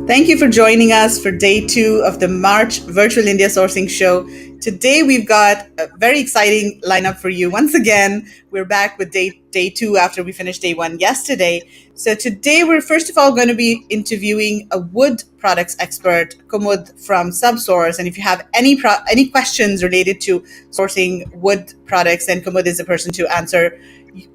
Thank you for joining us for day 2 of the March Virtual India Sourcing Show. Today we've got a very exciting lineup for you. Once again, we're back with day 2 after we finished day 1 yesterday. So today we're first of all going to be interviewing a wood products expert, Kumud from Subsource. And if you have any questions related to sourcing wood products, then Kumud is the person to answer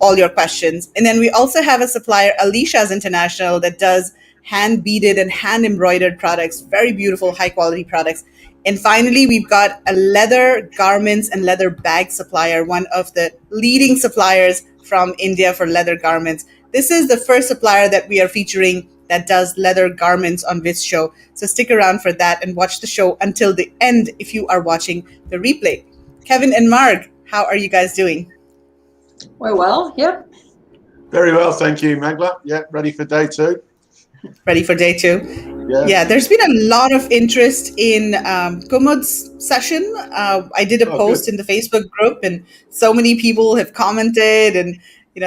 all your questions. And then we also have a supplier, Alishaz International, that does hand-beaded and hand-embroidered products, very beautiful, high-quality products. And finally, we've got a leather garments and leather bag supplier, one of the leading suppliers from India for leather garments. This is the first supplier that we are featuring that does leather garments on this show. So stick around for that and watch the show until the end if you are watching the replay. Kevin and Marg, how are you guys doing? We're well, yep. Very well, thank you, Magla. Yeah, ready for day 2. Ready for day 2? Yeah, there's been a lot of interest in Kumud's session. I did a post in the Facebook group, and so many people have commented, and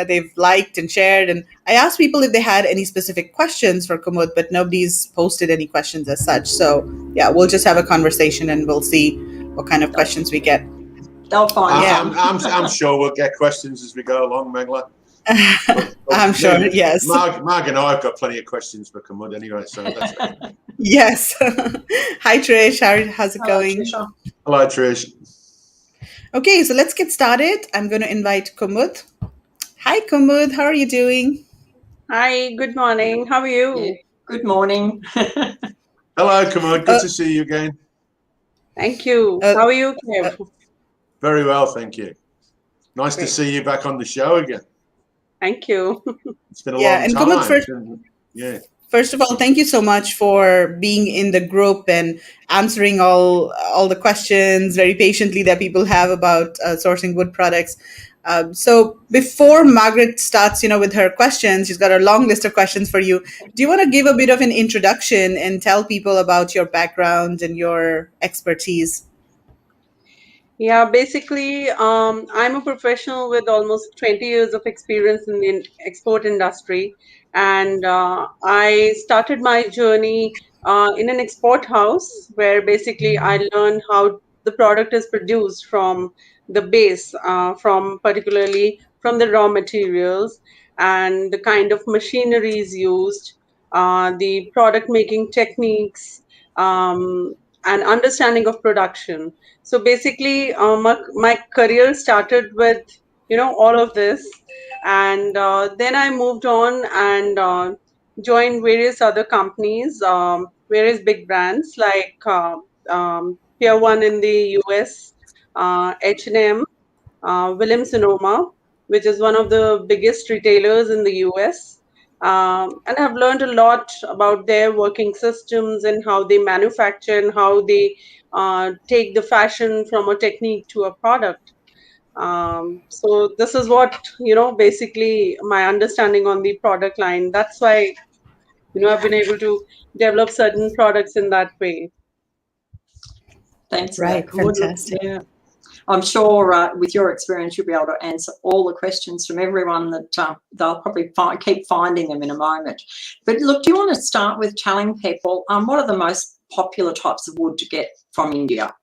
they've liked and shared. And I asked people if they had any specific questions for Kumud, but nobody's posted any questions as such. So yeah, we'll just have a conversation, and we'll see what kind of questions we get. They'll find. I'm sure we'll get questions as we go along, Magla. I'm sure, yes. Marg and I have got plenty of questions for Kumud anyway, so that's it. Yes. Hi, Trish. How's it going? Trisha. Hello, Trish. Okay, so let's get started. I'm going to invite Kumud. Hi, Kumud. How are you doing? Hi, good morning. How are you? Yeah. Good morning. Hello, Kumud. Good to see you again. Thank you. How are you, Kev? Very well, thank you. Nice to see you back on the show again. Thank you. It's been a long time. Kumud, first of all, thank you so much for being in the group and answering all the questions very patiently that people have about sourcing wood products. So before Margaret starts, with her questions, she's got a long list of questions for you. Do you want to give a bit of an introduction and tell people about your background and your expertise? Yeah, basically, I'm a professional with almost 20 years of experience in the export industry. And I started my journey in an export house where basically I learned how the product is produced from the base, particularly from the raw materials and the kind of machineries used, the product making techniques, and understanding of production. So basically, my career started with all of this, and then I moved on and joined various other companies, various big brands like Tier 1 in the US, H&M, Williams-Sonoma, which is one of the biggest retailers in the US. And I've learned a lot about their working systems and how they manufacture and how they take the fashion from a technique to a product. So this is what, basically my understanding on the product line. That's why, I've been able to develop certain products in that way. Thanks. Right, fantastic. Yeah. I'm sure with your experience, you'll be able to answer all the questions from everyone that they'll probably keep finding them in a moment. But look, do you want to start with telling people what are the most popular types of wood to get from India?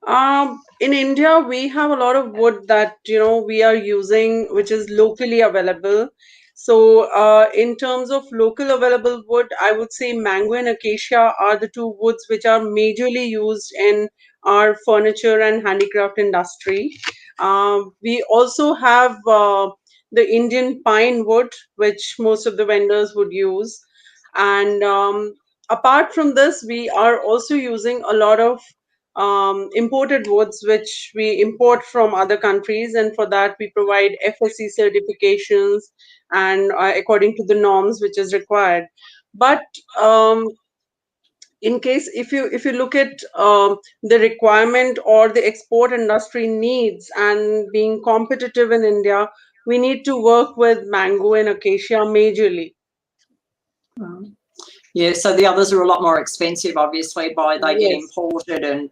In India, we have a lot of wood that, we are using, which is locally available. So in terms of local available wood, I would say mango and acacia are the two woods which are majorly used in our furniture and handicraft industry. We also have the Indian pine wood, which most of the vendors would use. And apart from this, we are also using a lot of imported woods which we import from other countries, and for that we provide FSC certifications and according to the norms which is required. But in case if you look at the requirement or the export industry needs and being competitive in India, we need to work with mango and acacia majorly. Yeah, so the others are a lot more expensive, obviously, they get imported and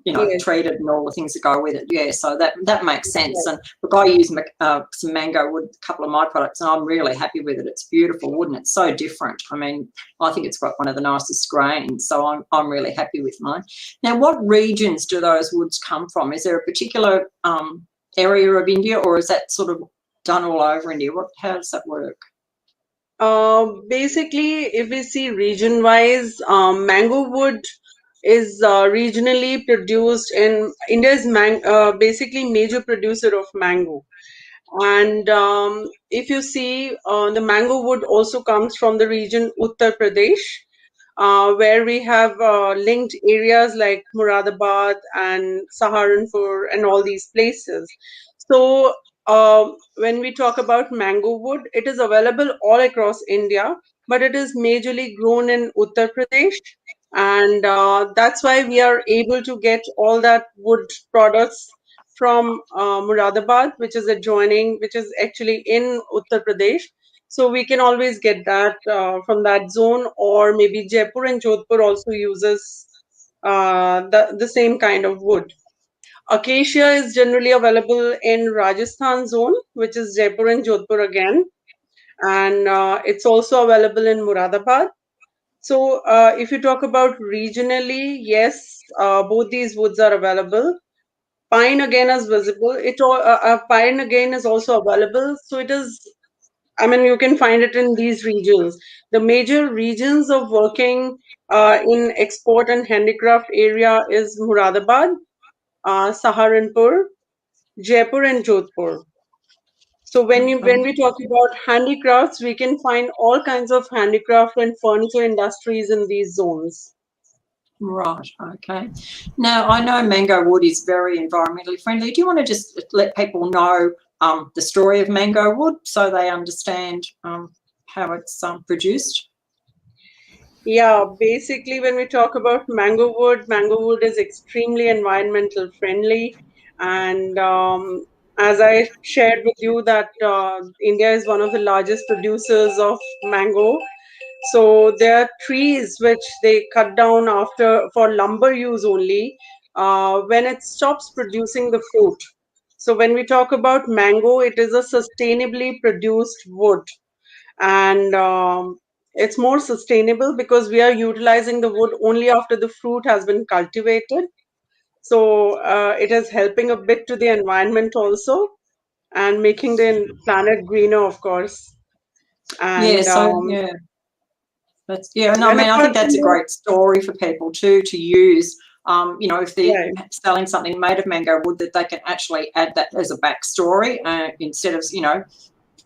Yes. treated and all the things that go with it. Yeah, so that makes sense. And look, I use some mango wood, a couple of my products, and I'm really happy with it. It's beautiful wood and it's so different. I mean, I think it's got one of the nicest grains, so I'm really happy with mine. Now, what regions do those woods come from? Is there a particular area of India, or is that sort of done all over India? How does that work? Basically, if we see region-wise, mango wood is regionally produced in India is basically major producer of mango. And if you see, the mango wood also comes from the region Uttar Pradesh, where we have linked areas like Muradabad and Saharanpur and all these places. So when we talk about mango wood, it is available all across India, but it is majorly grown in Uttar Pradesh. And that's why we are able to get all that wood products from Muradabad, which is adjoining, which is actually in Uttar Pradesh. So we can always get that from that zone, or maybe Jaipur and Jodhpur also uses the same kind of wood. Acacia is generally available in Rajasthan zone, which is Jaipur and Jodhpur again, and it's also available in Muradabad. So if you talk about regionally, yes, both these woods are available. Pine again is visible. Pine again is also available. So it is, I mean, you can find it in these regions. The major regions of working in export and handicraft area is Muradabad, Saharanpur, Jaipur, and Jodhpur. So when we talk about handicrafts, we can find all kinds of handicraft and furniture industries in these zones. Right, okay. Now, I know mango wood is very environmentally friendly. Do you want to just let people know the story of mango wood so they understand how it's produced? Yeah, basically, when we talk about mango wood is extremely environmental friendly. And as I shared with you that India is one of the largest producers of mango. So there are trees which they cut down after for lumber use only when it stops producing the fruit. So when we talk about mango, it is a sustainably produced wood, and it's more sustainable because we are utilizing the wood only after the fruit has been cultivated. So it is helping a bit to the environment also, and making the planet greener, of course. Yeah, And so yeah. And I and mean, I apart think from that's a that, great story for people too to use. If they're right. selling something made of mango wood, that they can actually add that as a backstory instead of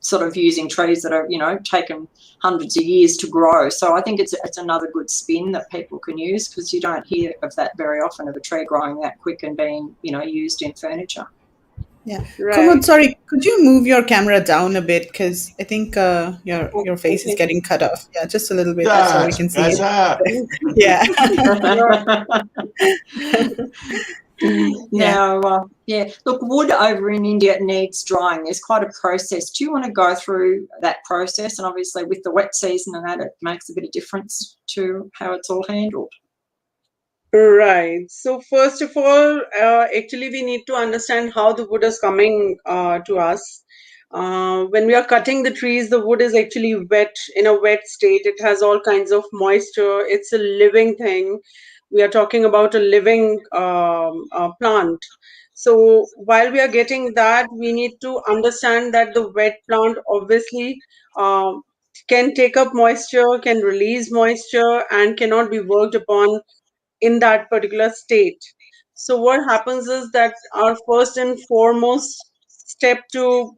sort of using trees that are taken hundreds of years to grow. So I think it's another good spin that people can use, because you don't hear of that very often, of a tree growing that quick and being used in furniture. Yeah. Right. Kumud, sorry, could you move your camera down a bit? Because I think your face is Okay. getting cut off. Yeah, just a little bit so we That's can see it. better. Yeah. Yeah. Now, look, wood over in India needs drying. There's quite a process. Do you want to go through that process? And obviously with the wet season and that, it makes a bit of difference to how it's all handled. Right. So first of all, actually, we need to understand how the wood is coming to us. When we are cutting the trees, the wood is actually wet, in a wet state. It has all kinds of moisture. It's a living thing. We are talking about a living plant. So while we are getting that, we need to understand that the wet plant obviously can take up moisture, can release moisture, and cannot be worked upon in that particular state. So what happens is that our first and foremost step to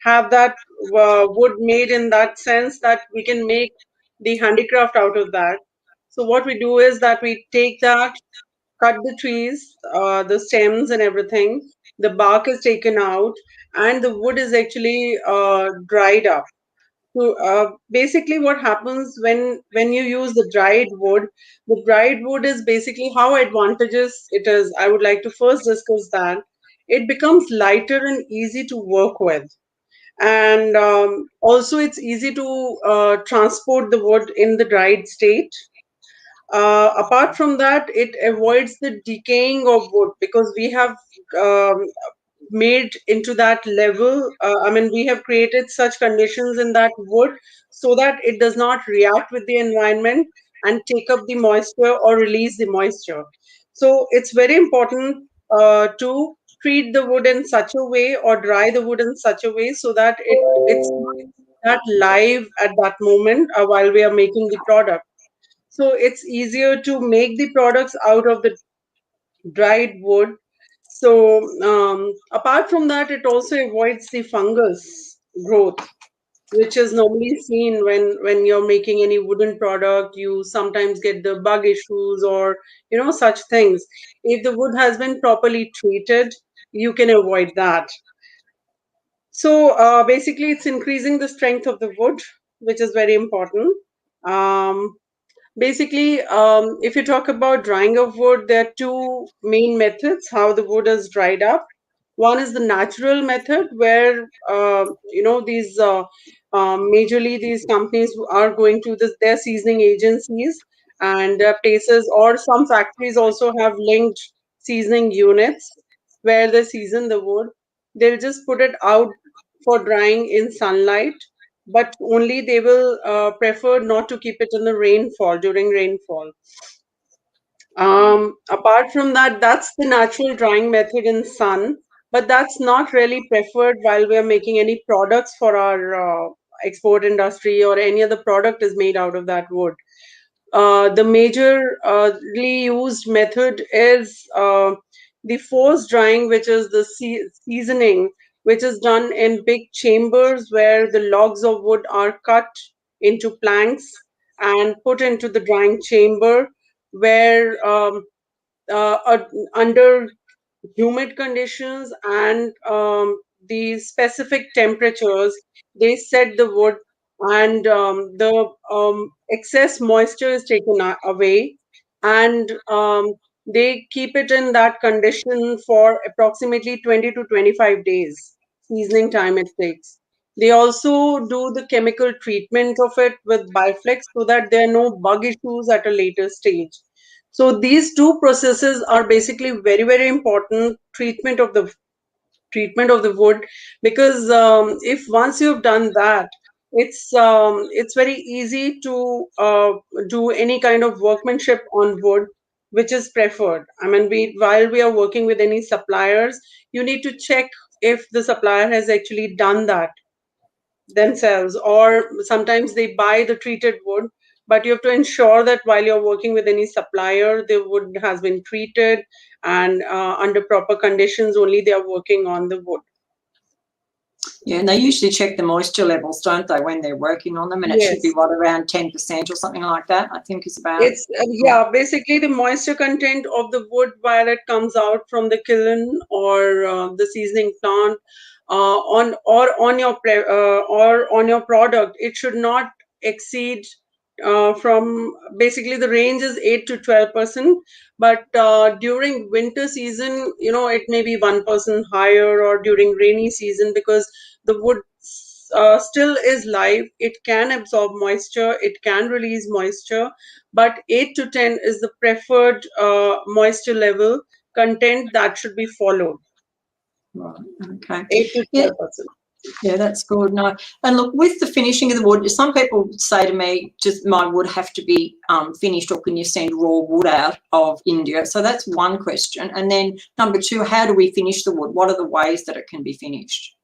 have that wood made in that sense that we can make the handicraft out of that. So what we do is that we take that, cut the trees, the stems and everything. The bark is taken out, and the wood is actually dried up. So basically, what happens when you use the dried wood is basically how advantageous it is. I would like to first discuss that. It becomes lighter and easy to work with, and also it's easy to transport the wood in the dried state. Apart from that, it avoids the decaying of wood because we have um, made into that level. I mean, we have created such conditions in that wood so that it does not react with the environment and take up the moisture or release the moisture. So it's very important to treat the wood in such a way or dry the wood in such a way so that it's not that live at that moment while we are making the product. So it's easier to make the products out of the dried wood. So apart from that, it also avoids the fungus growth, which is normally seen when you're making any wooden product. You sometimes get the bug issues or such things. If the wood has been properly treated, you can avoid that. So basically, it's increasing the strength of the wood, which is very important. Um, Basically, if you talk about drying of wood, there are two main methods how the wood is dried up. One is the natural method, where these majorly these companies are going to their seasoning agencies and places, or some factories also have linked seasoning units where they season the wood. They'll just put it out for drying in sunlight, but only they will prefer not to keep it in the rainfall during rainfall. Apart from that, that's the natural drying method in sun, but that's not really preferred while we are making any products for our export industry, or any other product is made out of that wood. The majorly used method is the forced drying, which is the seasoning, which is done in big chambers where the logs of wood are cut into planks and put into the drying chamber, where under humid conditions and the specific temperatures, they set the wood, and the excess moisture is taken away, and they keep it in that condition for approximately 20 to 25 days seasoning time it takes. They also do the chemical treatment of it with Biflex so that there are no bug issues at a later stage. So these two processes are basically very, very important treatment of the wood, because if once you've done that, it's very easy to do any kind of workmanship on wood, which is preferred. I mean, while we are working with any suppliers, you need to check if the supplier has actually done that themselves, or sometimes they buy the treated wood, but you have to ensure that while you're working with any supplier, the wood has been treated, and under proper conditions only they are working on the wood. Yeah, and they usually check the moisture levels, don't they, when they're working on them? And it should be Yes. what, around 10% or something like that, I think is about. It's basically the moisture content of the wood while it comes out from the kiln or the seasoning plant, or on your product. It should not exceed from, basically the range is 8 to 12%, but during winter season, it may be 1% higher, or during rainy season, because the wood still is live. It can absorb moisture, it can release moisture, but 8 to 10 is the preferred moisture level content that should be followed. Right, okay. 8 to Yeah, 12%. yeah, that's good. No, and look, with the finishing of the wood, some people say to me, "Does my wood have to be finished, or can you send raw wood out of India?" So that's one question. And then number two, how do we finish the wood? What are the ways that it can be finished?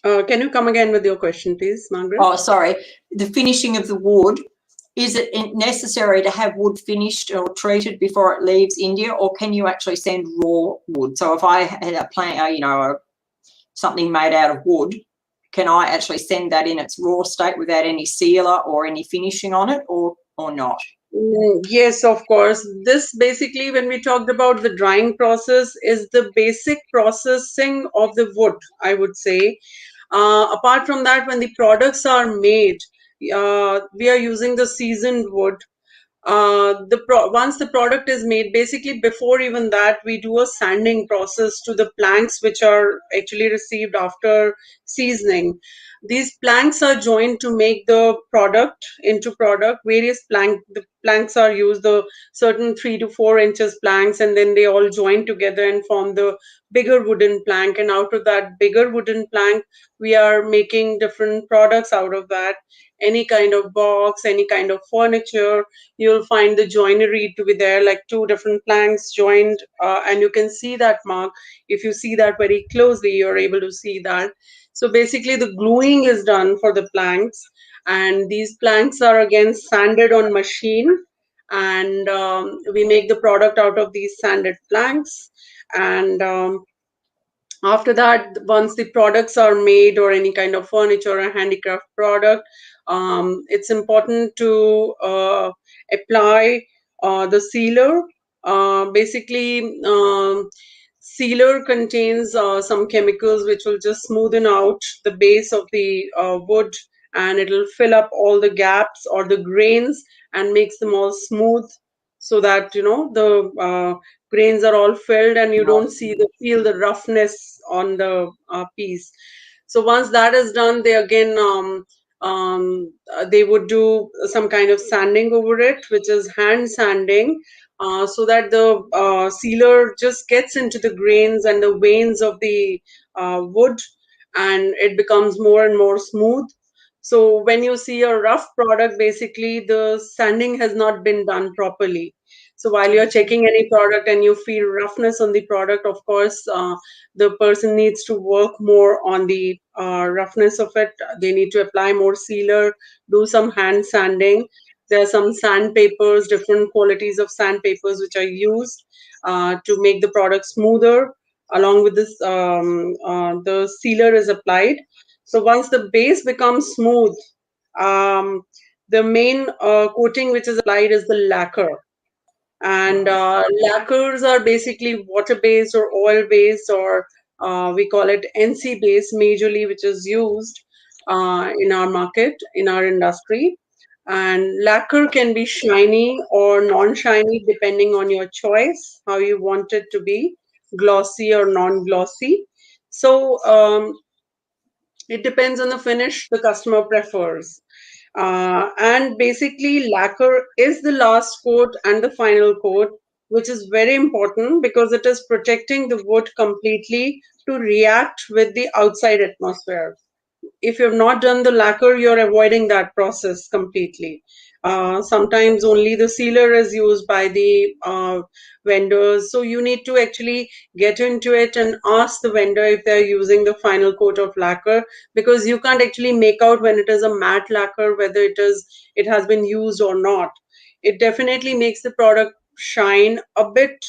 Can you come again with your question, please, Margaret? Oh, sorry. The finishing of the wood, is it necessary to have wood finished or treated before it leaves India, or can you actually send raw wood? So if I had a plant, something made out of wood, can I actually send that in its raw state without any sealer or any finishing on it, or not? Yes, of course. This basically, when we talked about the drying process, is the basic processing of the wood, I would say. Apart from that, when the products are made, we are using the seasoned wood. Once the product is made, basically before even that, we do a sanding process to the planks which are actually received after seasoning. These planks are joined to make the product into product. The planks are used, the certain 3 to 4 inches planks, and then they all join together and form the bigger wooden plank. And out of that bigger wooden plank, we are making different products out of that. Any kind of box, any kind of furniture, you'll find the joinery to be there, like 2 different planks joined, and you can see that mark. If you see that very closely, you're able to see that. So basically the gluing is done for the planks, and these planks are again sanded on machine, and we make the product out of these sanded planks. And after that, once the products are made, or any kind of furniture or handicraft product, it's important to apply the sealer. Basically, sealer contains some chemicals which will just smoothen out the base of the wood, and it'll fill up all the gaps or the grains and makes them all smooth, so that the grains are all filled and you don't feel the roughness on the piece. So once that is done, they again they would do some kind of sanding over it, which is hand sanding, so that the sealer just gets into the grains and the veins of the wood, and it becomes more and more smooth. So when you see a rough product, basically the sanding has not been done properly. So while you're checking any product and you feel roughness on the product, of course, the person needs to work more on the roughness of it. They need to apply more sealer, do some hand sanding. There are some sandpapers, different qualities of sandpapers which are used to make the product smoother. Along with this, the sealer is applied. So once the base becomes smooth, the main coating which is applied is the lacquer. And lacquers are basically water-based or oil-based, or we call it NC-based majorly, which is used in our market, in our industry. And lacquer can be shiny or non-shiny depending on your choice, how you want it to be, glossy or non-glossy. So it depends on the finish the customer prefers. And basically, lacquer is the last coat and the final coat, which is very important because it is protecting the wood completely to react with the outside atmosphere. If you've not done the lacquer, you're avoiding that process completely. Sometimes only the sealer is used by the vendors. So you need to actually get into it and ask the vendor if they're using the final coat of lacquer, because you can't actually make out when it is a matte lacquer whether it has been used or not. It definitely makes the product shine a bit,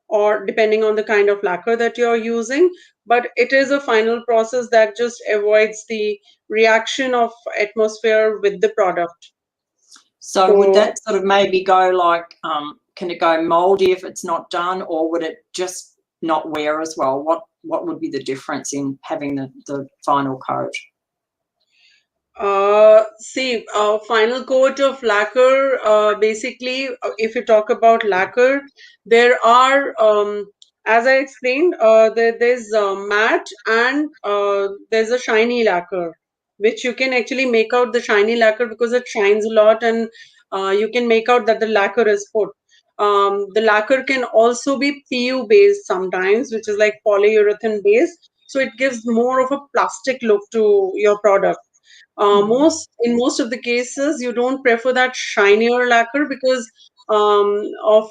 or depending on the kind of lacquer that you're using, but it is a final process that just avoids the reaction of atmosphere with the product. So would that sort of maybe go like, can it go moldy if it's not done, or would it just not wear as well? What would be the difference in having the final coat? Final coat of lacquer, basically, if you talk about lacquer, there are, as I explained, there's matte and there's a shiny lacquer, which you can actually make out the shiny lacquer because it shines a lot, and you can make out that the lacquer is put. The lacquer can also be PU based sometimes, which is like polyurethane based. So it gives more of a plastic look to your product. In most of the cases, you don't prefer that shinier lacquer because of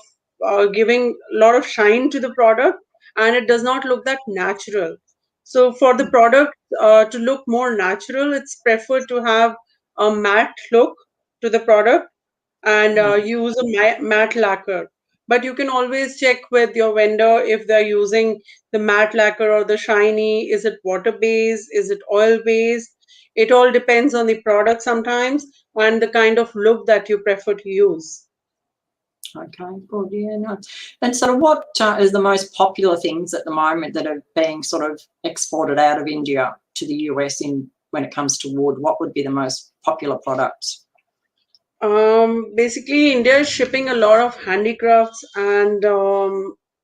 giving a lot of shine to the product, and it does not look that natural. So for the product to look more natural, it's preferred to have a matte look to the product, and use a matte lacquer. But you can always check with your vendor if they're using the matte lacquer or the shiny. Is it water based? Is it oil based? It all depends on the product sometimes and the kind of look that you prefer to use. Okay, good. Yeah, no. And so what is the most popular things at the moment that are being sort of exported out of India to the US when it comes to wood? What would be the most popular products? Basically, India is shipping a lot of handicrafts and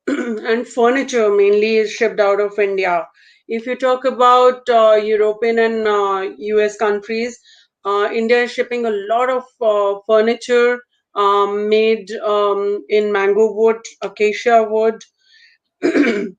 and furniture mainly is shipped out of India. If you talk about European and US countries, India is shipping a lot of furniture made in mango wood, acacia wood, and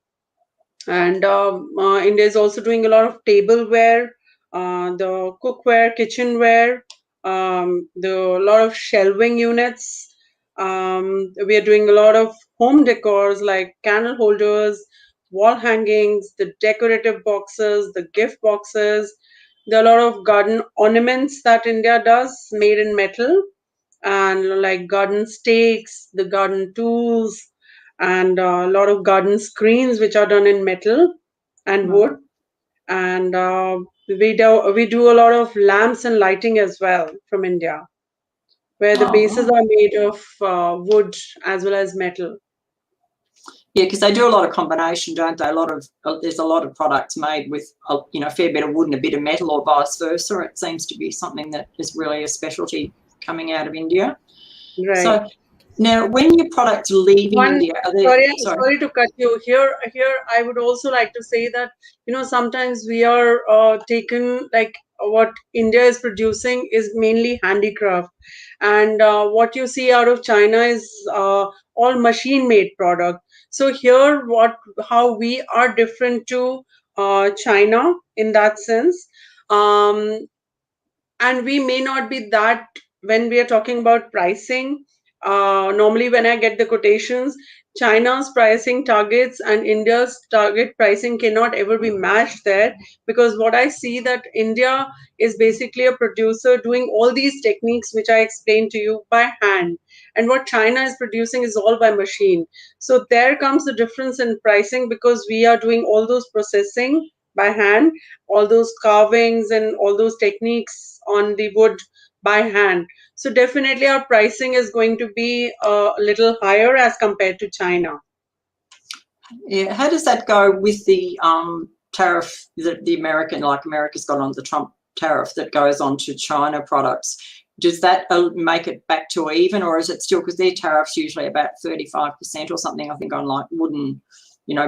India is also doing a lot of tableware, the cookware, kitchenware, the lot of shelving units. We are doing a lot of home decors like candle holders, wall hangings, the decorative boxes, the gift boxes. There are a lot of garden ornaments that India does made in metal, and like garden stakes, the garden tools, and a lot of garden screens which are done in metal and wood. And we do a lot of lamps and lighting as well from India, where the Oh, bases right. are made of wood as well as metal. Yeah, because they do a lot of combination, don't they? There's a lot of products made with a fair bit of wood and a bit of metal, or vice versa. It seems to be something that is really a specialty coming out of India. Right. So now, when your products are leaving India, are they? Sorry to cut you here. I would also like to say that sometimes we are taken, like, what India is producing is mainly handicraft, and what you see out of China is all machine made product. So here, how we are different to China in that sense. Um, and we may not be that when we are talking about pricing. Normally when I get the quotations, China's pricing targets and India's target pricing cannot ever be matched there, because what I see that India is basically a producer doing all these techniques which I explained to you by hand, and what China is producing is all by machine. So there comes the difference in pricing, because we are doing all those processing by hand, all those carvings and all those techniques on the wood by hand. So definitely our pricing is going to be a little higher as compared to China. Yeah, how does that go with the tariff that America's got on the Trump tariff that goes on to China products? Does that make it back to even, or is it still, because their tariffs usually about 35% or something, I think, on like wooden,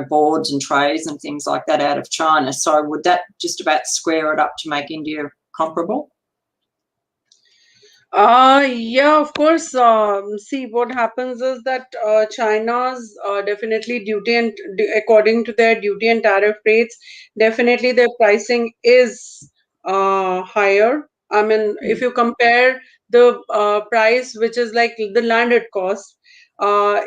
boards and trays and things like that out of China? So would that just about square it up to make India comparable? Yeah, of course. See, what happens is that China's definitely duty and according to their duty and tariff rates, definitely their pricing is higher. I mean, if you compare the price, which is like the landed cost,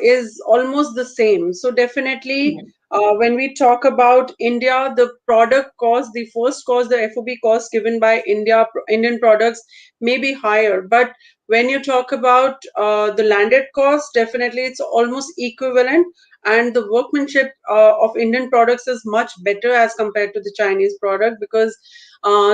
is almost the same. So definitely, when we talk about India, the product cost, the first cost, the FOB cost given by Indian products may be higher, but when you talk about the landed cost, definitely it's almost equivalent, and the workmanship of Indian products is much better as compared to the Chinese product, because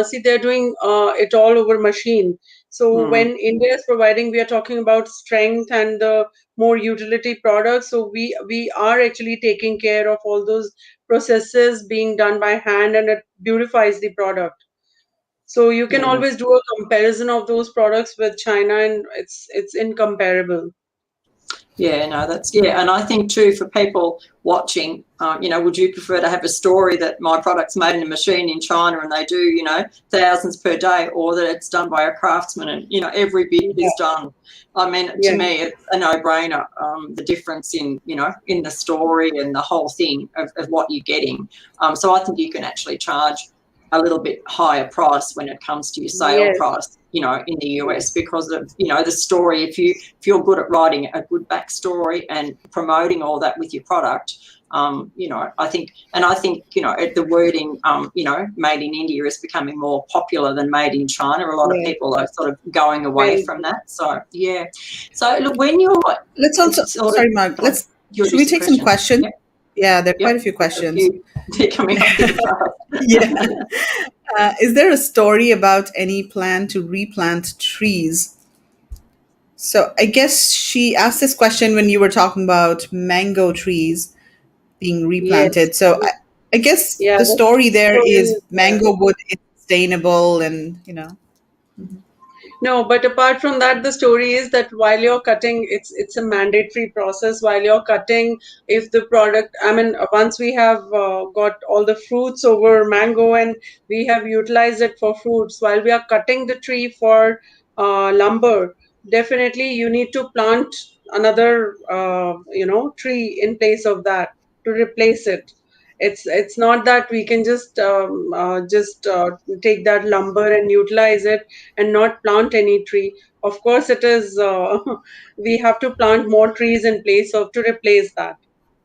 see, they're doing it all over machine. So when India is providing, we are talking about strength and the more utility products. So we are actually taking care of all those processes being done by hand, and it beautifies the product. So you can always do a comparison of those products with China, and it's incomparable. Yeah, no, and I think too, for people watching, would you prefer to have a story that my product's made in a machine in China and they do, thousands per day, or that it's done by a craftsman and, every bit is done? I mean, to me, it's a no-brainer, the difference in, in the story and the whole thing of what you're getting. So I think you can actually charge a little bit higher price when it comes to your sale price, in the US, because of, the story. If you're good at writing a good backstory and promoting all that with your product, I think the wording, made in India is becoming more popular than made in China. A lot of people are sort of going away from that. So, yeah. So, look, when you're... Let's also, sorry, Mark, should we take some questions? Yep. Yeah, there are quite a few questions. They're coming up pretty fast. Yeah. Is there a story about any plan to replant trees? So I guess she asked this question when you were talking about mango trees being replanted. Yes. So I guess the story there is mango wood is sustainable, and No, but apart from that, the story is that while you're cutting, it's a mandatory process. While you're cutting, if the product, I mean, once we have got all the fruits over mango and we have utilized it for fruits, while we are cutting the tree for lumber, definitely you need to plant another, tree in place of that to replace it. It's not that we can just take that lumber and utilize it and not plant any tree. Of course, it is we have to plant more trees in place of to replace that.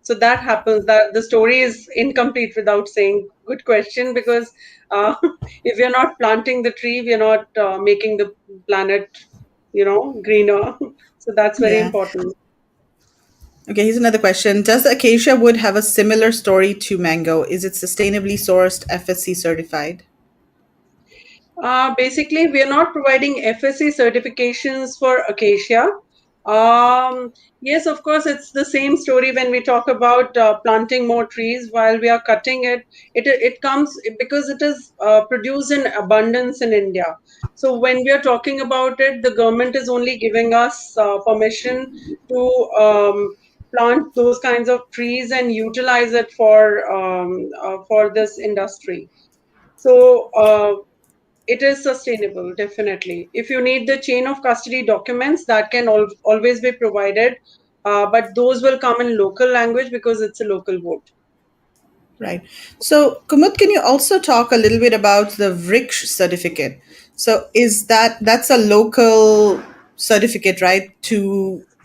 So that happens. That the story is incomplete without saying. Good question, because uh, if we are not planting the tree, we are not making the planet, greener. So that's very Yeah. important. Okay, here's another question. Does the acacia wood have a similar story to mango? Is it sustainably sourced, FSC certified? Basically, we are not providing FSC certifications for Acacia. Yes, of course, it's the same story when we talk about planting more trees while we are cutting it. It comes because it is produced in abundance in India. So when we are talking about it, the government is only giving us permission to plant those kinds of trees and utilize it for this industry. So it is sustainable, definitely. If you need the chain of custody documents, that can always be provided, but those will come in local language because it's a local vote. Right. So, Kumut, can you also talk a little bit about the VRICH certificate? So, that's a local certificate, right?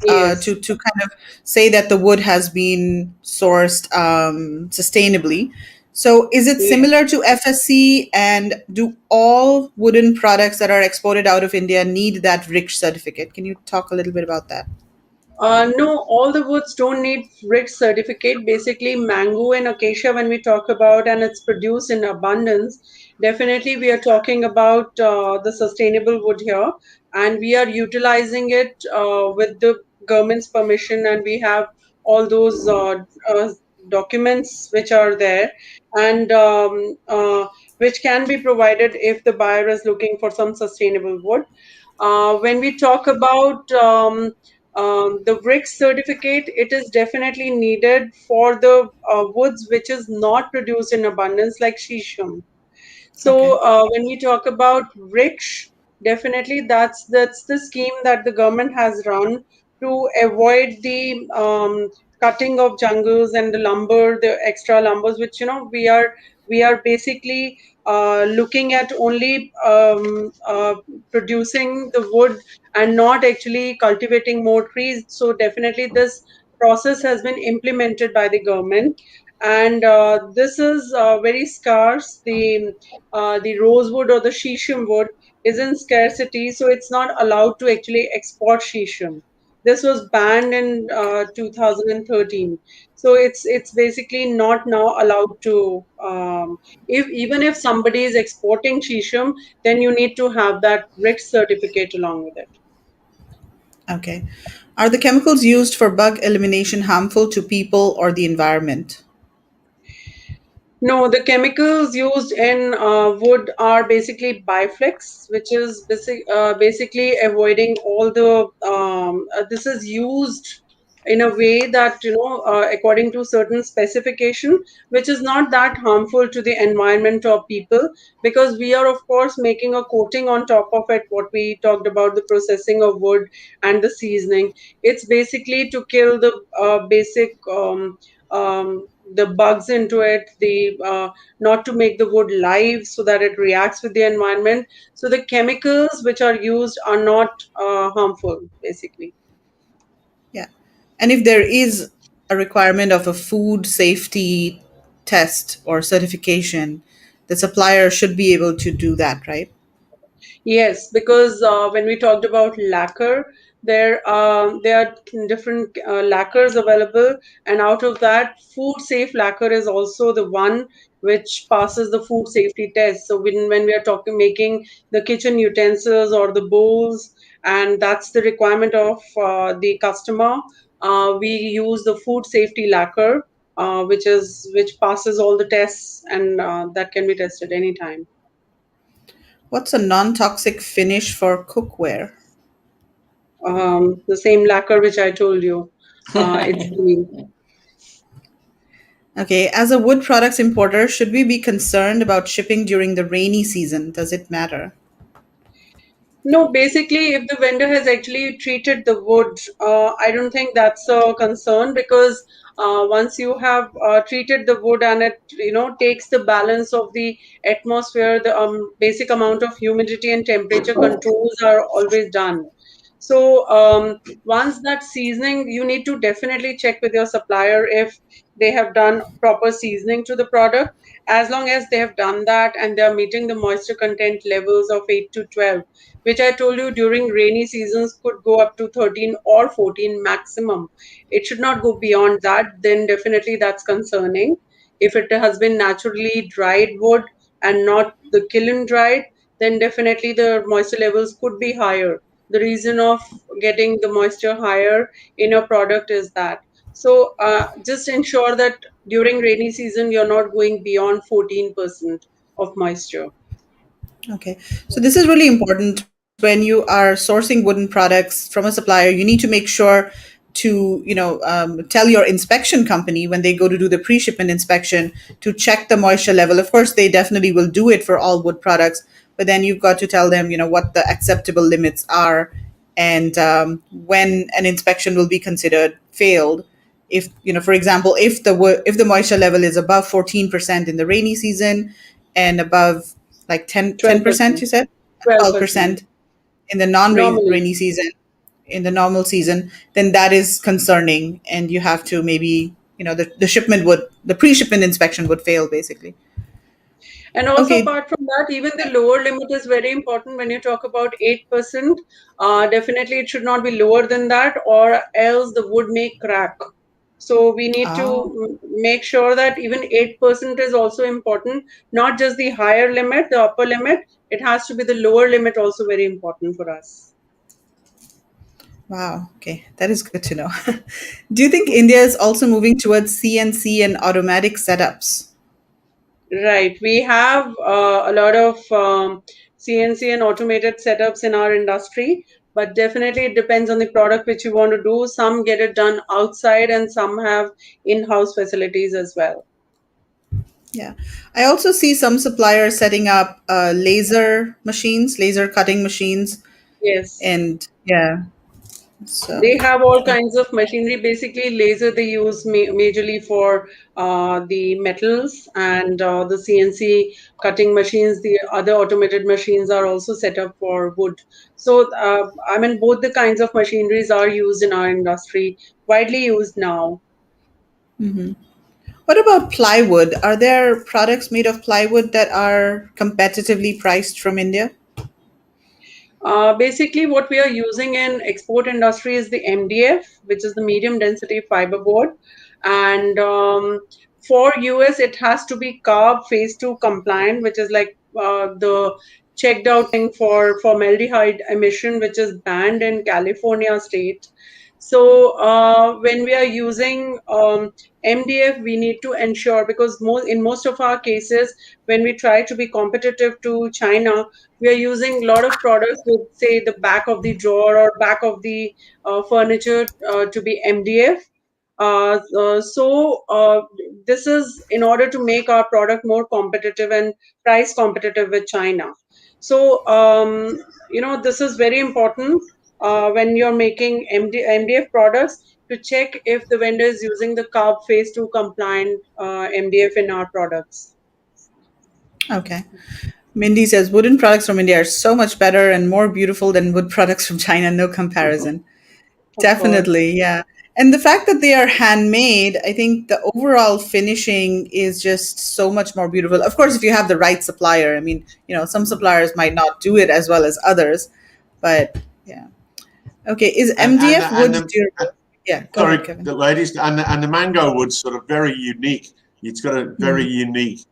Yes, To kind of say that the wood has been sourced sustainably. So, is it yes. similar to FSC? And do all wooden products that are exported out of India need that VRICH certificate? Can you talk a little bit about that? No, all the woods don't need rich certificate. Basically, mango and acacia, when we talk about and it's produced in abundance, definitely we are talking about the sustainable wood here, and we are utilizing it with the government's permission, and we have all those documents which are there, and which can be provided if the buyer is looking for some sustainable wood. When we talk about the bricks certificate, it is definitely needed for the woods which is not produced in abundance, like shisham. Okay. So when we talk about rich, definitely that's the scheme that the government has run to avoid the cutting of jungles and the lumber, the extra lumbers, which we are basically looking at only producing the wood and not actually cultivating more trees. So definitely this process has been implemented by the government, and this is very scarce. The rosewood or the shisham wood is in scarcity, so it's not allowed to actually export shisham. This was banned in 2013, so it's basically not now allowed to. If even if somebody is exporting shisham, then you need to have that RIC certificate along with it. Okay. Are the chemicals used for bug elimination harmful to people or the environment? No, the chemicals used in wood are basically Biflex, which is basically avoiding all the. This is used in a way that according to certain specification, which is not that harmful to the environment or people, because we are of course making a coating on top of it. What we talked about, the processing of wood and the seasoning. It's basically to kill the basic. The bugs into it, the not to make the wood live so that it reacts with the environment. So the chemicals which are used are not harmful, basically. Yeah. And if there is a requirement of a food safety test or certification, the supplier should be able to do that, right? Yes, because when we talked about lacquer, there are different lacquers available, and out of that, food safe lacquer is also the one which passes the food safety test. So when we are talking making the kitchen utensils or the bowls, and that's the requirement of the customer, we use the food safety lacquer, which passes all the tests, and that can be tested anytime. What's a non-toxic finish for cookware? The same lacquer which I told you. It's green. Okay, as a wood products importer, should we be concerned about shipping during the rainy season? Does it matter? No, basically, if the vendor has actually treated the wood, I don't think that's a concern because once you have treated the wood and it, takes the balance of the atmosphere, the basic amount of humidity and temperature controls are always done. So once that seasoning, you need to definitely check with your supplier if they have done proper seasoning to the product. As long as they have done that and they are meeting the moisture content levels of 8 to 12, which I told you during rainy seasons could go up to 13 or 14 maximum. It should not go beyond that. Then definitely that's concerning. If it has been naturally dried wood and not the kiln dried, then definitely the moisture levels could be higher. The reason of getting the moisture higher in your product is that. So just ensure that during rainy season you're not going beyond 14% of moisture. Okay, so this is really important when you are sourcing wooden products from a supplier. You need to make sure to tell your inspection company when they go to do the pre-shipment inspection to check the moisture level. Of course, they definitely will do it for all wood products, but then you've got to tell them what the acceptable limits are and when an inspection will be considered failed. If for example, if the moisture level is above 14% in the rainy season and above like 10%, 12%. you said 12%. 12% in the non-rainy Normally. season, in the normal season, then that is concerning, and you have to maybe the pre-shipment inspection would fail basically. And also, Okay. apart from that, even the lower limit is very important when you talk about 8%. Definitely, it should not be lower than that, or else the wood may crack. So, we need to Oh, make sure that even 8% is also important, not just the higher limit, the upper limit. It has to be the lower limit, also very important for us. wow. Okay, that is good to know. Do you think India is also moving towards CNC and automatic setups? Right. We have a lot of CNC and automated setups in our industry, but definitely it depends on the product which you want to do. Some get it done outside and some have in-house facilities as well. Yeah. I also see some suppliers setting up laser cutting machines, Yes. and yeah, so They have all kinds of machinery. Basically, laser they use majorly for the metals and the CNC cutting machines. The other automated machines are also set up for wood. So, I mean, both the kinds of machineries are used in our industry, widely used now. mhm. What about plywood? Are there products made of plywood that are competitively priced from India? Basically, what we are using in export industry is the MDF, which is the medium density fiberboard, and for US it has to be CARB phase 2 compliant, which is like the checked out thing for formaldehyde emission, which is banned in California state. So when we are using MDF, we need to ensure because in most of our cases, when we try to be competitive to China, we are using a lot of products with say the back of the drawer or back of the furniture to be MDF. So this is in order to make our product more competitive and price competitive with China. So this is very important when you're making MDF products to check if the vendor is using the CARB phase 2 compliant MDF in our products. Okay. Mindy says wooden products from India are so much better and more beautiful than wood products from China. No comparison. Of course. Definitely, yeah. And the fact that they are handmade, I think the overall finishing is just so much more beautiful. Of course, if you have the right supplier, I mean, some suppliers might not do it as well as others, but yeah. Okay, is And MDF wood the durable? Yeah, go sorry, ahead, Kevin. the ladies, and the mango wood's sort of very unique. It's got a very Mhm. unique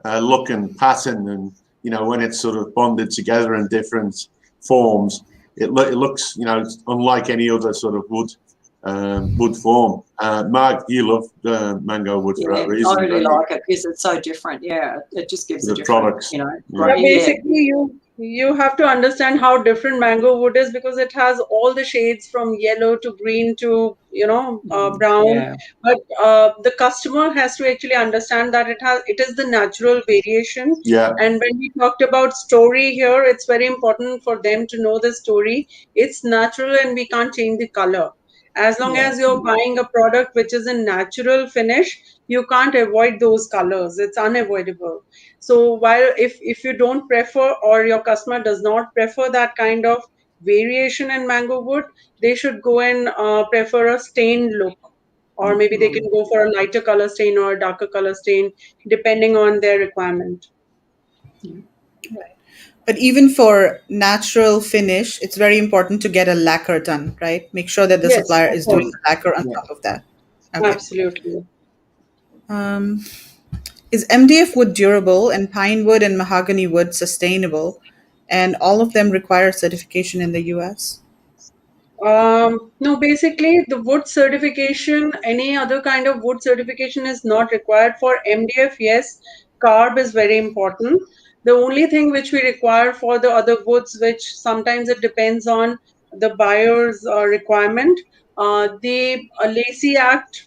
look and pattern, and when it's sort of bonded together in different forms, it looks unlike any other sort of wood form. Mark, you love the mango wood for Yeah, that I reason, really don't you? like it because it's so different. Yeah, it just gives For a the different, products. Yeah. Yeah, great, yeah. basically You have to understand how different mango wood is, because it has all the shades from yellow to green to brown. Yeah. But the customer has to actually understand that it is the natural variation. Yeah. And when we talked about story here, it's very important for them to know the story. It's natural and we can't change the color. As long Yeah. as you're buying a product which is a natural finish, you can't avoid those colors. It's unavoidable. So while if you don't prefer, or your customer does not prefer that kind of variation in mango wood, they should go and prefer a stained look, or maybe they can go for a lighter color stain or a darker color stain, depending on their requirement. Right. But even for natural finish, it's very important to get a lacquer done, right? Make sure that the Yes, supplier of is doing course. the lacquer on Yeah. top of that. Okay. Absolutely. Um, is MDF wood durable and pine wood and mahogany wood sustainable? And all of them require certification in the US? No, basically, the wood certification, any other kind of wood certification is not required. For MDF. Yes, carb is very important. The only thing which we require for the other woods, which sometimes it depends on the buyer's requirement, the Lacey Act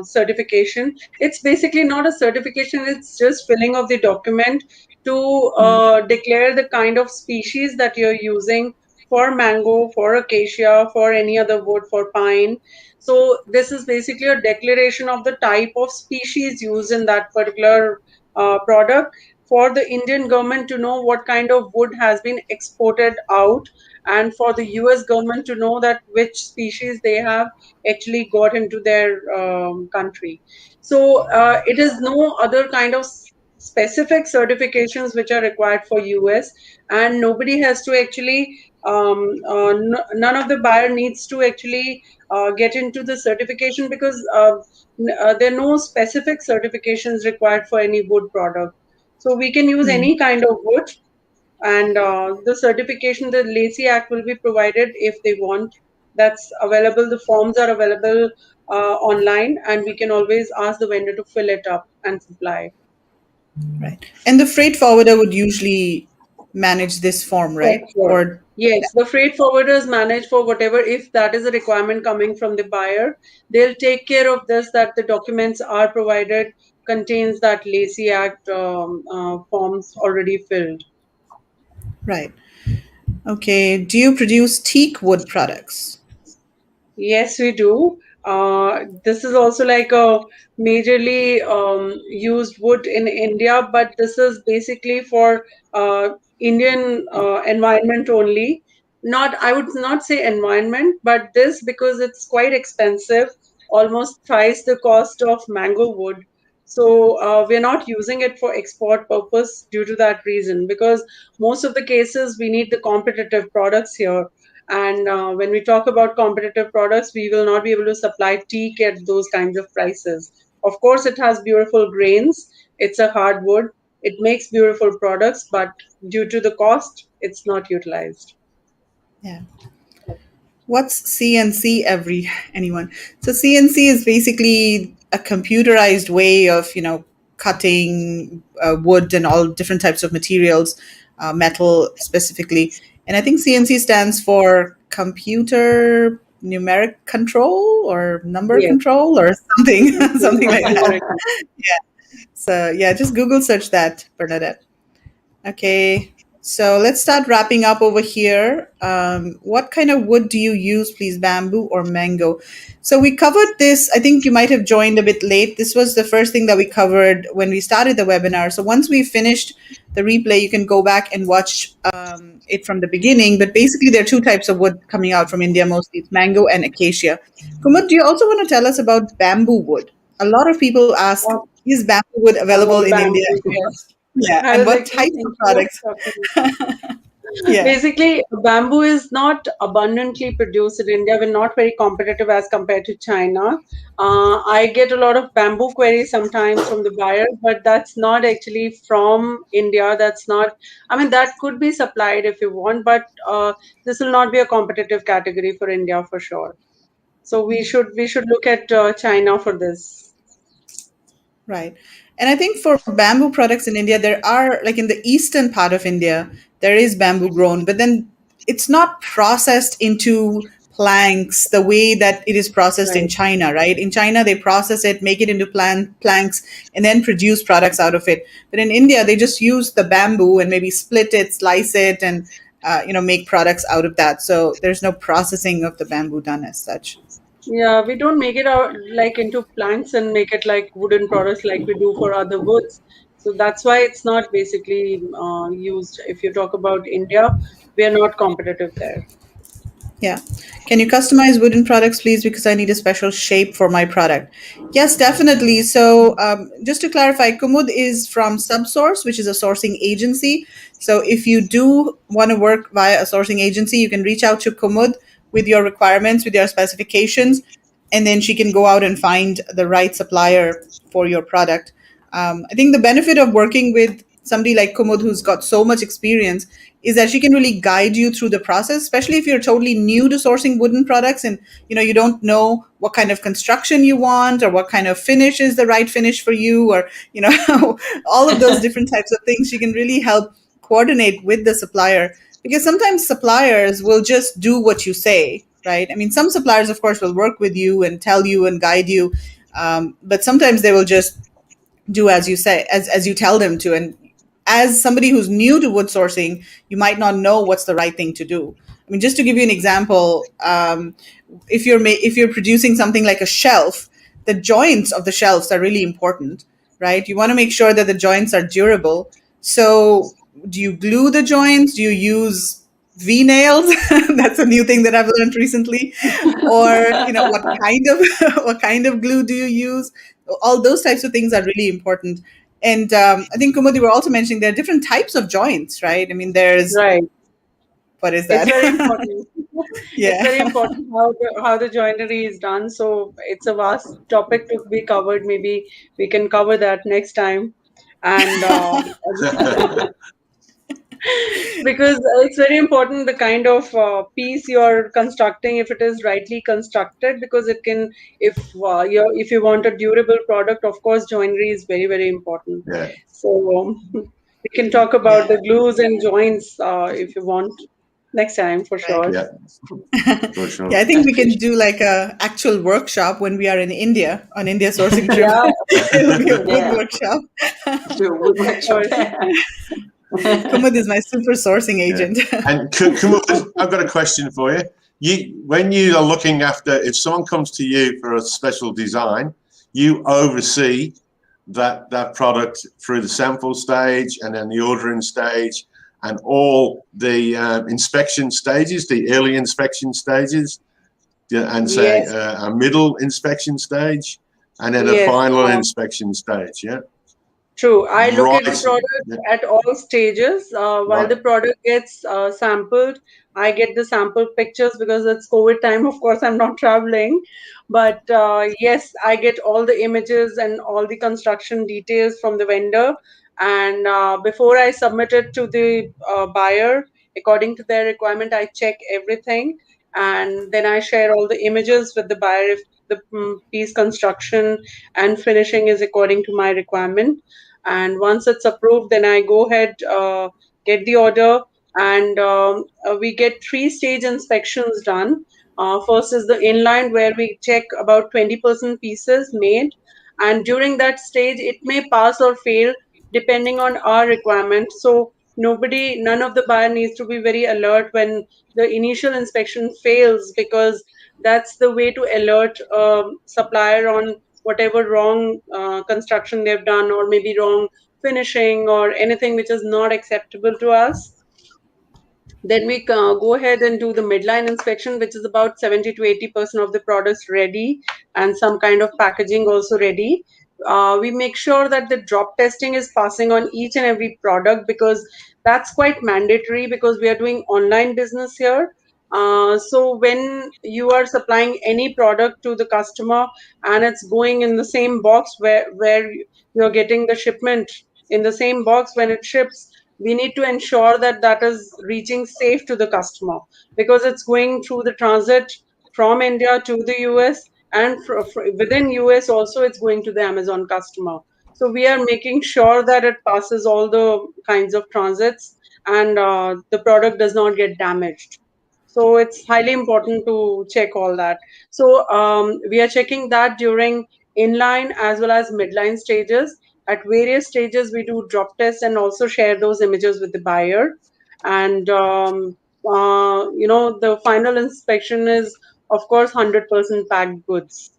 certification. It's basically not a certification, it's just filling of the document to declare the kind of species that you're using for mango, for acacia, for any other wood, for pine. So this is basically a declaration of the type of species used in that particular product, for the Indian government to know what kind of wood has been exported out, and for the US government to know that which species they have actually got into their country. So it is no other kind of specific certifications which are required for US, and nobody has to actually none of the buyer needs to actually get into the certification, because there are no specific certifications required for any wood product. So we can use Hmm. any kind of wood, and the certification, the Lacey Act will be provided if they want. That's available. The forms are available online, and we can always ask the vendor to fill it up and supply. Right. And the freight forwarder would usually manage this form, That's right? what. Or Yes, the freight forwarders manage for whatever, if that is a requirement coming from the buyer, they'll take care of this, that the documents are provided, contains that Lacey Act forms already filled. right. Okay. Do you produce teak wood products? Yes, we do. This is also like a majorly used wood in India, but this is basically for Indian environment only. Not, I would not say environment, but this, because it's quite expensive, almost thrice the cost of mango wood. So we're not using it for export purpose due to that reason, because most of the cases we need the competitive products here, and when we talk about competitive products, we will not be able to supply teak at those kinds of prices. Of course, it has beautiful grains. It's a hardwood. It makes beautiful products, but due to the cost, it's not utilized. Yeah. What's CNC every anyone? So CNC is basically a computerized way of, cutting wood and all different types of materials, metal specifically. And I think CNC stands for computer numeric control or number Yes, control or something, yes, something like something that. like that. So yeah, just Google search that, Bernadette. Okay, so let's start wrapping up over here. What kind of wood do you use, please? Bamboo or mango? So we covered this. I think you might have joined a bit late. This was the first thing that we covered when we started the webinar. So once we finished the replay, you can go back and watch it from the beginning. But basically, there are two types of wood coming out from India mostly. It's mango and acacia. Kumud, do you also want to tell us about bamboo wood? A lot of people ask, Uh, is bamboo wood available about in India? bamboo, yes. Yeah, I and was what actually types of thinking of products? talking. Yeah, Basically, bamboo is not abundantly produced in India. We're not very competitive as compared to China. I get a lot of bamboo queries sometimes from the buyers, but that's not actually from India. That's not, I mean, that could be supplied if you want, but this will not be a competitive category for India for sure. So we should look at China for this. right. And I think for bamboo products in India, there are, like in the eastern part of India, there is bamboo grown, but then it's not processed into planks the way that it is processed in Right. China, right? In China, they process it, make it into planks, and then produce products out of it. But in India, they just use the bamboo and maybe split it, slice it, and make products out of that. So there's no processing of the bamboo done as such. Yeah, we don't make it out like into planks and make it like wooden products like we do for other woods. So that's why it's not basically used. If you talk about India, we are not competitive there. Yeah. Can you customize wooden products, please? Because I need a special shape for my product. Yes, definitely. So, just to clarify, Kumud is from Subsource, which is a sourcing agency. So, if you do want to work via a sourcing agency, you can reach out to Kumud with your requirements, with your specifications, and then she can go out and find the right supplier for your product. I think the benefit of working with somebody like Kumud, who's got so much experience, is that she can really guide you through the process, especially if you're totally new to sourcing wooden products and you don't know what kind of construction you want or what kind of finish is the right finish for you, or all of those different types of things. She can really help coordinate with the supplier, because sometimes suppliers will just do what you say, right? I mean, some suppliers, of course, will work with you and tell you and guide you, but sometimes they will just do as you say, as you tell them to. And as somebody who's new to wood sourcing, you might not know what's the right thing to do. I mean, just to give you an example, if you're producing something like a shelf, the joints of the shelves are really important, right? You want to make sure that the joints are durable. So, do you glue the joints? Do you use V nails? That's a new thing that I've learned recently. Or what kind of what kind of glue do you use? All those types of things are really important. And I think, Kumud, you were also mentioning there are different types of joints, right? I mean, there's, Right. what is It's that? very important. It's very Yeah. important how the joinery is done. So it's a vast topic to be covered. Maybe we can cover that next time. And because it's very important the kind of piece you're constructing, if it is rightly constructed, because it can, if you want a durable product, of course joinery is very, very important. Yeah, So we can talk about the glues and joints if you want next time for Right. sure. yeah, for Yeah, sure. I think we can do like a actual workshop when we are in India on India sourcing trip. Yeah, It'll be a wood Yeah, workshop. do a wood of workshop. course. Kumud is my super sourcing Yeah. agent. And I've got a question for you. When you are looking after, if someone comes to you for a special design, you oversee that product through the sample stage and then the ordering stage and all the inspection stages, the early inspection stages, and say Yes, a middle inspection stage, and then a yes. final inspection stage. Yeah, True. I look at the right. product Yeah, at all stages. While right. the product gets sampled, I get the sample pictures because it's COVID time. Of course, I'm not traveling. But yes, I get all the images and all the construction details from the vendor. And before I submit it to the buyer, according to their requirement, I check everything. And then I share all the images with the buyer if the piece construction and finishing is according to my requirement. And once it's approved, then I go ahead, get the order, and we get three-stage inspections done. First is the inline, where we check about 20% pieces made, and during that stage it may pass or fail depending on our requirement. So none of the buyer needs to be very alert when the initial inspection fails, because that's the way to alert supplier on whatever wrong construction they've done, or maybe wrong finishing, or anything which is not acceptable to us. Then we go ahead and do the midline inspection, which is about 70 to 80% of the products ready, and some kind of packaging also ready. We make sure that the drop testing is passing on each and every product, because that's quite mandatory, because we are doing online business here. So when you are supplying any product to the customer and it's going in the same box where you're getting the shipment in the same box when it ships, we need to ensure that that is reaching safe to the customer, because it's going through the transit from India to the US, and within US also it's going to the Amazon customer. So we are making sure that it passes all the kinds of transits and the product does not get damaged. So it's highly important to check all that. So we are checking that during inline as well as midline stages. At various stages, we do drop tests and also share those images with the buyer. And the final inspection is, of course, 100% packed goods.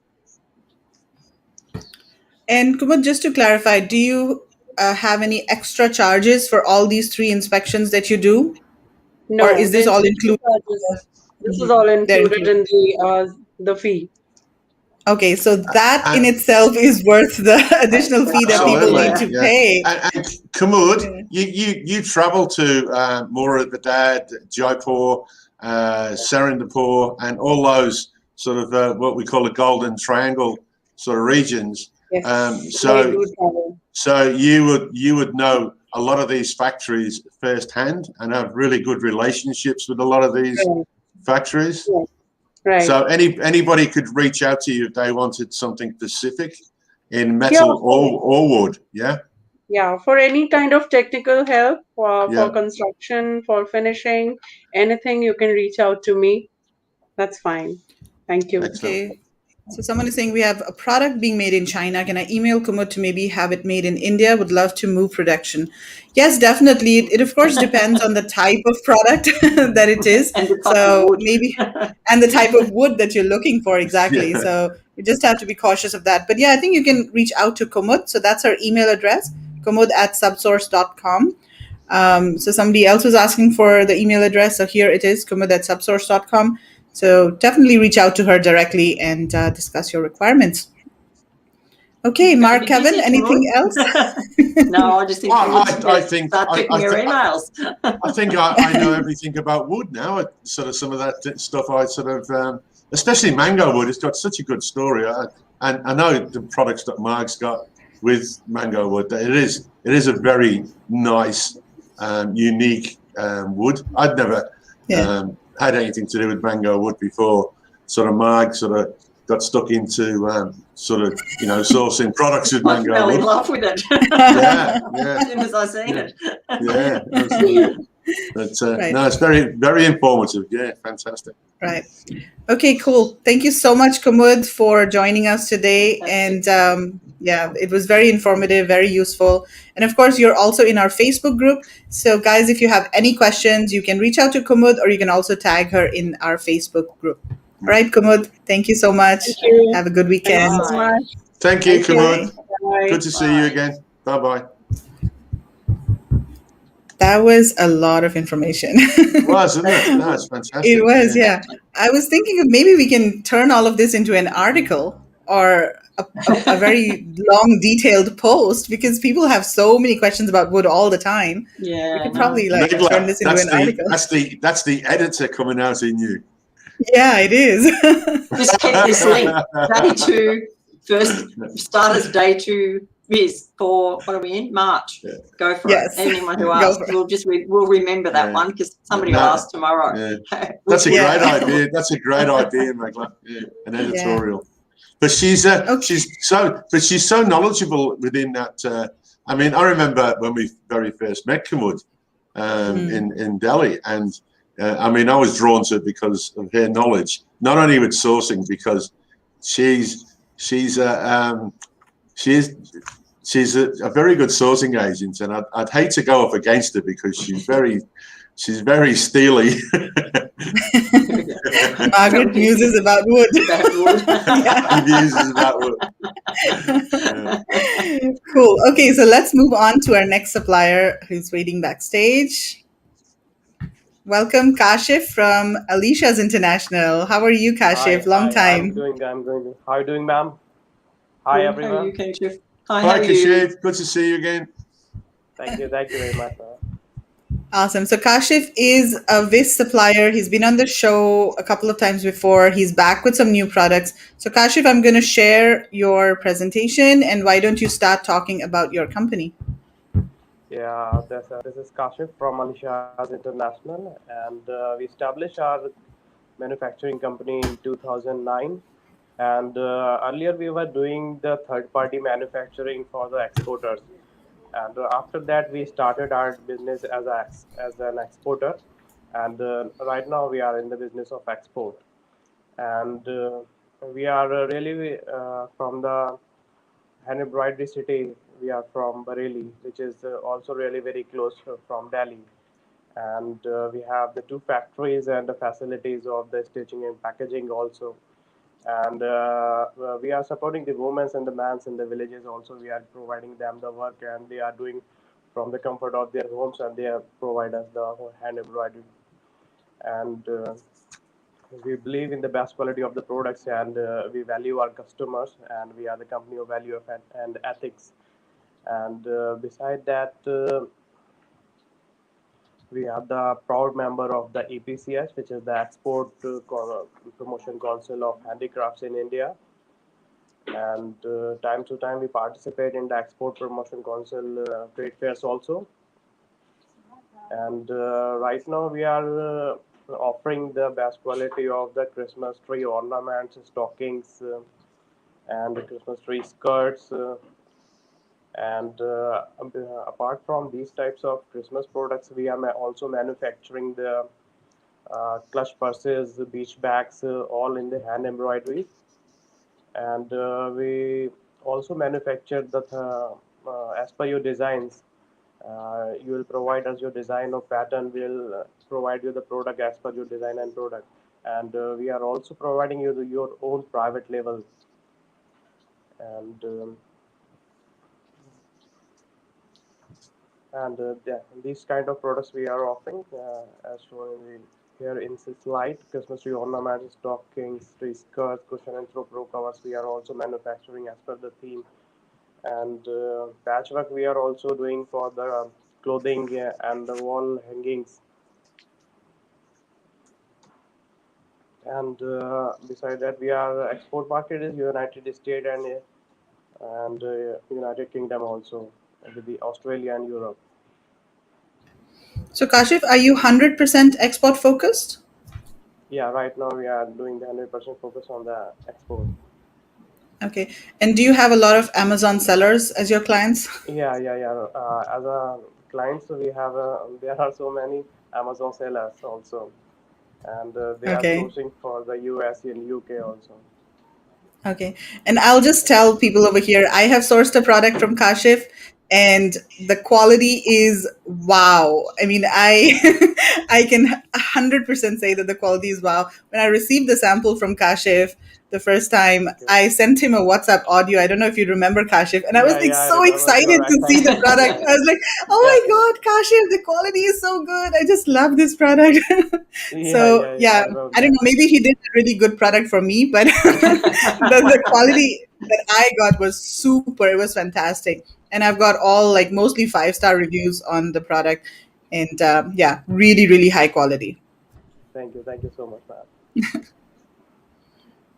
And Kumud, just to clarify, do you have any extra charges for all these 3 inspections that you do, or No, is the this all inspection included? charges. This is Mhm. all They're included included. in the fee. Okay, so that in And itself is worth the additional fee that people absolutely, need Yeah. to yeah. pay. And Kamud, Yeah. you travel to Moradabad, Jaipur, Serendipur, and all those sort of what we call the Golden Triangle sort of regions. Yes, I So do travel. so you would know a lot of these factories firsthand and have really good relationships with a lot of these Right, factories. right, right. So anybody could reach out to you if they wanted something specific in Yeah, metal or wood. Yeah. yeah, for any kind of technical help, for Yeah. construction, for finishing, anything, you can reach out to me. That's fine. Thank you. Excellent. Okay. So someone is saying we have a product being made in China. Can I email Kumud to maybe have it made in India? Would love to move production. Yes, definitely. It of course depends on the type of product that it is. And the type of So wood. maybe, and the type of wood that you're looking for exactly. Yeah. So you just have to be cautious of that. But yeah, I think you can reach out to Kumud. So that's our email address, kumud@subsource.com. So somebody else was asking for the email address. So here it is, kumud@subsource.com. So definitely reach out to her directly and discuss your requirements. Okay, Gonna Mark, be Kevin, busy, anything Kamud. else? No, I just think Well, you should I think start checking your emails. I think I know everything about wood now. Sort of some of that stuff I sort of, especially mango wood. It's got such a good story, and I know the products that Mark's got with mango wood. That it is a very nice, unique wood. I'd never Yeah. had anything to do with mango wood before. Sort of Mark sort of got stuck into sort of sourcing products with I mango fell in wood. love with it Yeah, as soon as I seen it. yeah, absolutely. But Right. no, it's very, very informative. Yeah, fantastic. Right. Okay, cool. Thank you so much, Kumud, for joining us today. And yeah, it was very informative, very useful. And of course, you're also in our Facebook group. So, guys, if you have any questions, you can reach out to Kumud or you can also tag her in our Facebook group. All right, Kumud, thank you so much. Thank you. Have a good Thank you weekend. so much. Thank you, Thank you. Kamud. Bye. Good to see you again. Bye bye. That was a lot of information. It was, isn't it? No, it's fantastic. It was, yeah. I was thinking of maybe we can turn all of this into an article or a very long, detailed post because people have so many questions about wood all the time. Yeah, We could no. probably like Nicola, turn this into an article. that's the editor coming out in you. Yeah, it is. Just keep this link. Day 2, first starters day 2 is for, what are we in? March. Yeah. Go for Yes. it. Anyone who Go asks, for it. we'll remember that Yeah. one because somebody No. will ask tomorrow. Yeah. That's a Yeah. great idea. That's a great idea, Nicola. Yeah, an editorial. But she's Okay. she's so knowledgeable within that. I mean, I remember when we very first met Kamud in Delhi, and I mean, I was drawn to it because of her knowledge, not only with sourcing, because she's a very good sourcing agent, and I'd hate to go up against her because she's very steely. Margaret muses about wood. Muses about wood. Cool. Okay, so let's move on to our next supplier who's waiting backstage. Welcome, Kashif from Alishaz International. How are you, Kashif? Long time. I'm doing good. How are you doing, ma'am? Hi, How are everyone. you, Kashif? Hi, Hi, how are you? Kashif. Good to see you again. Thank you very much, sir. Awesome. So Kashif is a Viz supplier. He's been on the show a couple of times before. He's back with some new products. So Kashif, I'm going to share your presentation, and why don't you start talking about your company? Yeah, this is Kashif from Alishaz International, and we established our manufacturing company in 2009. And earlier we were doing the third-party manufacturing for the exporters. And after that, we started our business as an exporter. And right now, we are in the business of export. And we are really from the hand embroidery city. We are from Bareilly, which is also really very close from Delhi. And we have the two factories and the facilities of the stitching and packaging also. And we are supporting the women and the men in the villages also. We are providing them the work, and they are doing from the comfort of their homes, and they provide us the hand embroidery. And we believe in the best quality of the products, and we value our customers, and we are the company of value of and ethics. And beside that, we are the proud member of the EPCS, which is the Export Promotion Council of Handicrafts in India. And time to time, we participate in the Export Promotion Council trade fairs also. And right now, we are offering the best quality of the Christmas tree ornaments, stockings, and the Christmas tree skirts. And apart from these types of Christmas products, we are also manufacturing the clutch purses, beach bags, all in the hand embroidery. And we also manufacture the as per your designs. You will provide us your design or pattern. We'll provide you the product as per your design and product. And we are also providing you your own private label. And these kind of products we are offering, as shown here in this slide: Christmas tree ornaments, stockings, tree skirts, cushion and throw pro covers. We are also manufacturing as per the theme. And patchwork we are also doing for the clothing and the wall hangings. And beside that, we are export market is United States and United Kingdom also, with the Australia and Europe. So, Kashif, are you 100% export focused? Yeah, right now we are doing the 100% focus on the export. Okay. And do you have a lot of Amazon sellers as your clients? Yeah. As a clients, we have there are so many Amazon sellers also, and they are Okay. sourcing for the US and UK also. Okay. And I'll just tell people over here, I have sourced a product from Kashif and the quality is wow. I mean, I I can 100% say that the quality is wow. When I received the sample from Kashif the first time, Okay. I sent him a WhatsApp audio. I don't know if you remember Kashif, and I was like I so remember you excited are to see the product. I was like, "Oh yeah, my god, Kashif, the quality is so good. I just love this product." So, yeah, I yeah, remember I don't that. know, maybe he did a really good product for me, but the quality that I got was super. It was fantastic, and I've got all like mostly 5-star reviews on the product, and yeah, really, really high quality. Thank you so much, man.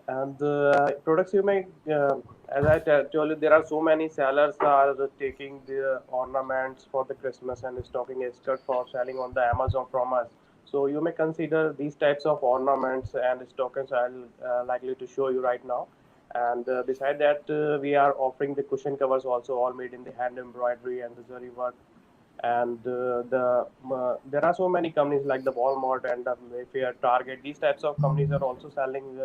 And products you make, as I told you, there are so many sellers are taking the ornaments for the Christmas and stocking a skirt for selling on the Amazon from us. So you may consider these types of ornaments and stockings I'll likely to show you right now. And beside that, we are offering the cushion covers also, all made in the hand embroidery and the zari work. And there are so many companies like the Walmart and the Mayfair, Target. These types of companies are also selling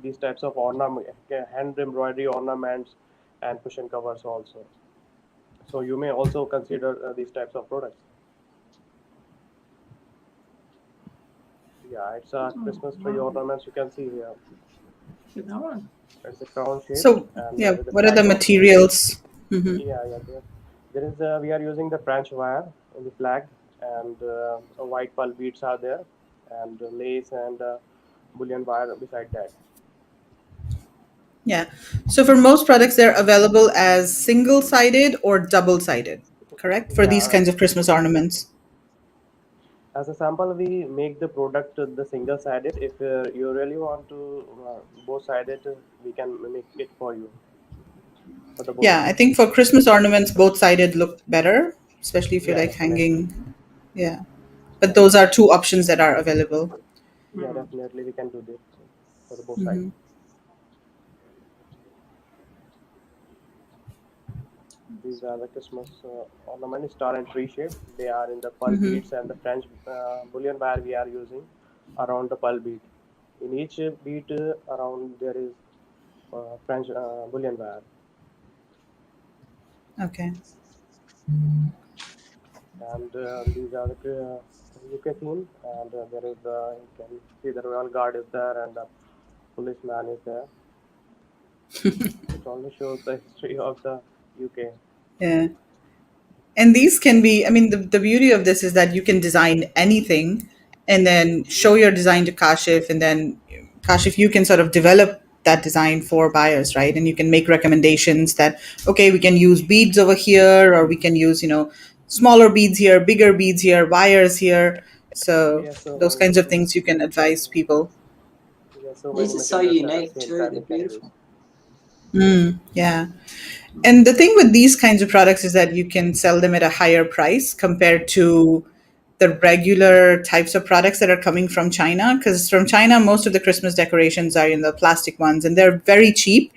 these types of ornament, hand embroidery ornaments and cushion covers also. So you may also consider these types of products. Yeah, it's a Christmas tree ornaments you can see here. That one. It's a crown shape So, and yeah, with a what are the flag also. materials? Hmm. Yeah. There is we are using the French wire in the flag, and white pearl beads are there, and lace and bullion wire beside that. Yeah. So, for most products, they're available as single-sided or double-sided, correct? For these Yeah, kinds of Christmas ornaments. as a sample, we make the product the single sided. If you really want to both sided, we can make it for you for the both Yeah, I sides. think for Christmas ornaments, both-sided look better, especially if you're Yeah, like definitely. hanging. Yeah. But Yeah, those are two options that are available. yeah, Mm. definitely we can do this for the both sides. Hmm. These are the Christmas ornament, star and tree shape. They are in the pearl Mm-hmm. beads and the French bullion wire we are using around the pearl bead. In each bead around there is French bullion wire. Okay. And these are the UK theme. And there is you can see the royal guard is there and the policeman is there. It only shows the history of the UK. Yeah. And these can be, I mean, the beauty of this is that you can design anything and then Yeah, show your design to Kashif, and then Kashif, you can sort of develop that design for buyers, right? And you can make recommendations that, okay, we can use beads over here, or we can use, smaller beads here, bigger beads here, wires here. So yeah. those kinds of things you can advise people. So These many are so materials at the unique same too. time They're you can use. beautiful. Yeah. And the thing with these kinds of products is that you can sell them at a higher price compared to the regular types of products that are coming from China. Because from China, most of the Christmas decorations are in the plastic ones and they're very cheap.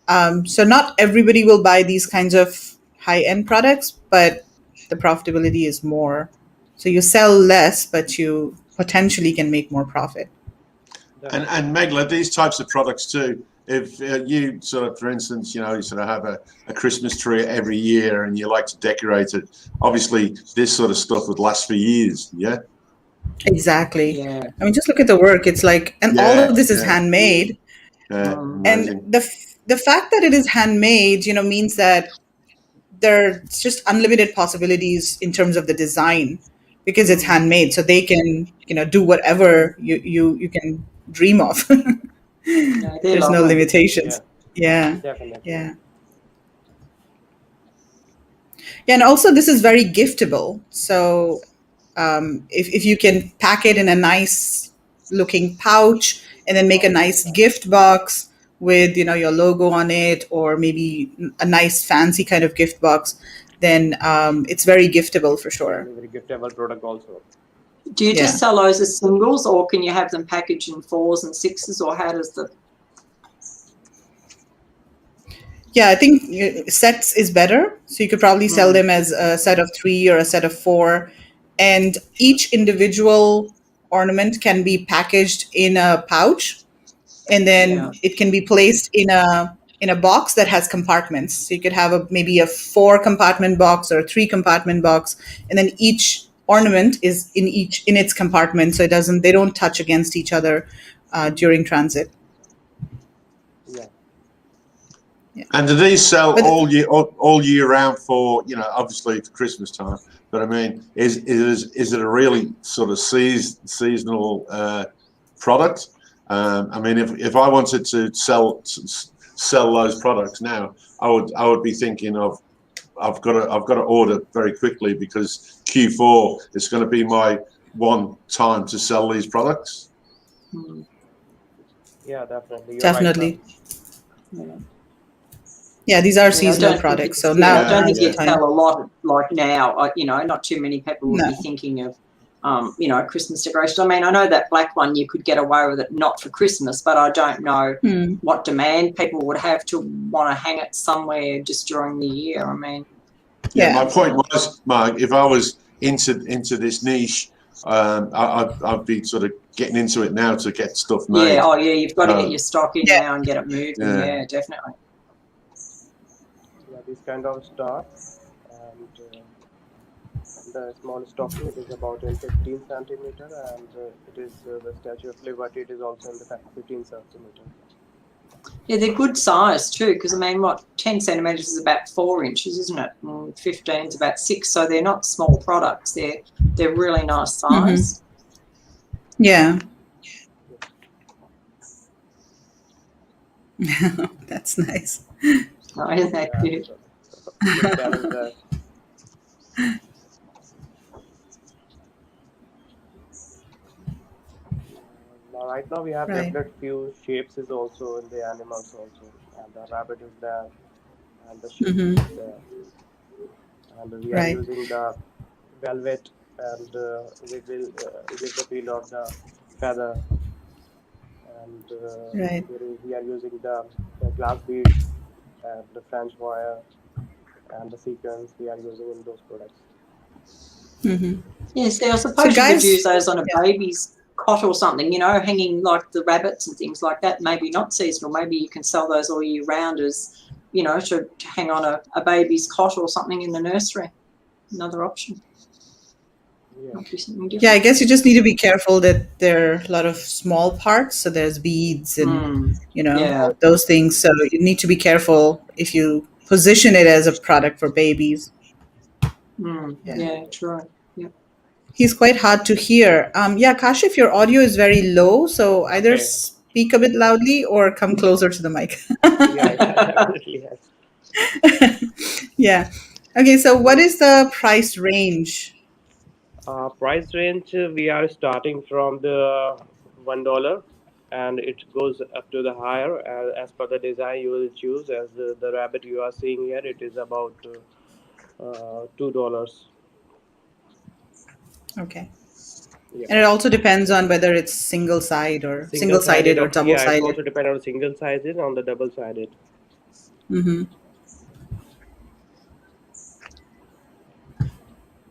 So not everybody will buy these kinds of high end products, but the profitability is more. So you sell less, but you potentially can make more profit. Definitely. And Megla, these types of products too. If you sort of, for instance, you sort of have a Christmas tree every year and you like to decorate it, obviously this sort of stuff would last for years. Yeah. Exactly. Yeah. I mean, just look at the work. It's like, and all Yeah. of this is Yeah. handmade. Yeah. Mm. And Amazing. the fact that it is handmade, means that there's just unlimited possibilities in terms of the design because it's Mm. handmade. So they can, do whatever you can dream of. No, they're There's no lovely. Yeah, limitations. Yeah. definitely. Yeah. Yeah, and also this is very giftable. So if you can pack it in a nice looking pouch and then make a nice gift box with your logo on it, or maybe a nice fancy kind of gift box, then it's very giftable for Yeah, sure. very giftable product also. Do you just Yeah. sell those as singles, or can you have them packaged in 4s and 6s, or how does the? Yeah, I think sets is better. So you could probably sell Mm. them as a set of 3 or a set of 4. And each individual ornament can be packaged in a pouch, and Yeah. then it can be placed in a box that has compartments. So you could have maybe a 4 compartment box or a 3 compartment box, and then each ornament is in its compartment, so they don't touch against each other during transit. Yeah, Yeah. And do these sell But all year round for, obviously for Christmas time? But I mean, is it a really sort of seasonal product? I mean, if I wanted to sell those products now, I would be thinking of I've got to order very quickly because Q4 is going to be my one time to sell these products. Mm. yeah, definitely. You're right, sir. definitely, Yeah. yeah, these are Yeah, I seasonal don't think products. So I Yeah, don't think now's the yeah, you'd sell time. a lot like now. Not too many people would No. be thinking of, Christmas decoration. I mean, I know that black one you could get away with it not for Christmas, but I don't know what demand people would have to want to hang it somewhere just during the year. I mean, yeah. My Yeah. point was, Mark, if I was into this niche, I'd be sort of getting into it now to get stuff yeah, made. oh yeah, you've got to get your stock in Yeah. now and get it moving. Yeah. Yeah, definitely. Yeah, this kind of star, and the small stocking it is about in 15 centimeter, and it is the Statue of Liberty. It is also in the 15 centimeter. Yeah, they're good size too, because I mean, 10 centimetres is about 4 inches, isn't it? 15 is about 6, so they're not small products. They're really nice size. Yeah. That's nice. Oh, isn't that Yeah, cute? so good balance there. Now, right now we have Right. developed few shapes is also in the animals also, and the rabbit is there, and the sheep is there, and we are Right. using the velvet and with the peel of the feather, and Right. we are using the glass beads and the French wire and the sequence we are using in those products. Hmm. Yes, I So, suppose you could guys, use those on a yeah. baby's cot or something, you know, hanging like the rabbits and things like that. Maybe not seasonal. Maybe you can sell those all year round as, you know, to hang on a baby's cot or something in the nursery. Another option. Yeah. Might be something Yeah, I different. guess you just need to be careful that there are a lot of small parts. So there's beads and, Yeah. those things. So you need to be careful if you position it as a product for babies. Yeah. Yeah, true. Yeah. He's quite hard to hear. Yeah, Kashif, your audio is very low. So either Okay. speak a bit loudly or come closer to the mic. Yeah, definitely yes. Yeah. Okay, so what is the price range? Price range we are starting from the $1, and it goes up to the higher as per the design you will choose. As the rabbit you are seeing here, it is about $2. Okay. Yeah. And it also depends on whether it's single side or Single single-sided sided, or yeah, it's double-sided. also depend on the single sided, on the double sided. Mm-hmm.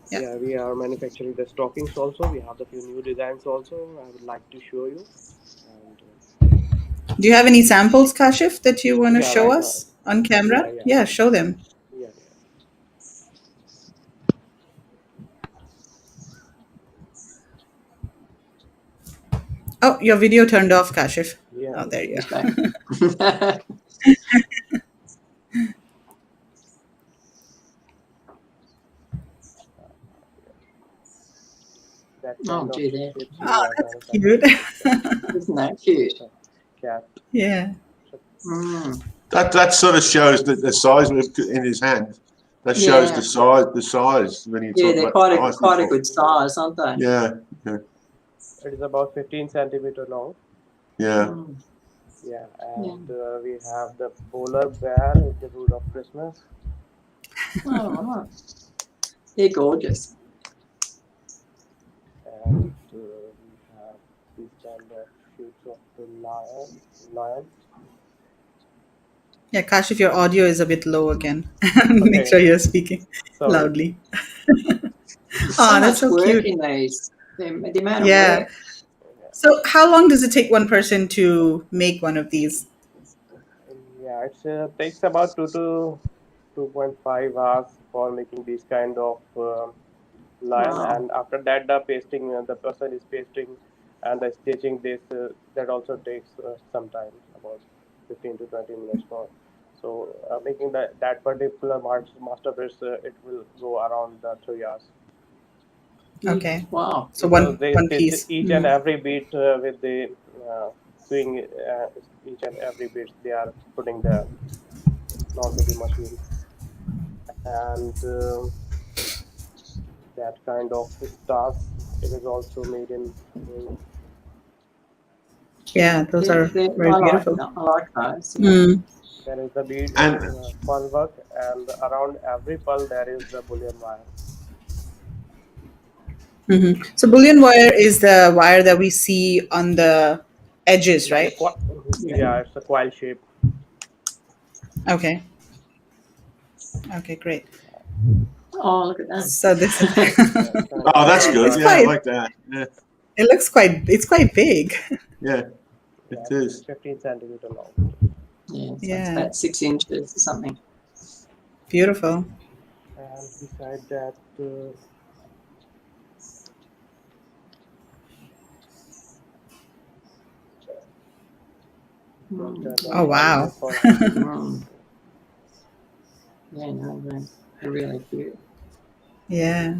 Yeah. Yeah, we are manufacturing the stockings also. We have the few new designs also. I would like to show you. And Do you have any samples, Kashif, that you want to yeah, show right now. us on camera? Yeah. Yeah, show them. Yeah. Oh, your video turned off, Kashif. Yeah. Oh, there you He's go. back. That Oh, kind of gee, there. shapes we Oh, are that's manufacturing. cute. Isn't that cute? Cat. Yeah. That sort of shows the size in his hand. That shows Yeah. the size when you Yeah, talk they're about quite a good size, aren't they? Yeah, It is about 15 centimeter long. yeah. Yeah, and we have the polar bear in the root of Christmas. Oh, right. They're gorgeous. And we have these kind of shapes of the lion. Yeah, Kashif, your audio is a bit low again. Make Okay. sure you're speaking Sorry. loudly. There's Oh, so that's much so work cute. in these. The amount of Yeah. work. So how long does it take one person to make one of these? Yeah, it takes about 2 to 2.5 hours for making these kind of lion. Wow. And after that, the pasting, the person is pasting and the stitching this, that also takes some time, about 15 to 20 minutes more. So making that particular masterpiece, it will go around 3 hours. Okay. Wow. So Because one they one stitch piece. each and every beat with the swing, each and every beat they are putting there, not with the machine. And that kind of stars, it is also made in Yeah, those are very I beautiful. like those. Yeah. Mm. there is the bead And pearl work, and around every pearl there is the bullion wire. Hmm. So bullion wire is the wire that we see on the edges, Like a right? yeah, it's a coil shape. Okay. Okay, great. Oh, look at that. So this is oh, that's good. It's Yeah, I quite- like that. Yeah, it's quite big. yeah, it is. 15 centimeter long. Yeah, so Yeah. it's about 6 inches or something. Beautiful. And beside that, Oh, wow. Yeah, no, they're really cute. Yeah.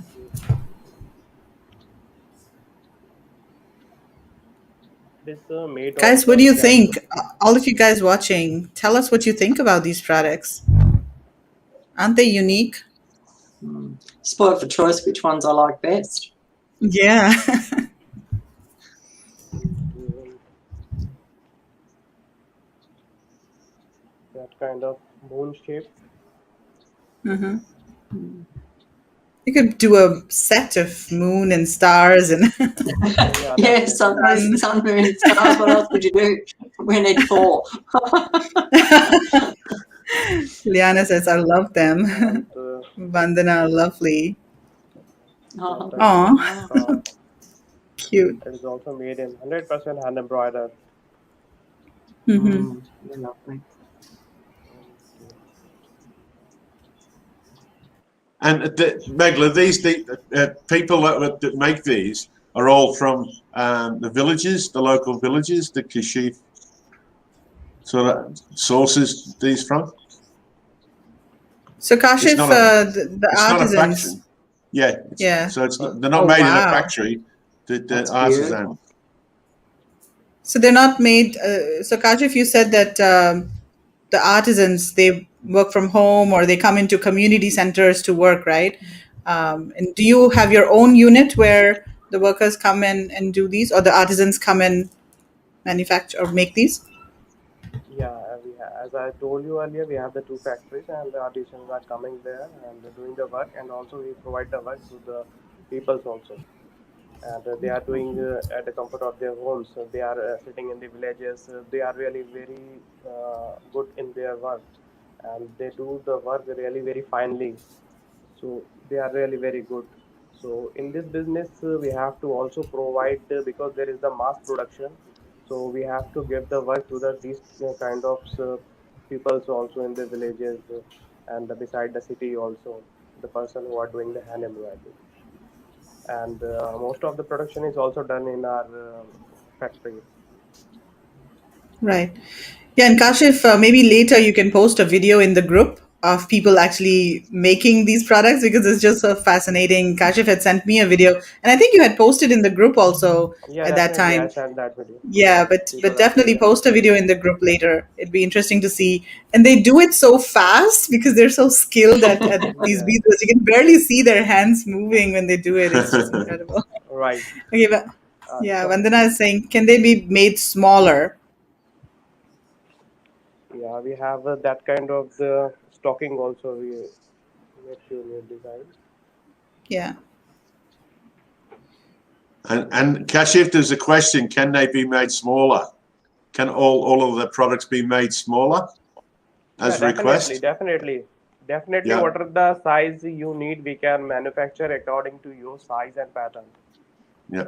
This made Guys, of what do you cat. think? All of you guys watching, tell us what you think about these products. Aren't they unique? Spoiled for choice which ones I like best. Yeah. That kind of moon shape. Hmm. You could do a set of moon and stars and Yeah, sun, moon, stars. What else would you do? We need 4. Liana says, I love them. And Vandana, lovely. Oh, thank you. Aw, cute. It is also made in 100% hand embroidered. Hmm. they're lovely. And Megla, these people that make these are all from the villages, the local villages, the Kashif sort of sources these from. So It's Kashif, not a the it's not a factory. artisans. Yeah, Yeah. so it's But they're not Oh, made in a wow. factory. The That's artisan. beautiful. So they're not made. So Kashif, you said that the artisans, they work from home or they come into community centers to work, right? And do you have your own unit where the workers come in and do these, or the artisans come and manufacture or make these? yeah, as I told you earlier, we have the two factories, and the artisans are coming there and doing the work, and also we provide the work to the peoples also. And they are doing at the comfort of their homes. So they are sitting in the villages. They are really very good in their work, and they do the work really very finely. So they are really very good. So in this business, we have to also provide because there is the mass production. So we have to give the work to these kind of peoples also in the villages and beside the city also, the person who are doing the hand embroidery. And most of the production is also done in our factory. Right. Yeah, and Kashif, maybe later you can post a video in the group of people actually making these products because it's just so fascinating. Kashif had sent me a video, and I think you had posted in the group also Yeah, at that definitely. I time. sent that video. Yeah, Yeah, but people are saying definitely that. post a video in the group later. It'd be interesting to see. And they do it so fast because they're so skilled at these Yeah, beads. You can barely see their hands moving when they do it. It's just incredible. right. Okay, but yeah, So Vandana is saying, can they be made smaller? yeah, we have that kind of the stocking also. We make few new designs. Yeah. And Kashif, there's a question: can they be made smaller? Can all of the products be made smaller Yeah, as definitely, request? definitely, definitely. Yeah, What are the size you need? We can manufacture according to your size and pattern. yeah.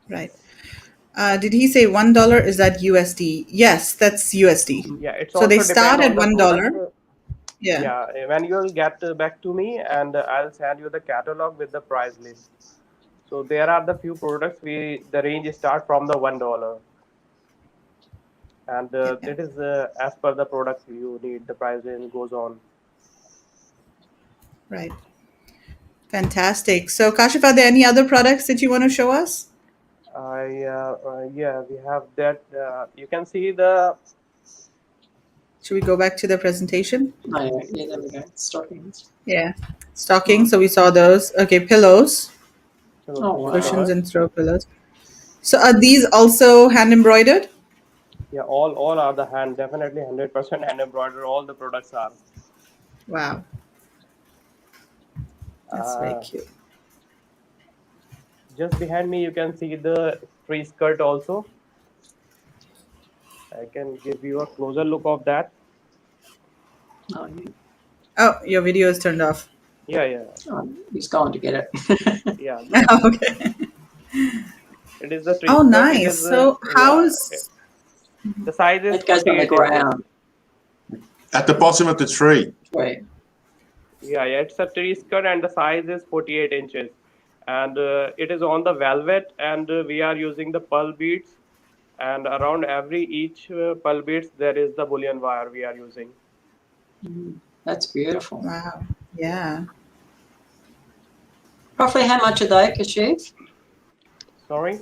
Right. Did he say $1? Is that USD? Yes, that's USD. Yeah, it's So they also depend start on at the $1. product. Yeah. Yeah, when you'll get back to me, and I'll send you the catalog with the price list. So there are the few products the range start from the $1, and Yeah. Yeah. it is as per the product you need. The price range goes on. Right. Fantastic. So Kashif, are there any other products that you want to show us? Yeah, we have that. You can see the Should we go back to the presentation? Oh, yeah, yeah, there we go. Stockings. Yeah. Stocking. So we saw those. Okay, pillows, Oh, cushions, wow. and throw pillows. So are these also hand embroidered? yeah, all are the hand, definitely 100% hand embroidered. All the products are. Wow, that's very Uh, cute. just behind me, you can see the tree skirt also. I can give you a closer look of that. Oh, yeah. Oh, your video is turned off. Yeah, yeah, Oh, he's going to get it. yeah. Okay. It is the tree Oh, skirt. It nice. is So how yeah. is The size is It goes on the 48 inches. ground. At the bottom of the tree. Wait. Yeah, yeah. It's a tree skirt, and the size is 48 inches, and it is on the velvet, and we are using the pearl beads, and around every each pearl beads there is the bullion wire we are using. That's beautiful. wow? Yeah. Roughly how much are they, Kashif? Sorry.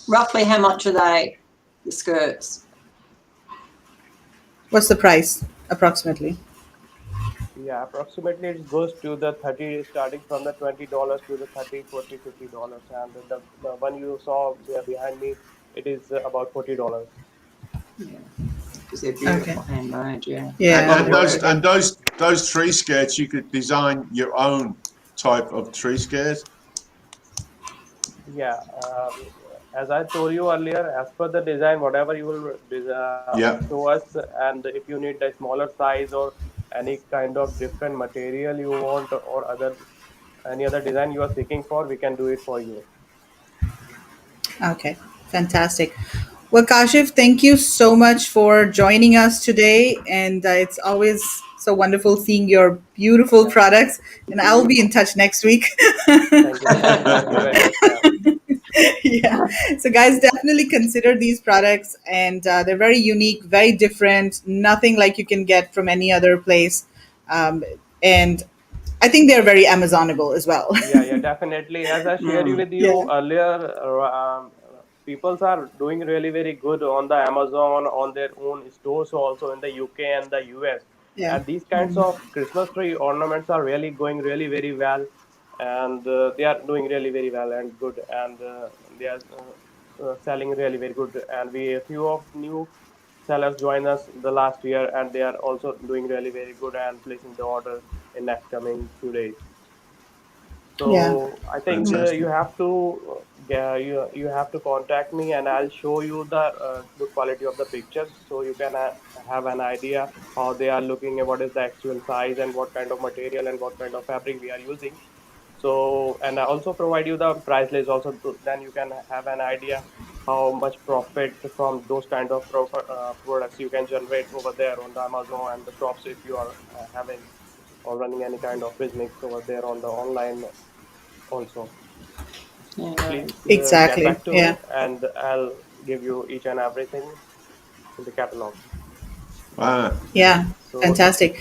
Roughly how much are they, the skirts? What's the price approximately? Yeah, approximately it goes to the 30, starting from the $20 to the 30, 40, $50, and the one you saw behind me, it is about $40. Yeah, because they're Okay. beautiful handmade, yeah. Yeah, And they're those pretty. and those tree skirts, you could design your own type of tree skirt. Yeah, as I told you earlier, as per the design, whatever you will Yeah. show us, and if you need a smaller size or any kind of different material you want or other any other design you are seeking for, we can do it for you. Okay, fantastic. Well, Kashif, thank you so much for joining us today. And it's always so wonderful seeing your beautiful products. And I'll be in touch next week. Thank you very much, ma'am. Yeah. So, guys, definitely consider these products. And they're very unique, very different, nothing like you can get from any other place. And I think they're very Amazonable as well. Yeah, definitely. As I shared with you Yeah. earlier, peoples are doing really very good on the Amazon, on their own stores, also in the UK and the US. Yeah. And these kinds of Christmas tree ornaments are really going really very well, and they are doing really very well and good, and they are selling really very good. And we a few of new sellers join us the last year, and they are also doing really very good and placing the order in next coming few days. Yeah. So I think you Fantastic. have to you have to contact me, and I'll show you the good quality of the pictures, so you can have an idea how they are looking and what is the actual size and what kind of material and what kind of fabric we are using. So, and I also provide you the price list also, then you can have an idea how much profit from those kind of products you can generate over there on the Amazon and the shops if you are having or running any kind of business over there on the online also. Yeah. Please get Exactly. back to Yeah. me, and I'll give you each and everything in the catalog. Wow. Yeah, So fantastic.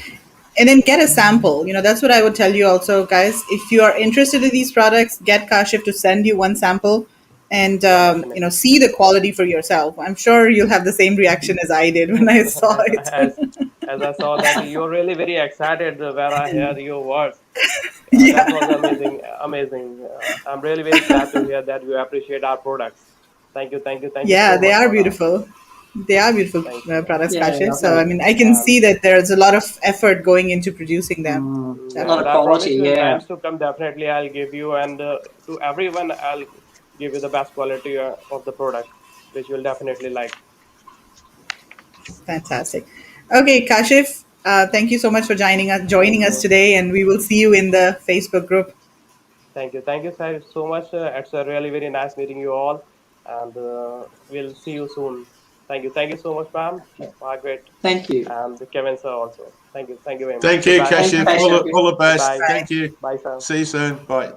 And then get a sample. That's what I would tell you also, guys. If you are interested in these products, get Kashif to send you one sample and, yeah, definitely. see the quality for yourself. I'm sure you'll have the same reaction as I did when I saw it. as as I saw that you're really very excited where I hear your words. That was Yeah. amazing, amazing. I'm really very glad to hear that you appreciate our products. Thank you Yeah, so they much are for that. beautiful. They are beautiful Thank you. products, Yeah, Kashif. I've So, I heard. mean, I can And see that there's a lot of effort going into producing them. A yeah, lot and of I Definitely. quality, promise you in yeah. times to come, definitely I'll give you, and to everyone I'll give you the best quality of the product, which you'll definitely like. Fantastic. Okay, Kashif, thank you so much for Thank joining us you. today, and we will see you in the Facebook group. Thank you, sir, so much. It's really very nice meeting you all, and we'll see you soon. Thank you so much, Pam, Margaret, Thank you. and Kevin, sir, also. Thank you very much. Thank you, Goodbye. Thanks, Kashif. Okay. Acacia. All the best. Goodbye. Thank you. Bye, sir. See you soon. Bye.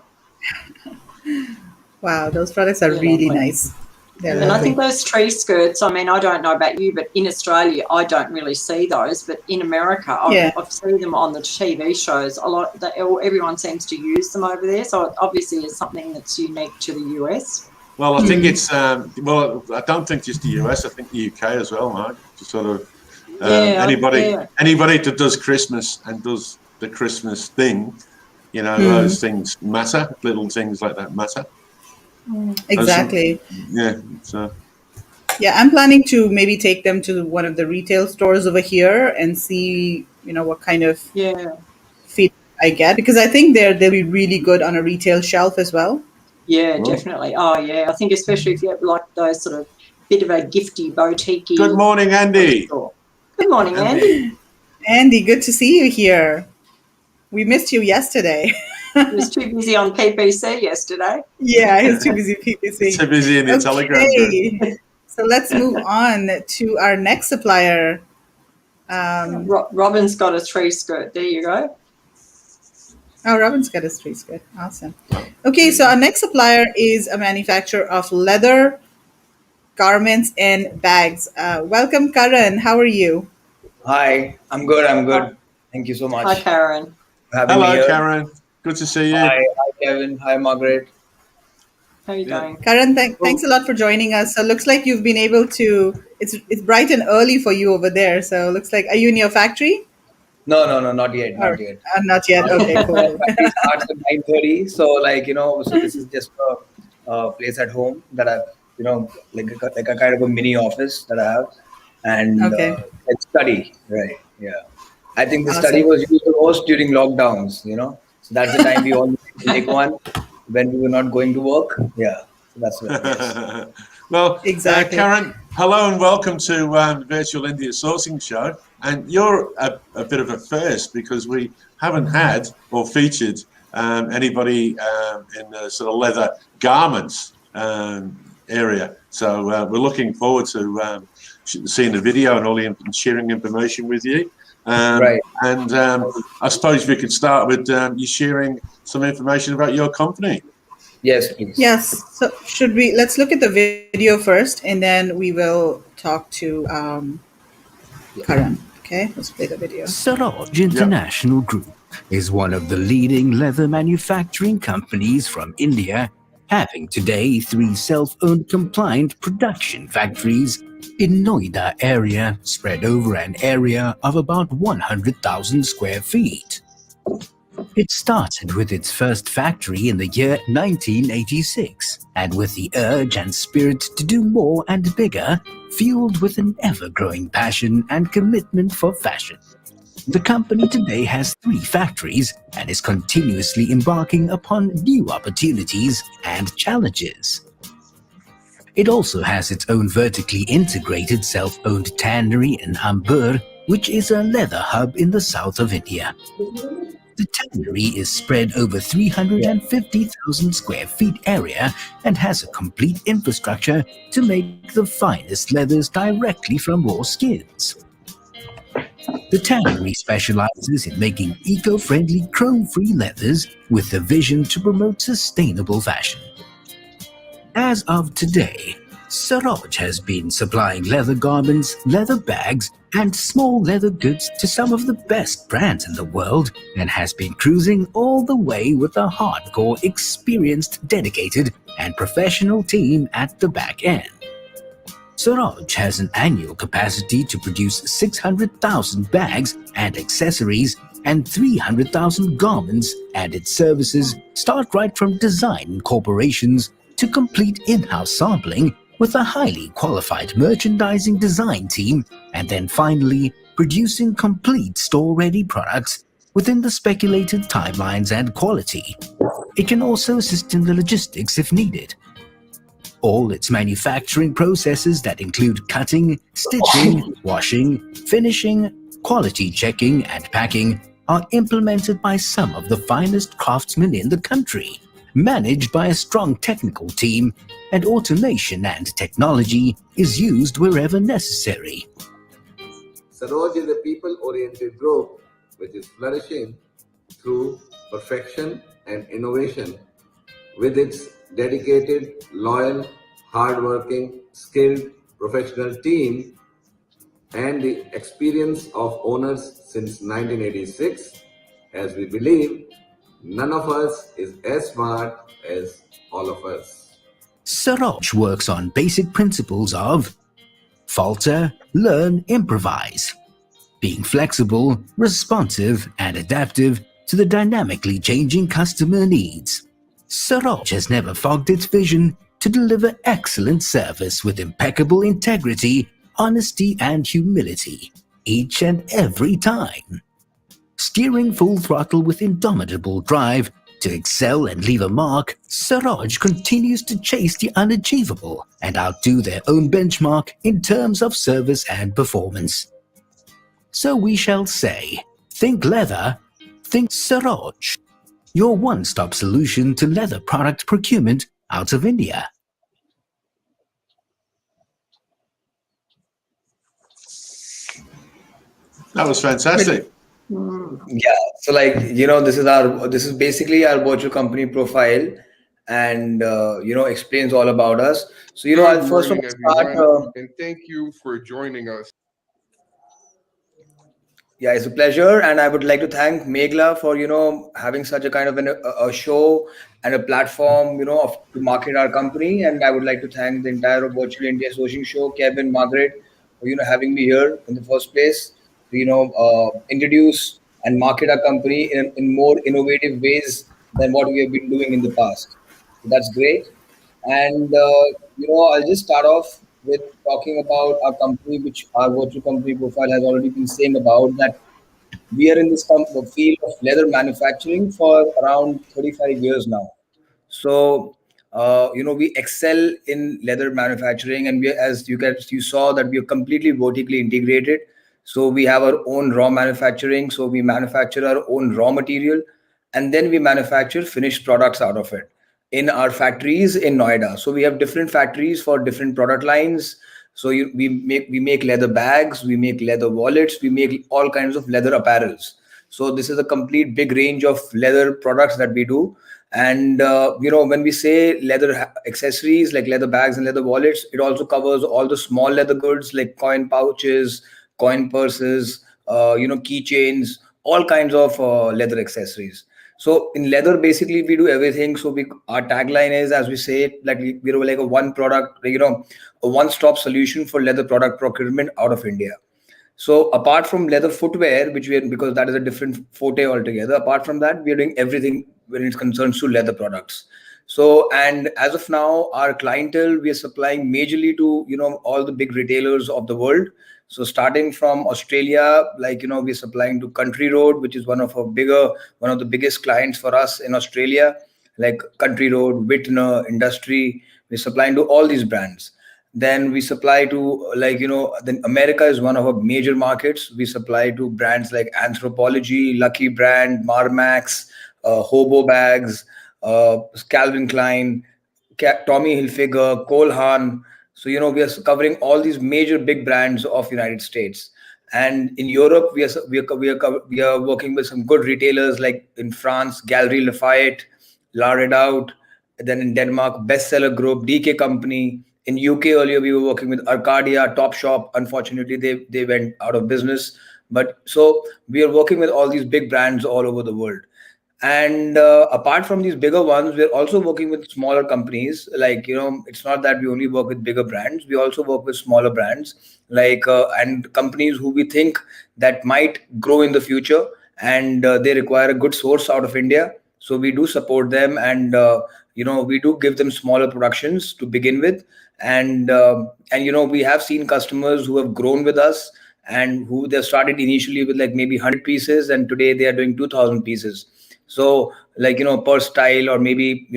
Wow, those products are Yeah, really lovely. nice. They're And I Yeah. think lovely. those tree skirts, I mean, I don't know about you, but in Australia, I don't really see those. But in America, Yeah. I've seen them on the TV shows a lot. Everyone seems to use them over there. So it obviously is something that's unique to the US. Well, I think it's well. I don't think just the US. I think the UK as well, Mark. To sort of Yeah, anybody yeah, that does Christmas and does the Christmas thing, Mm, those things matter. Little things like that matter. Those some, exactly. yeah. So Yeah, I'm planning to maybe take them to one of the retail stores over here and see, what kind of yeah, feedback I get because I think they'll be really good on a retail shelf as well. yeah, well. definitely. Oh, yeah. I think especially if you have like those sort of bit of a gifty, Good boutique morning, sort of Andy. store. Good morning, Andy. Andy. Andy, good to see you here. We missed you yesterday. He was too busy on PPC yesterday. Yeah, he was too busy PPCing. So busy in the Telegram group. Okay, so let's move on to our next supplier. Um, Robin's got a tree skirt. There you go. oh, Robin's got a street skirt. Awesome. Okay, so our next supplier is a manufacturer of leather garments and bags. Welcome, Karan. How are you? Hi, I'm good. I'm Hi, good. Thank you so hi, much Karen. for having me Hello, here. Karen. Good to see Hi, you. hi, Kevin. Hi, Margaret. How are you Yeah. going? Karan, Oh, thanks a lot for joining us. So looks like you've been able to. It's bright and early for you over there. So looks like, are you in your factory no, not yet, or not yet. not yet? Okay, My cool. factory starts at 9:30. So, so this is just a place at home that I've, like a kind of a mini office that I have, and Okay, and study. Right. Yeah. I think the study awesome. was used the most during lockdowns. So that's the time we all needed to make one when we were not going to work. Yeah. So that's where, yes. Well, Exactly. Karen, hello and welcome to the Virtual India Sourcing Show. And you're a bit of a first because we haven't had or featured anybody in the sort of leather garments area. So we're looking forward to seeing the video and all the sharing information with you. Right. And I suppose we could start with you sharing some information about your company. Yes, please. Yes. So let's look at the video first, and then we will talk to Yeah. Karan. Okay, let's play the video. Saroj International Group is one of the leading leather manufacturing companies from India, having today 3 self-owned compliant production factories in Noida area spread over an area of about 100,000 square feet. It started with its first factory in the year 1986, and with the urge and spirit to do more and bigger, fueled with an ever-growing passion and commitment for fashion. The company today has 3 factories and is continuously embarking upon new opportunities and challenges. It also has its own vertically integrated self-owned tannery in Ambur, which is a leather hub in the south of India. The tannery is spread over 350,000 square feet area and has a complete infrastructure to make the finest leathers directly from raw skins. The tannery specializes in making eco-friendly chrome-free leathers with the vision to promote sustainable fashion. As of today, Saroj has been supplying leather garments, leather bags, and small leather goods to some of the best brands in the world and has been cruising all the way with a hardcore, experienced, dedicated, and professional team at the back end. Saroj has an annual capacity to produce 600,000 bags and accessories and 300,000 garments, and its services start right from design incorporations to complete in-house sampling with a highly qualified merchandising design team, and then finally producing complete store-ready products within the speculated timelines and quality. It can also assist in the logistics if needed. All its manufacturing processes that include cutting, stitching, washing, finishing, quality checking, and packing are implemented by some of the finest craftsmen in the country, managed by a strong technical team, and automation and technology is used wherever necessary. Saroj is a people-oriented group which is flourishing through perfection and innovation with its dedicated, loyal, hard-working, skilled, professional team and the experience of owners since 1986, as we believe none of us is as smart as all of us. Saroj works on basic principles of falter, learn, improvise, being flexible, responsive, and adaptive to the dynamically changing customer needs. Saroj has never fogged its vision to deliver excellent service with impeccable integrity, honesty, and humility, each and every time. Steering full throttle with indomitable drive to excel and leave a mark, Saroj continues to chase the unachievable and outdo their own benchmark in terms of service and performance. So we shall say, think leather, think Saroj, your one-stop solution to leather product procurement out of India. That was fantastic. Yeah. So this is basically our virtual company profile, and explains all about us. So I'll Good first morning, start. everyone, and thank you for joining us. Yeah, it's a pleasure, and I would like to thank Megla for having such a kind of a show and a platform to market our company. And I would like to thank the entire Virtual India Sourcing Show, Kevin, Margaret, for having me here in the first place to introduce and market our company in more innovative ways than what we have been doing in the past. So that's great. And I'll just start off with talking about our company, which our virtual company profile has already been saying about that we are in this field of leather manufacturing for around 35 years now. So we excel in leather manufacturing, and as you saw that we are completely vertically integrated. So we have our own raw manufacturing. So we manufacture our own raw material, and then we manufacture finished products out of it in our factories in Noida. So we have different factories for different product lines. So we make leather bags, we make leather wallets, we make all kinds of leather apparels. So this is a complete big range of leather products that we do. And when we say leather accessories like leather bags and leather wallets, it also covers all the small leather goods like coin pouches, coin purses, keychains, all kinds of leather accessories. So in leather, basically we do everything. So our tagline is, as we say, like we're like a one product, a one-stop solution for leather product procurement out of India. So apart from leather footwear, which we are, because that is a different forte altogether. Apart from that, we are doing everything when it concerns to leather products. So, and as of now, our clientele, we are supplying majorly to all the big retailers of the world. So starting from Australia, like we're supplying to Country Road, which is one of the biggest clients for us in Australia, like Country Road, Whitner, Industry. We're supplying to all these brands. Then we supply to, then America is one of our major markets. We supply to brands like Anthropology, Lucky Brand, Marmax, Hobo Bags, Calvin Klein, Tommy Hilfiger, Cole Haan. So we are covering all these major big brands of United States. And in Europe, we are working with some good retailers like in France, Galeries Lafayette, La Redoute. Then in Denmark, Bestseller Group, DK Company. In UK earlier, we were working with Arcadia, Topshop. Unfortunately, they went out of business. But so we are working with all these big brands all over the world. And apart from these bigger ones, we're also working with smaller companies. Like, it's not that we only work with bigger brands. We also work with smaller brands, and companies who we think that might grow in the future, and they require a good source out of India. So we do support them, and we do give them smaller productions to begin with. And we have seen customers who have grown with us, and who they started initially with like maybe 100 pieces, and today they are doing 2,000 pieces. So per style, or maybe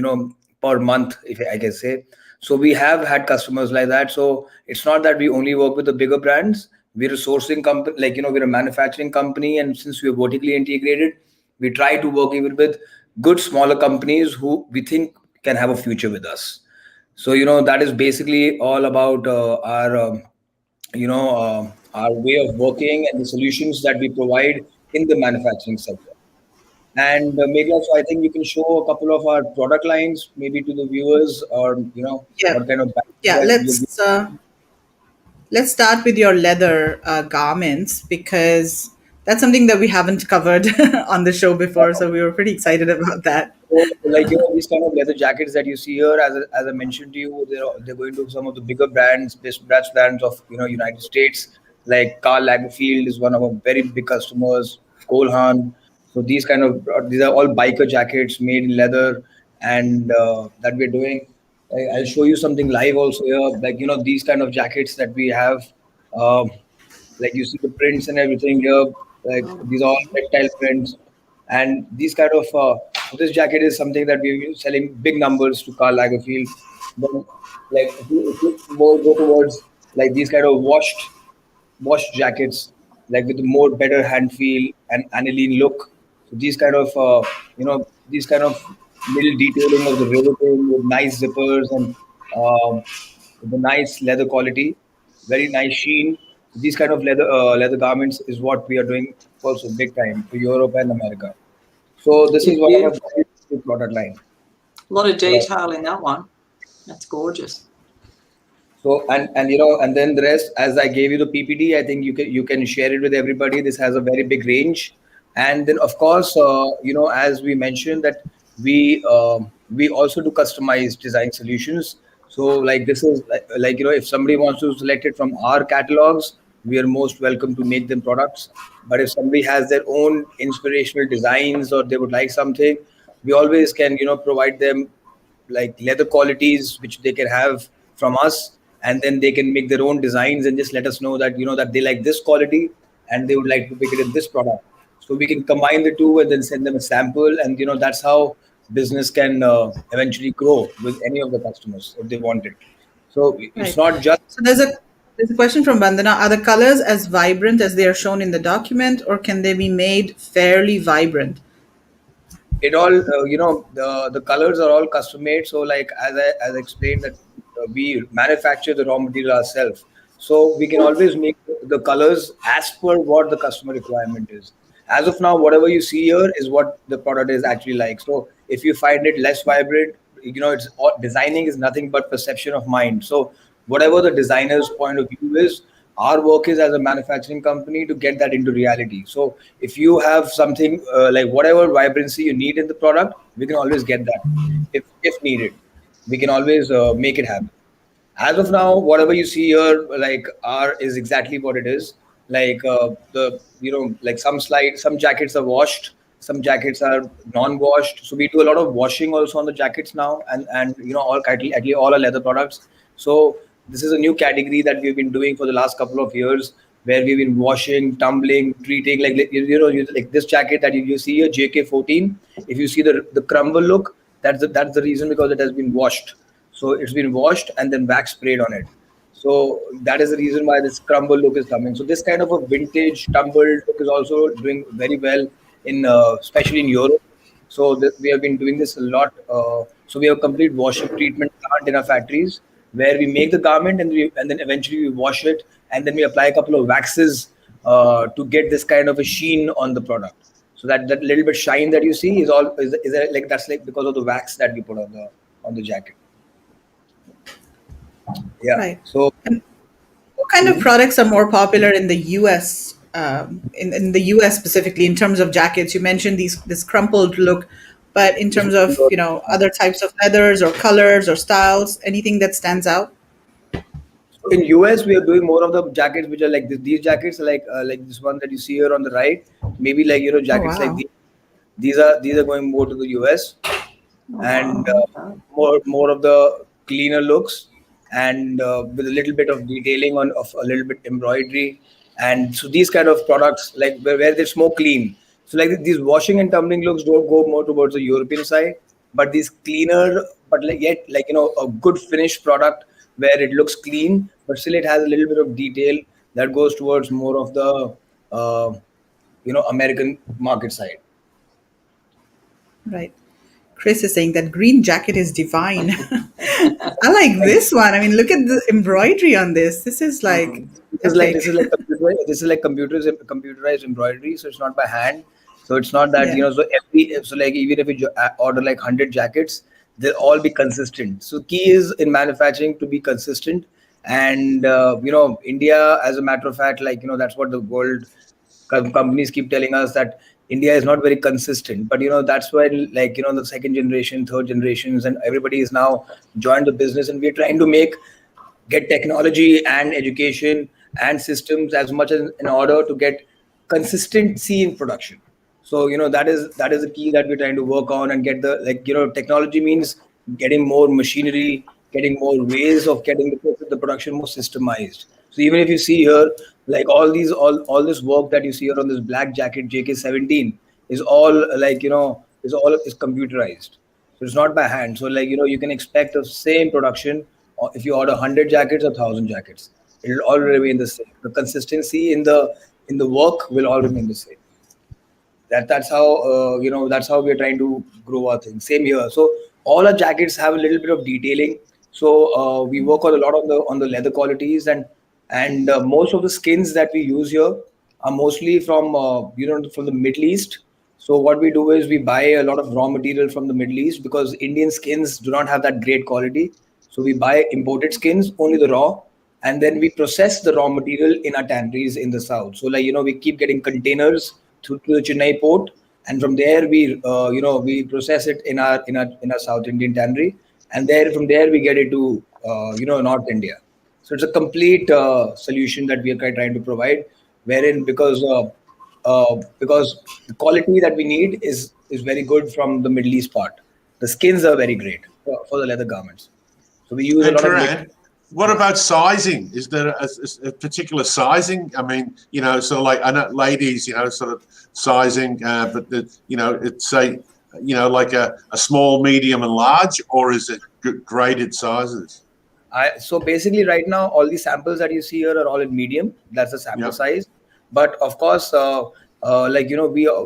per month, if I can say. So we have had customers like that. So it's not that we only work with the bigger brands. We're a sourcing company, we're a manufacturing company, and since we're vertically integrated, we try to work even with good smaller companies who we think can have a future with us. So that is basically all about our way of working and the solutions that we provide in the manufacturing sector. And maybe also, I think you can show a couple of our product lines, maybe to the viewers, or Yeah, what kind of yeah. that you. Let's start with your leather garments, because that's something that we haven't covered on the show before. So we were pretty excited about that. So, these kind of leather jackets that you see here, as I mentioned to you, they're going to some of the bigger brands, best brands of United States. Like Karl Lagerfeld is one of our very big customers. Cole Haan. So these are all biker jackets made in leather, and that we're doing. I'll show you something live also here. Like these kind of jackets that we have. Um, like you see the prints and everything here. Like these are all tactile prints, and these kind of this jacket is something that we've been selling big numbers to Karl Lagerfeld. Then, like if you more go towards like these kind of washed jackets, like with a more better hand feel and aniline look. So these kind of little detailing of the riveting with nice zippers, and with the nice leather quality, very nice sheen. So these kind of leather garments is what we are doing also big time for Europe and America. So this Yeah, is one of our beautiful. very good product line. A lot of detail in that one. That's gorgeous. So and then the rest, as I gave you the PPT, I think you can share it with everybody. This has a very big range, and then of course, as we mentioned that we also do customized design solutions. So like this is if somebody wants to select it from our catalogs, we are most welcome to make them products. But if somebody has their own inspirational designs, or they would like something, we always can provide them like leather qualities which they can have from us, and then they can make their own designs and just let us know that that they like this quality and they would like to pick it in this product. So we can combine the two and then send them a sample, and that's how business can eventually grow with any of the customers if they want it. So it's Right. not just So there's a question from Bandana. Are the colors as vibrant as they are shown in the document, or can they be made fairly vibrant? it all the colors are all custom made. So like as I explained that we manufacture the raw material ourselves, so we can always make the colors as per what the customer requirement is. As of now, whatever you see here is what the product is actually like. So if you find it less vibrant, it's all, designing is nothing but perception of mind. So whatever the designer's point of view is, our work is as a manufacturing company to get that into reality. So if you have something like whatever vibrancy you need in the product, we can always get that. If needed, we can always make it happen. As of now, whatever you see here, like are is exactly what it is. Like the like some jackets are washed, some jackets are non-washed. So we do a lot of washing also on the jackets now, and all actually all are leather products. So this is a new category that we've been doing for the last couple of years, where we've been washing, tumbling, treating. Like this jacket that you see here, JK14. If you see the crumble look, that's the reason, because it has been washed. So it's been washed and then wax sprayed on it. So that is the reason why this crumble look is coming. So this kind of a vintage tumbled look is also doing very well in especially in Europe. So we have been doing this a lot. So we have a complete washing treatment plant in our factories where we make the garment, and then eventually we wash it, and then we apply a couple of waxes to get this kind of a sheen on the product. So that little bit shine that you see is like that's like because of the wax that we put on the jacket. Yeah. Right. So And what kind of products are more popular in the U.S. In the U.S. specifically in terms of jackets? You mentioned this crumpled look, but in terms of other types of leathers or colors or styles, anything that stands out? in US, we are doing more of the jackets, which are like this. These jackets are like this one that you see here on the right. Maybe like Oh jackets like wow! these. These are going more to the US, and Oh, wow. Okay. more of the cleaner looks, and with a little bit of detailing on of a little bit embroidery. And so these kind of products, like where they're more clean. So like these washing and tumbling looks don't go more towards the European side, but these cleaner, but like yet like a good finished product where it looks clean, but still it has a little bit of detail that goes towards more of the American market side. Right. Chris is saying that green jacket is divine. I like this one. I mean, look at the embroidery on this. This is like Mhm. epic. This is like computerized embroidery, so it's not by hand. So it's not that Yeah. so like even if you order like 100 jackets, they'll all be consistent. So key is in manufacturing to be consistent, and India, as a matter of fact, like that's what the world companies keep telling us, that India is not very consistent. But that's why like the second generation, third generations, and everybody is now joined the business, and we're trying to get technology and education and systems as much as in order to get consistency in production. So that is the key that we're trying to work on, and get the technology means getting more machinery, getting more ways of getting the production more systemized. So even if you see here, like all this work that you see here on this black jacket JK17 is all is computerized. So it's not by hand. So you can expect the same production if you order 100 jackets or 1,000 jackets. It will all remain the same. The consistency in the work will all remain the same. That's how we're trying to grow our thing. Same here. So all our jackets have a little bit of detailing. So we work on a lot on the leather qualities, and most of the skins that we use here are mostly from from the Middle East. So what we do is we buy a lot of raw material from the Middle East, because Indian skins do not have that great quality. So we buy imported skins, only the raw, and then we process the raw material in our tanneries in the south. So we keep getting containers to the Chennai port, and from there we process it in our South Indian tannery, and from there we get it to North India. So it's a complete solution that we are trying to provide, wherein because the quality that we need is very good from the Middle East part. The skins are very great for the leather garments. So we use a And lot of Karan, what about sizing? Is there a particular sizing? I mean, sort of like I know ladies, sort of sizing, but it's say like a small, medium, and large, or is it graded sizes? So basically, right now, all the samples that you see here are all in medium. That's the sample Yep. size. But of course,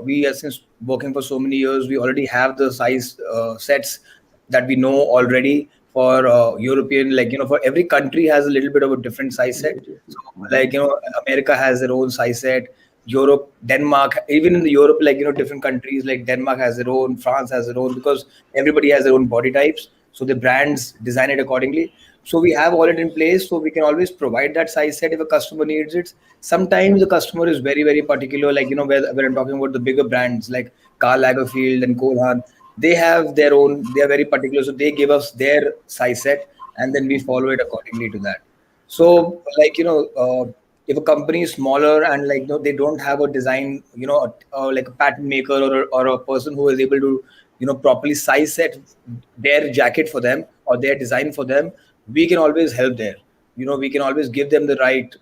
we since working for so many years, we already have the size sets that we know already for European. For every country has a little bit of a different size set. So, America has their own size set. Europe, Denmark, even in the Europe, different countries like Denmark has their own, France has their own, because everybody has their own body types. So the brands design it accordingly. So we have all it in place, so we can always provide that size set if a customer needs it. Sometimes the customer is very, very particular, when I'm talking about the bigger brands like Karl Lagerfeld and Kohlhan, they have their own, they are very particular, so they give us their size set and then we follow it accordingly to that. So if a company is smaller and they don't have a design, like a pattern maker or a person who is able to properly size set their jacket for them or their design for them, we can always help there. We can always give them the right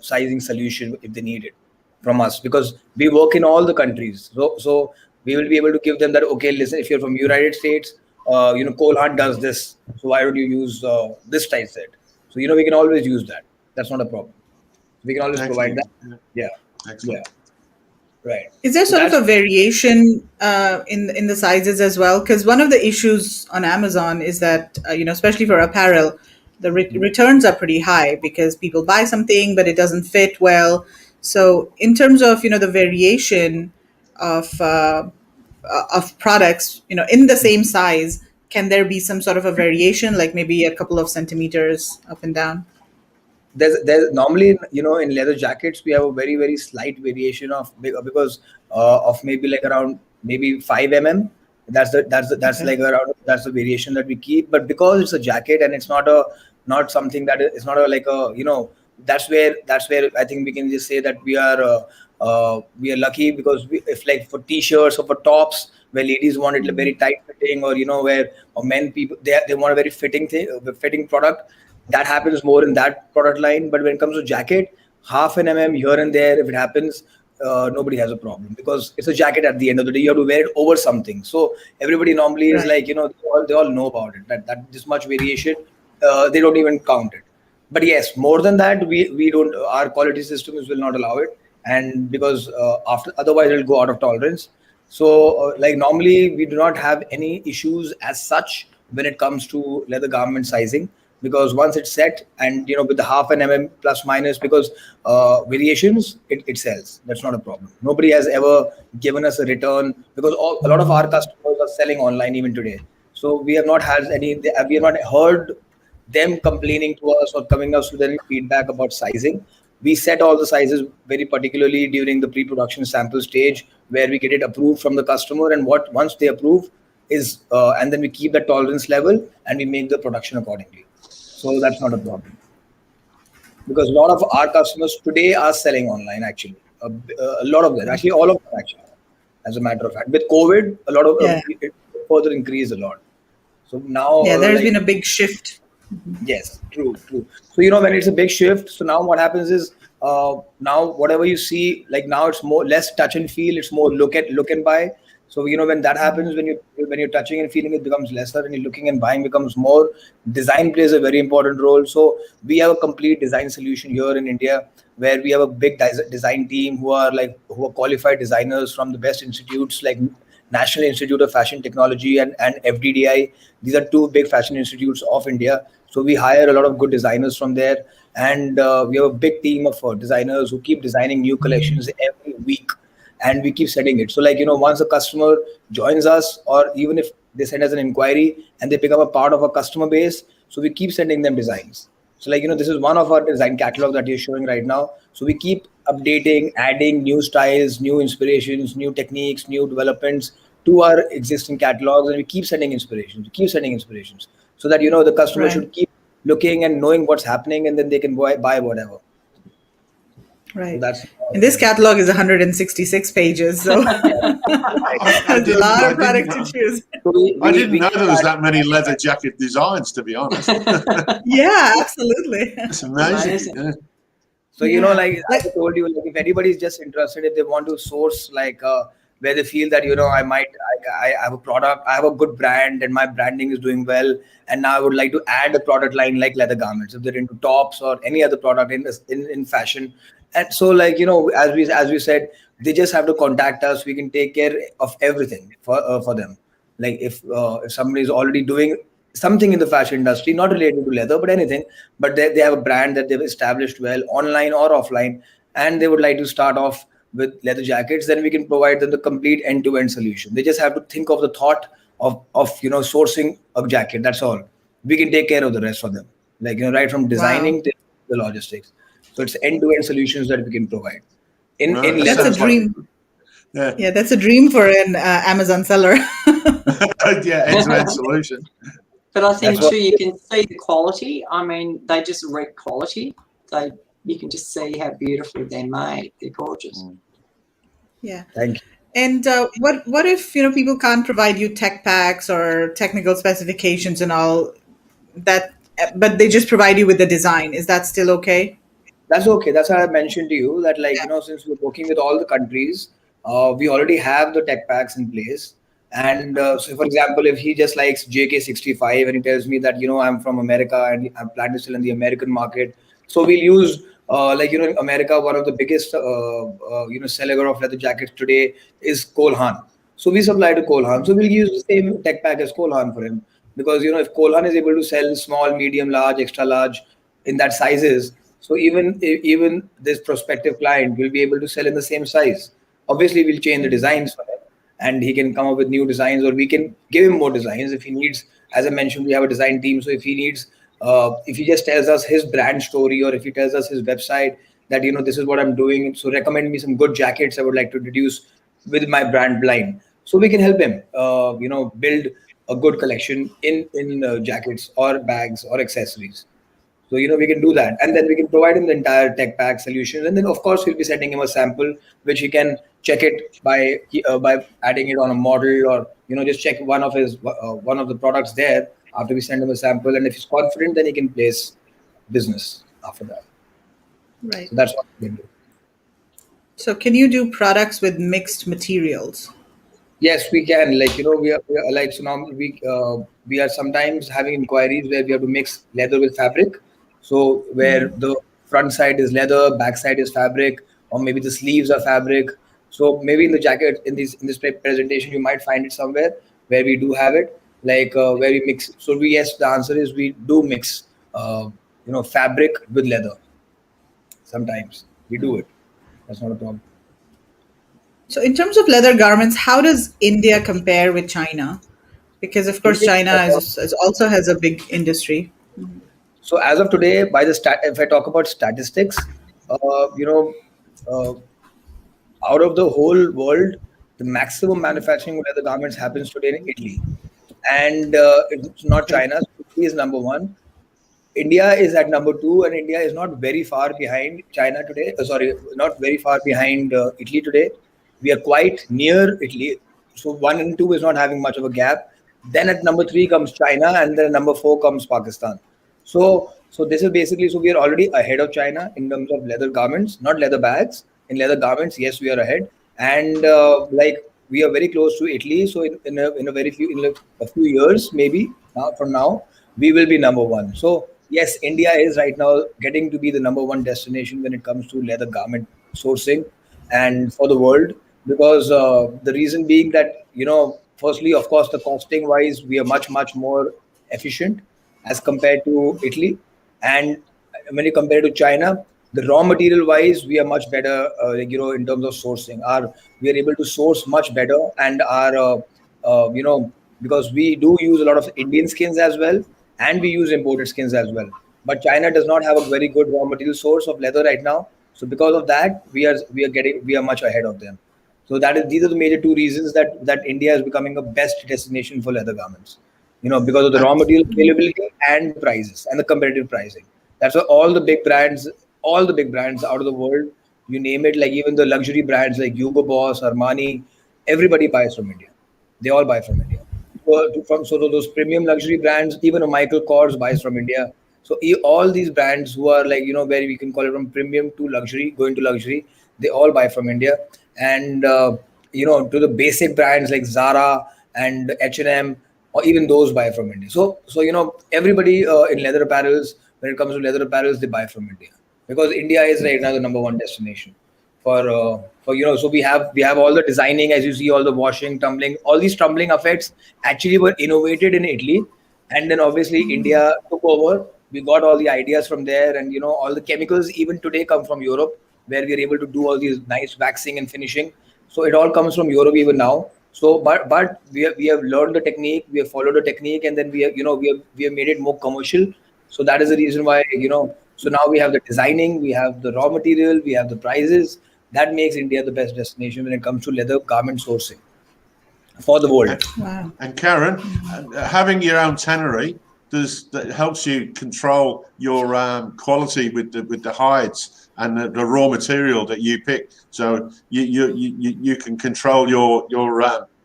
sizing solution if they need it from us, because we work in all the countries. So we will be able to give them that, okay, listen, if you're from United States, Kohlhan does this, so why don't you use this size set? So we can always use that. That's not a problem. We can always provide that. Yeah. Excellent. Yeah. Right. Is there So sort of a variation in the sizes as well? Because one of the issues on Amazon is that especially for apparel, the returns are pretty high because people buy something but it doesn't fit well. So in terms of the variation of products, in the same size, can there be some sort of a variation, like maybe a couple of centimeters up and down? There's normally in leather jackets we have a very, very slight variation of because of maybe around maybe 5 mm. That's Okay. like around, that's the variation that we keep. But because it's a jacket and it's not something that it's not that's where I think we can just say that we are lucky, because if like for t-shirts or for tops where ladies want it very tight fitting, or or men, people, they want a very fitting product, that happens more in that product line. But when it comes to jacket, half an mm here and there, if it happens, nobody has a problem, because it's a jacket. At the end of the day, you have to wear it over something. So everybody normally is Right. they all know about it, that this much variation, they don't even count it. But yes, more than that, we don't, our quality systems will not allow it, and because after, otherwise it'll go out of tolerance. So normally we do not have any issues as such when it comes to leather garment sizing, because once it's set, and with the half an mm plus minus, because variations, it sells. That's not a problem. Nobody has ever given us a return, because a lot of our customers are selling online even today. So we have not had we have not heard them complaining to us or coming us with any feedback about sizing. We set all the sizes very particularly during the pre-production sample stage, where we get it approved from the customer, and once they approve is and then we keep the tolerance level and we make the production accordingly. So that's not a problem, because a lot of our customers today are selling online. Actually, a lot of them, actually all of them, actually, as a matter of fact, with COVID, a lot of Yeah. it further increased a lot. So now, Yeah, there's been a big shift. yes, true. So when it's a big shift, so now what happens is, now whatever you see, like now it's more less touch and feel, it's more look and buy. So when that happens, when you're touching and feeling, it becomes lesser, and you're looking and buying becomes more. Design plays a very important role. So we have a complete design solution here in India, where we have a big design team who are qualified designers from the best institutes like National Institute of Fashion Technology and FDDI. These are two big fashion institutes of India. So we hire a lot of good designers from there, and we have a big team of designers who keep designing new collections every week, and we keep setting it. So once a customer joins us, or even if they send us an inquiry and they become a part of our customer base, so we keep sending them designs. So this is one of our design catalog that you're showing right now. So we keep updating, adding new styles, new inspirations, new techniques, new developments to our existing catalogs, and we keep sending inspirations, so that the customer Right. should keep looking and knowing what's happening, and then they can buy whatever. So Right. that's And this catalog is 166 pages, so I there's a lot of didn't product to know. choose. I didn't know there was that many leather jacket designs, to be honest. Yeah, absolutely. It's amazing. Amazing. Yeah. So Yeah. as I told you, if anybody is just interested, if they want to source where they feel that I have a product, I have a good brand, and my branding is doing well, and now I would like to add a product line like leather garments if they're into tops or any other product in fashion. And so, like, as we said, they just have to contact us. We can take care of everything for them. Like if somebody is already doing something in the fashion industry, not related to leather, but anything, but they have a brand that they've established well, online or offline, and they would like to start off with leather jackets, then we can provide them the complete end-to-end solution. They just have to think of the thought of sourcing a jacket. That's all. We can take care of the rest for them, like, right from Wow. designing to the logistics. So it's end-to-end solutions that we can provide. In Well, in that That's a leather, sounds like dream. yeah, Yeah, that's a dream for an Amazon seller. yeah, end-to-end solution. But I that's think what too, you can see the quality. I mean, they just read quality. You can just see how beautifully they're made. They're gorgeous. Yeah. thank you. And what if people can't provide you tech packs or technical specifications and all that, but they just provide you with the design? Is that still okay? That's okay. That's why I mentioned to you that, like, since we're working with all the countries, we already have the tech packs in place. And so, for example, if he just likes JK65 and he tells me that, I'm from America and I'm planning to sell in the American market, so we'll use, in America, one of the biggest, seller of leather jackets today is Kolhan. So we supply to Kolhan. So we'll use the same tech pack as Kolhan for him. Because, if Kolhan is able to sell small, medium, large, extra large in that sizes, so even this prospective client will be able to sell in the same size. Obviously, we'll change the designs for him, and he can come up with new designs, or we can give him more designs if he needs. As I mentioned, we have a design team, so if he needs, if he just tells us his brand story, or if he tells us his website that this is what I'm doing, so recommend me some good jackets I would like to introduce with my brand line. So we can help him, build a good collection in jackets or bags or accessories. So, we can do that. And then we can provide him the entire tech pack solution. And then, of course, we'll be sending him a sample, which he can check it by adding it on a model, or, just check one of the products there after we send him a sample. And if he's confident, then he can place business after that. Right. So that's what we can do. So can you do products with mixed materials? Yes, we can. Like, we are like, so now we are sometimes having inquiries where we have to mix leather with fabric. So where the front side is leather, back side is fabric, or maybe the sleeves are fabric. So maybe in the jacket, in this presentation, you might find it somewhere where we do have it, like, where we mix. So yes, the answer is we do mix, fabric with leather. Sometimes we do it. That's not a problem. So in terms of leather garments, how does India compare with China? Because of course India, China is also has a big industry. so as of today, if I talk about statistics, uh, you know, uh, out of the whole world, the maximum manufacturing of leather garments happens today in Italy, and it's not Right. China. So Italy is number one. India is at number two, and India is not very far behind China today. Sorry, not very far behind Italy today. We are quite near Italy. So one and two is not having much of a gap. Then at number three comes China, and then at number four comes Pakistan. So this is basically, so we are already ahead of China in terms of leather garments, not leather bags. In leather garments, yes, we are ahead, and like, we are very close to Italy. So in a very few, in like a few years, maybe now from now, we will be number one. So yes, India is right now getting to be the number one destination when it comes to leather garment sourcing, and for the world, because the reason being that, firstly, of course, the costing wise, we are much more efficient as compared to Italy, and when you compare to China, the raw material wise, we are much better, in terms of sourcing. We are able to source much better, and because we do use a lot of Indian skins as well, and we use imported skins as well. But China does not have a very good raw material source of leather right now. So because of that, we are much ahead of them. So these are the major two reasons that India is becoming a best destination for leather garments. Because of the raw material availability and the prices and the competitive pricing. That's why all the big brands out of the world, you name it, like even the luxury brands like Hugo Boss, Armani, everybody buys from India. They all buy from India. So those premium luxury brands, even a Michael Kors buys from India. So all these brands who are, like, where we can call it from premium to luxury, going to luxury, they all buy from India. And to the basic brands like Zara and H&M, or even those buy from India. So everybody in leather apparels, when it comes to leather apparels, they buy from India, because India is right now the number one destination for So we have all the designing, as you see, all the washing, tumbling, all these tumbling effects actually were innovated in Italy, and then obviously India took over. We got all the ideas from there, and all the chemicals even today come from Europe, where we are able to do all these nice waxing and finishing. So it all comes from Europe even now. So but we have learned the technique, we have followed the technique, and then we have made it more commercial. So that is the reason why so now we have the designing, we have the raw material, we have the prices. That makes India the best destination when it comes to leather garment sourcing for the world. Wow. And Karen, having your own tannery that helps you control your quality with the hides and the raw material that you pick. So you can control your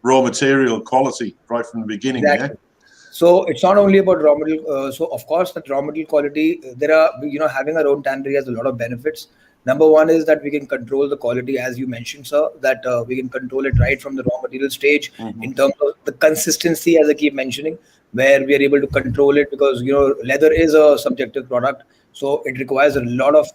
raw material quality right from the beginning. Exactly. Yeah. So it's not only about raw material. So of course, that raw material quality, there are, having our own tannery has a lot of benefits. Number one is that we can control the quality, as you mentioned, sir, that we can control it right from the raw material stage in terms of the consistency, as I keep mentioning, where we are able to control it, because, leather is a subjective product. So it requires a lot of,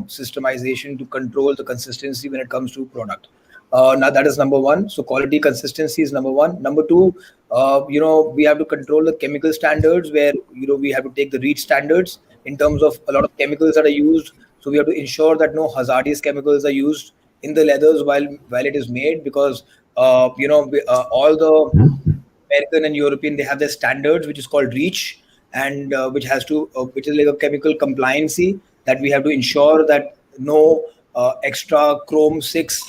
systemization to control the consistency when it comes to product. Now that is number one. So quality consistency is number one. Number two, we have to control the chemical standards, where we have to take the REACH standards in terms of a lot of chemicals that are used. So we have to ensure that no hazardous chemicals are used in the leathers while it is made, because all the American and European, they have their standards, which is called REACH, and which is like a chemical compliancy, that we have to ensure that no extra chrome 6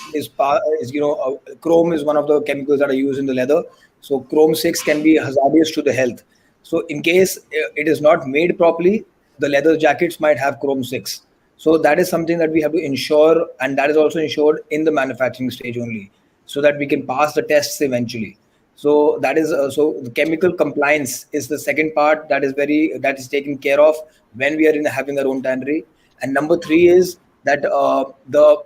chrome is one of the chemicals that are used in the leather. So chrome 6 can be hazardous to the health. So in case it is not made properly, the leather jackets might have chrome 6. So that is something that we have to ensure, and that is also ensured in the manufacturing stage only, so that we can pass the tests eventually. So that is so the chemical compliance is the second part that is taken care of when we are in having our own tannery. And number three is that the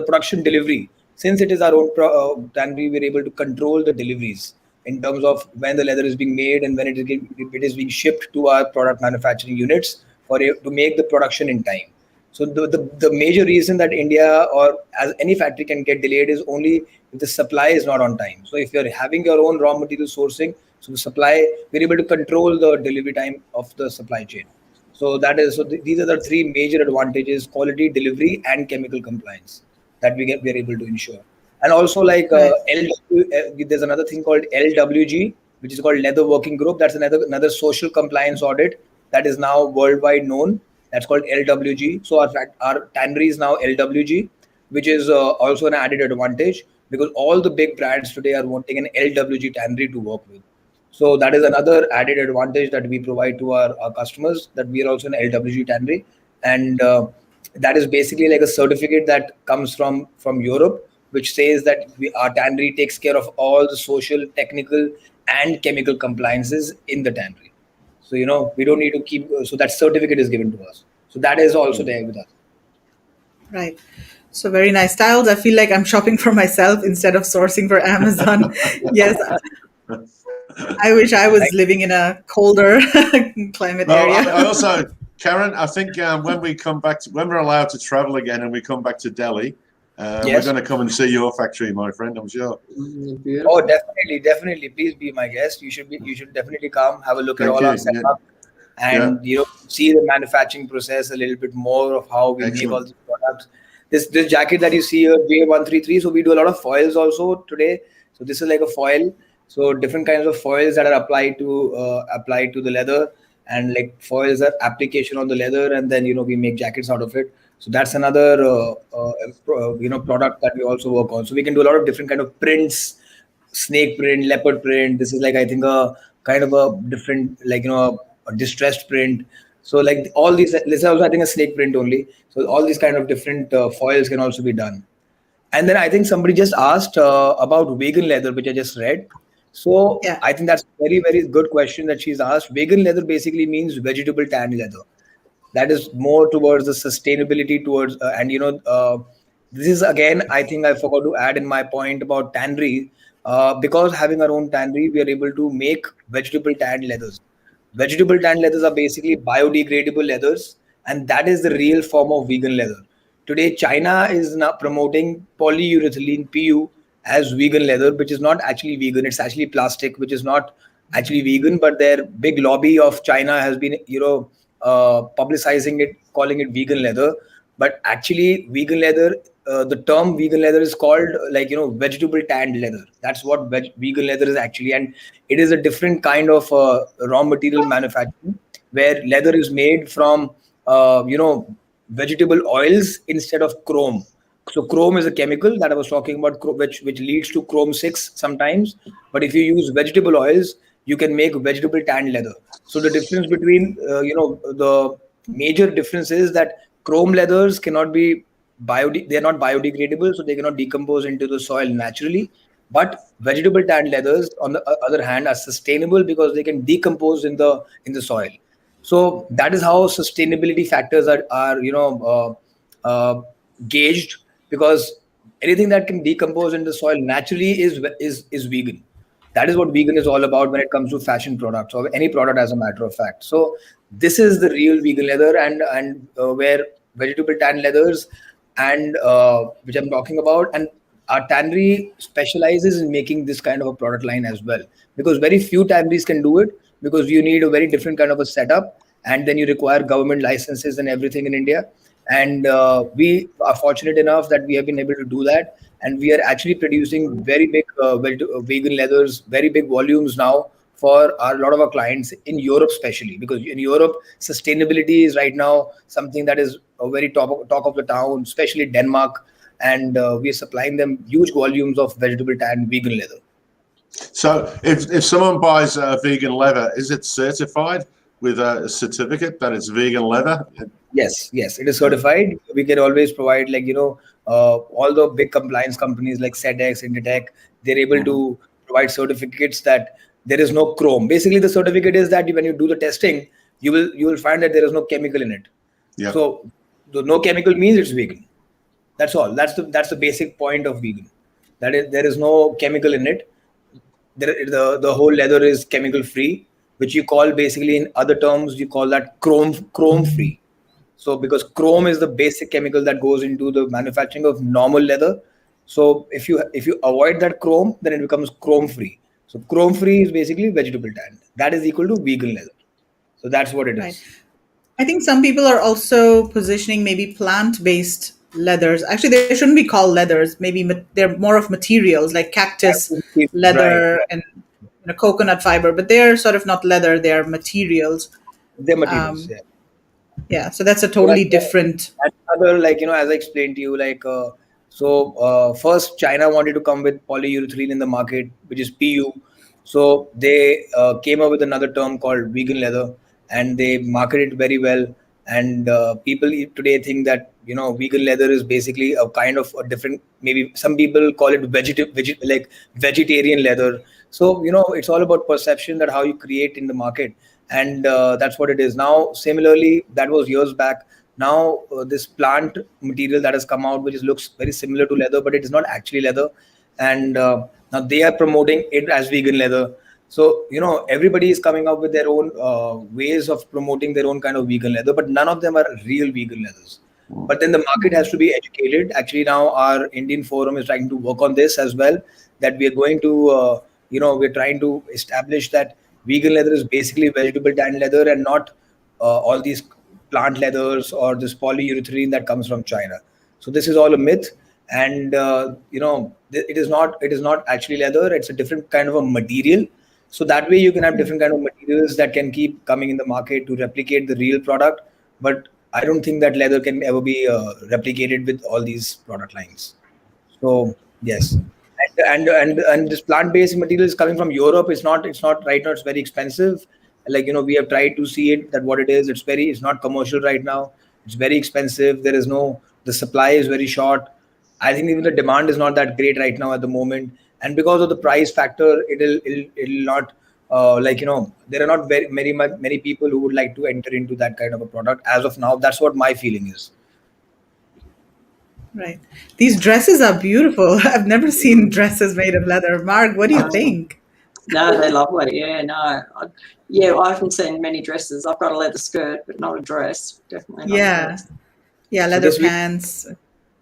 production delivery. Since it is our own tannery, we're able to control the deliveries in terms of when the leather is being made and when it is being shipped to our product manufacturing units to make the production in time. So the major reason that India or as any factory can get delayed is only if the supply is not on time. So if you're having your own raw material sourcing, so the supply, we're able to control the delivery time of the supply chain. So these are the three major advantages: quality, delivery, and chemical compliance that we're able to ensure. And also, like Right. there's another thing called LWG, which is called Leather Working Group. That's another social compliance audit that is now worldwide known. That's called LWG. So our tannery is now LWG, which is also an added advantage, because all the big brands today are wanting an LWG tannery to work with. So that is another added advantage that we provide to our customers, that we are also an LWG tannery. And that is basically like a certificate that comes from Europe, which says that our tannery takes care of all the social, technical, and chemical compliances in the tannery. So we don't need to keep. So that certificate is given to us. So that is also there with us. Right. So very nice styles. I feel like I'm shopping for myself instead of sourcing for Amazon. Yes. I wish I was living in a colder climate Well, area. I also, Karen, I think when we're allowed to travel again and we come back to Delhi, we're Yes. going to come and see your factory, my friend. I'm sure. Oh, definitely. Please be my guest. You should definitely come, have a look at Thank all you. our setup, and see the manufacturing process a little bit more of how we make all Excellent. these products. This jacket that you see here, J133. So we do a lot of foils also today. So this is like a foil. So different kinds of foils that are applied to the leather, and like foils are application on the leather, and then we make jackets out of it. So that's another product that we also work on. So we can do a lot of different kind of prints, snake print, leopard print. This is like, I think, a kind of a different, like a distressed print. So like all these, this is also, I think, a snake print only. So all these kind of different foils can also be done. And then I think somebody just asked about vegan leather, which I just read. So Yeah. I think that's a very, very good question that she's asked. Vegan leather basically means vegetable tan leather. That is more towards the sustainability towards, and This is again, I think I forgot to add in my point about tannery. Because having our own tannery, we are able to make vegetable tanned leathers. Vegetable tanned leathers are basically biodegradable leathers, and that is the real form of vegan leather. Today, China is now promoting polyurethylene (PU) as vegan leather, which is not actually vegan. It's actually plastic, which is not actually vegan. But their big lobby of China has been, publicizing it, calling it vegan leather. But actually, vegan leather, the term vegan leather is called, vegetable tanned leather. That's what vegan leather is actually, and it is a different kind of raw material manufacturing where leather is made from, vegetable oils instead of chrome. So chrome is a chemical that I was talking about, which leads to chrome 6 sometimes. But if you use vegetable oils, you can make vegetable tanned leather. So the difference between, the major difference is that chrome leathers cannot be they are not biodegradable, so they cannot decompose into the soil naturally. But vegetable tanned leathers, on the other hand, are sustainable because they can decompose in the soil. So that is how sustainability factors are gauged, because anything that can decompose in the soil naturally is vegan. That is what vegan is all about when it comes to fashion products or any product, as a matter of fact. So this is the real vegan leather, and where vegetable tan leathers, and which I'm talking about, and our tannery specializes in making this kind of a product line as well, because very few tanneries can do it, because you need a very different kind of a setup, and then you require government licenses and everything in India. And we are fortunate enough that we have been able to do that, and we are actually producing very big vegan leathers, very big volumes now for a lot of our clients in Europe, especially because in Europe, sustainability is right now something that is a very talk of the town, especially Denmark, and we are supplying them huge volumes of vegetable tan vegan leather. So if someone buys vegan leather, is it certified with a certificate that it's vegan leather? Yes, it is certified. We can always provide, all the big compliance companies like SEDEX, Inditech, they're able to provide certificates that there is no chrome. Basically, the certificate is that when you do the testing, you will find that there is no chemical in it. Yeah. So the no chemical means it's vegan. That's all. That's the basic point of vegan. That is, there is no chemical in it. The whole leather is chemical free, which you call, basically in other terms, you call that chrome free. So because chrome is the basic chemical that goes into the manufacturing of normal leather. So if you avoid that chrome, then it becomes chrome free. So chrome free is basically vegetable tan. That is equal to vegan leather. So that's what it Right. is. I think some people are also positioning maybe plant-based leathers. Actually, they shouldn't be called leathers. Maybe they're more of materials like cactus Right. leather and coconut fiber, but they're sort of not leather. They're materials. They're materials. Um, Yeah. yeah, so that's a So totally different. and other, as I explained to you, first China wanted to come with polyurethane in the market, which is PU. So they came up with another term called vegan leather, and they marketed it very well. And people today think that vegan leather is basically a kind of a different. Maybe some people call it vegetarian leather. So it's all about perception, that how you create in the market, and that's what it is now. Similarly, that was years back. Now this plant material that has come out, which looks very similar to leather, but it is not actually leather, and now they are promoting it as vegan leather. So everybody is coming up with their own ways of promoting their own kind of vegan leather, but none of them are real vegan leathers. But then the market has to be educated. Actually, now our Indian forum is trying to work on this as well, that we are going to we're trying to establish that vegan leather is basically vegetable tan leather, and not all these plant leathers or this polyurethane that comes from China. So this is all a myth, and it is not actually leather. It's a different kind of a material. So that way you can have different kind of materials that can keep coming in the market to replicate the real product. But I don't think that leather can ever be replicated with all these product lines. So yes, and this plant-based material is coming from Europe. It's not right now. It's very expensive. We have tried to see it, that what it is. It's not commercial right now. It's very expensive. The supply is very short. I think even the demand is not that great right now at the moment, and because of the price factor, it'll not. There are not many people who would like to enter into that kind of a product as of now. That's what my feeling is. Right. These dresses are beautiful. I've never seen dresses made of leather. Mark, what do you Oh, think? no, they're lovely. Yeah, no. Yeah, I haven't seen many dresses. I've got a leather skirt, but not a dress. Definitely not a Yeah. dress. Yeah, So leather this week, pants.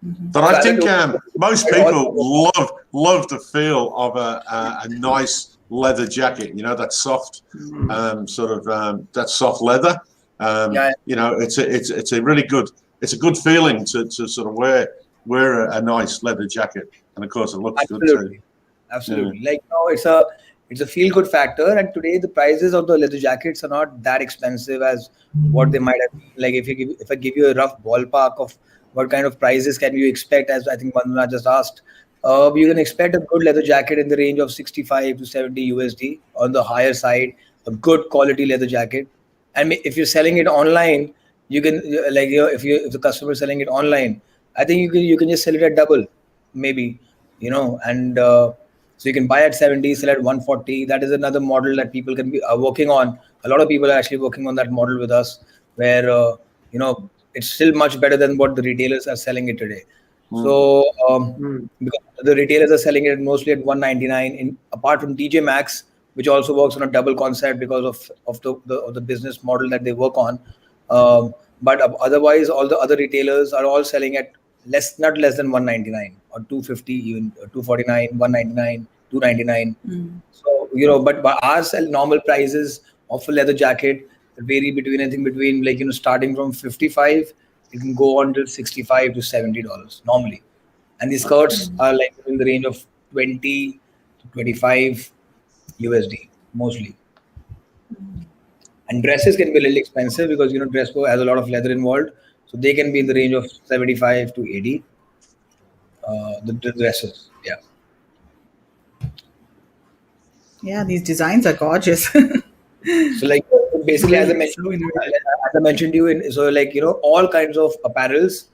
Mhm. But I so as I think told most you, all people love the feel of a nice leather jacket. You know, that soft sort of that soft leather. yeah, You know, it's a really good it's a good feeling to sort of wear a nice leather jacket, and of course it looks good too. absolutely. Yeah. Absolutely. Like no, it's a feel good factor. And today the prices of the leather jackets are not that expensive as what they might have been. Like if I give you a rough ballpark of what kind of prices can you expect, as I think Vandana just asked, you can expect a good leather jacket in the range of 65 to 70 USD on the higher side, a good quality leather jacket. And if you're selling it online, you can like if the customer is selling it online, I think you can just sell it at double, maybe, and so you can buy at 70, sell at 140. That is another model that people can be working on. A lot of people are actually working on that model with us, where it's still much better than what the retailers are selling it today. Mm. So Mm. because the retailers are selling it mostly at 199, apart from TJ Maxx, which also works on a double concept because of the business model that they work on. But otherwise, all the other retailers are all selling at not less than 199 or 250, even 249, 199, 299. Mm. So but our normal prices of a leather jacket vary between anything between, like, starting from 55, it can go on to 65 to $70 normally, and the skirts are like in the range of 20 to 25 USD mostly. And dresses can be a little expensive because dress code has a lot of leather involved, so they can be in the range of 75 to 80. The dresses, yeah. Yeah, these designs are gorgeous. So like basically, as I Really mentioned, so innovative. to you, so like all kinds of apparels,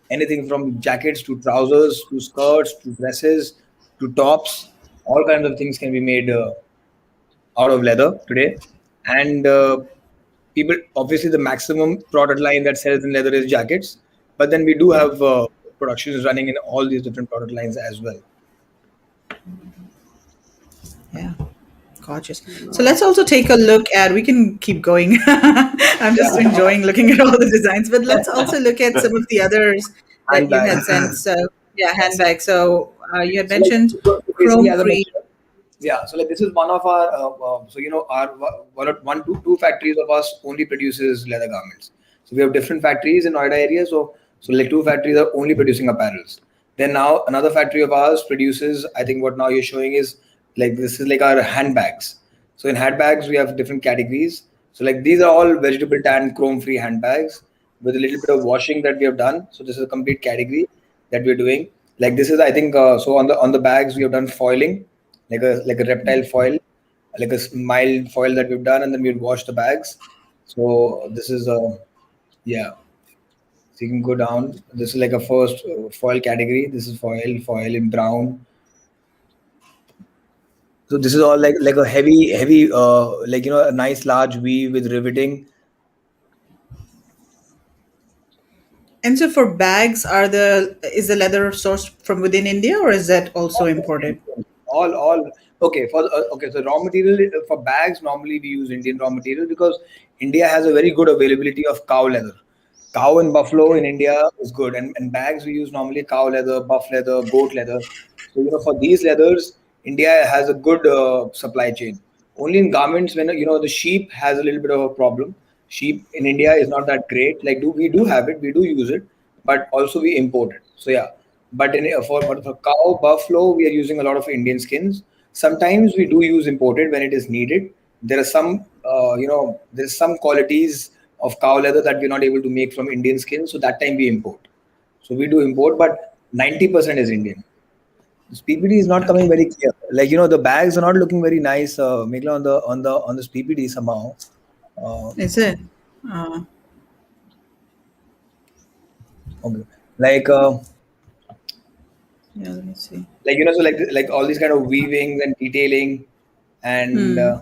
anything from jackets to trousers to skirts to dresses to tops, all kinds of things can be made out of leather today. And people, obviously, the maximum product line that sells in leather is jackets, but then we do have productions running in all these different product lines as well. Yeah, gorgeous. So let's also take a look at, we can keep going. I'm just Yeah, enjoying looking at all the designs, but let's also look at some of the others that you had handbags. sent. So, yeah, Yes. handbags. So, you had So like mentioned so basically, chrome as I free. mentioned, yeah. So like this is one of our so our one two factories of us only produces leather garments. So we have different factories in Noida area. So like two factories are only producing apparels. Then now another factory of ours produces. I think what now you're showing is like this is like our handbags. So in handbags we have different categories. So like these are all vegetable tan chrome free handbags with a little bit of washing that we have done. So this is a complete category that we're doing. Like this is, I think, so on the bags we have done foiling, like a reptile foil, like a mild foil that we've done, and then we've washed the bags. So this is yeah. So you can go down. This is like a first foil category. This is foil in brown. So this is all like a heavy like a nice large weave with riveting. And so for bags, is the leather sourced from within India or is that also imported? All okay for okay. So raw material for bags, normally we use Indian raw material because India has a very good availability of cow leather. Cow and buffalo in Okay. India is good, and bags we use normally cow leather, buff leather, goat leather. So for these leathers, India has a good supply chain. Only in garments, when the sheep has a little bit of a problem. Sheep in India is not that great. Like we do have it, we do use it, but also we import it. So yeah, but for cow, buffalo, we are using a lot of Indian skins. Sometimes we do use imported when it is needed. There are some there's some qualities of cow leather that we're not able to make from Indian skin, so that time we import. So we do import, but 90% is Indian. This PPT is not coming Okay. very clear. Like the bags are not looking very nice, Meghla, on this PPT somehow. Uh, Is it? Uh, okay. Like yeah, let me see. so like all these kind of weavings and detailing, and Hmm.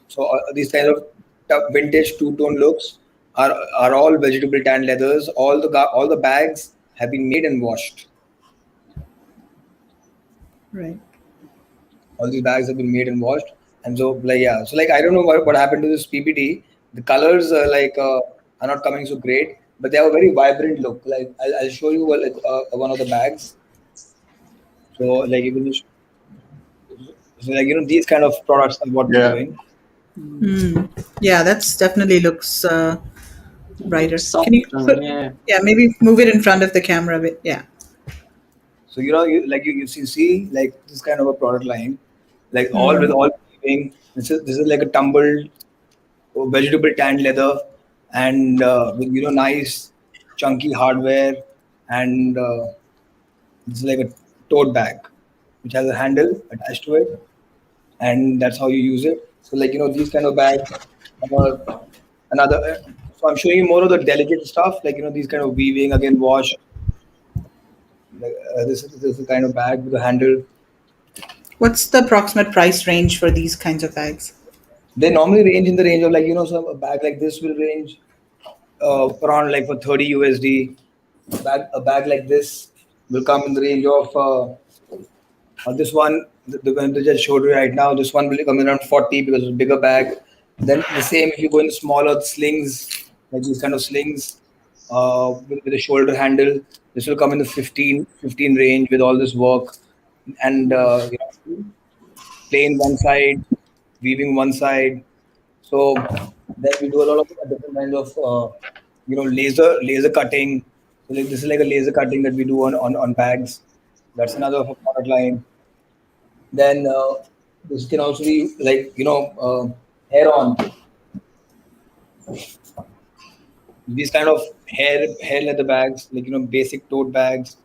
so these kind of vintage two-tone looks are all vegetable tan leathers. All the bags have been made and washed. Right. All these bags have been made and washed, and so so I don't know what happened to this PPT. The colors are not coming so great, but they have a very vibrant look. Like I'll show you one of the bags. So like you can just these kind of products are what we're doing. Yeah, that's definitely looks brighter. Soft, Can you yeah. maybe move it in front of the camera a bit? Yeah. So you see like this kind of a product line, like all with all weaving. This is like a tumbled vegetable tanned leather, and with nice chunky hardware, and it's like a tote bag which has a handle attached to it, and that's how you use it. So these kind of bags. Another. So I'm showing you more of the delicate stuff, like these kind of weaving again wash. Like, this is the kind of bag with a handle. What's the approximate price range for these kinds of bags? They normally range in the range of so a bag like this will range around like for 30 USD. A bag like this will come in the range of this one, the one that I just showed you right now. This one will come in around 40 because it's a bigger bag. Then the same if you go in the smaller slings, like these kind of slings with a shoulder handle. This will come in the 15 range with all this work and plain one side, weaving one side. So then we do a lot of different kinds of laser cutting. So this is like a laser cutting that we do on bags. That's another product line. Then this can also be like hair on. These kind of hair leather bags, like basic tote bags,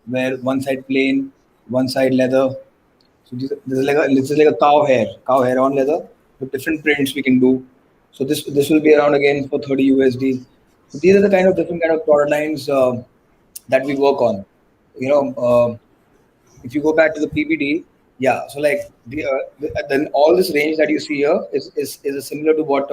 where one side plain, one side leather. So this is like a cow hair on leather with different prints we can do. So this will be around again for 30 USD. So these are the kind of different kind of product lines that we work on. If you go back to the PPT, yeah. So like then all this range that you see here is similar to what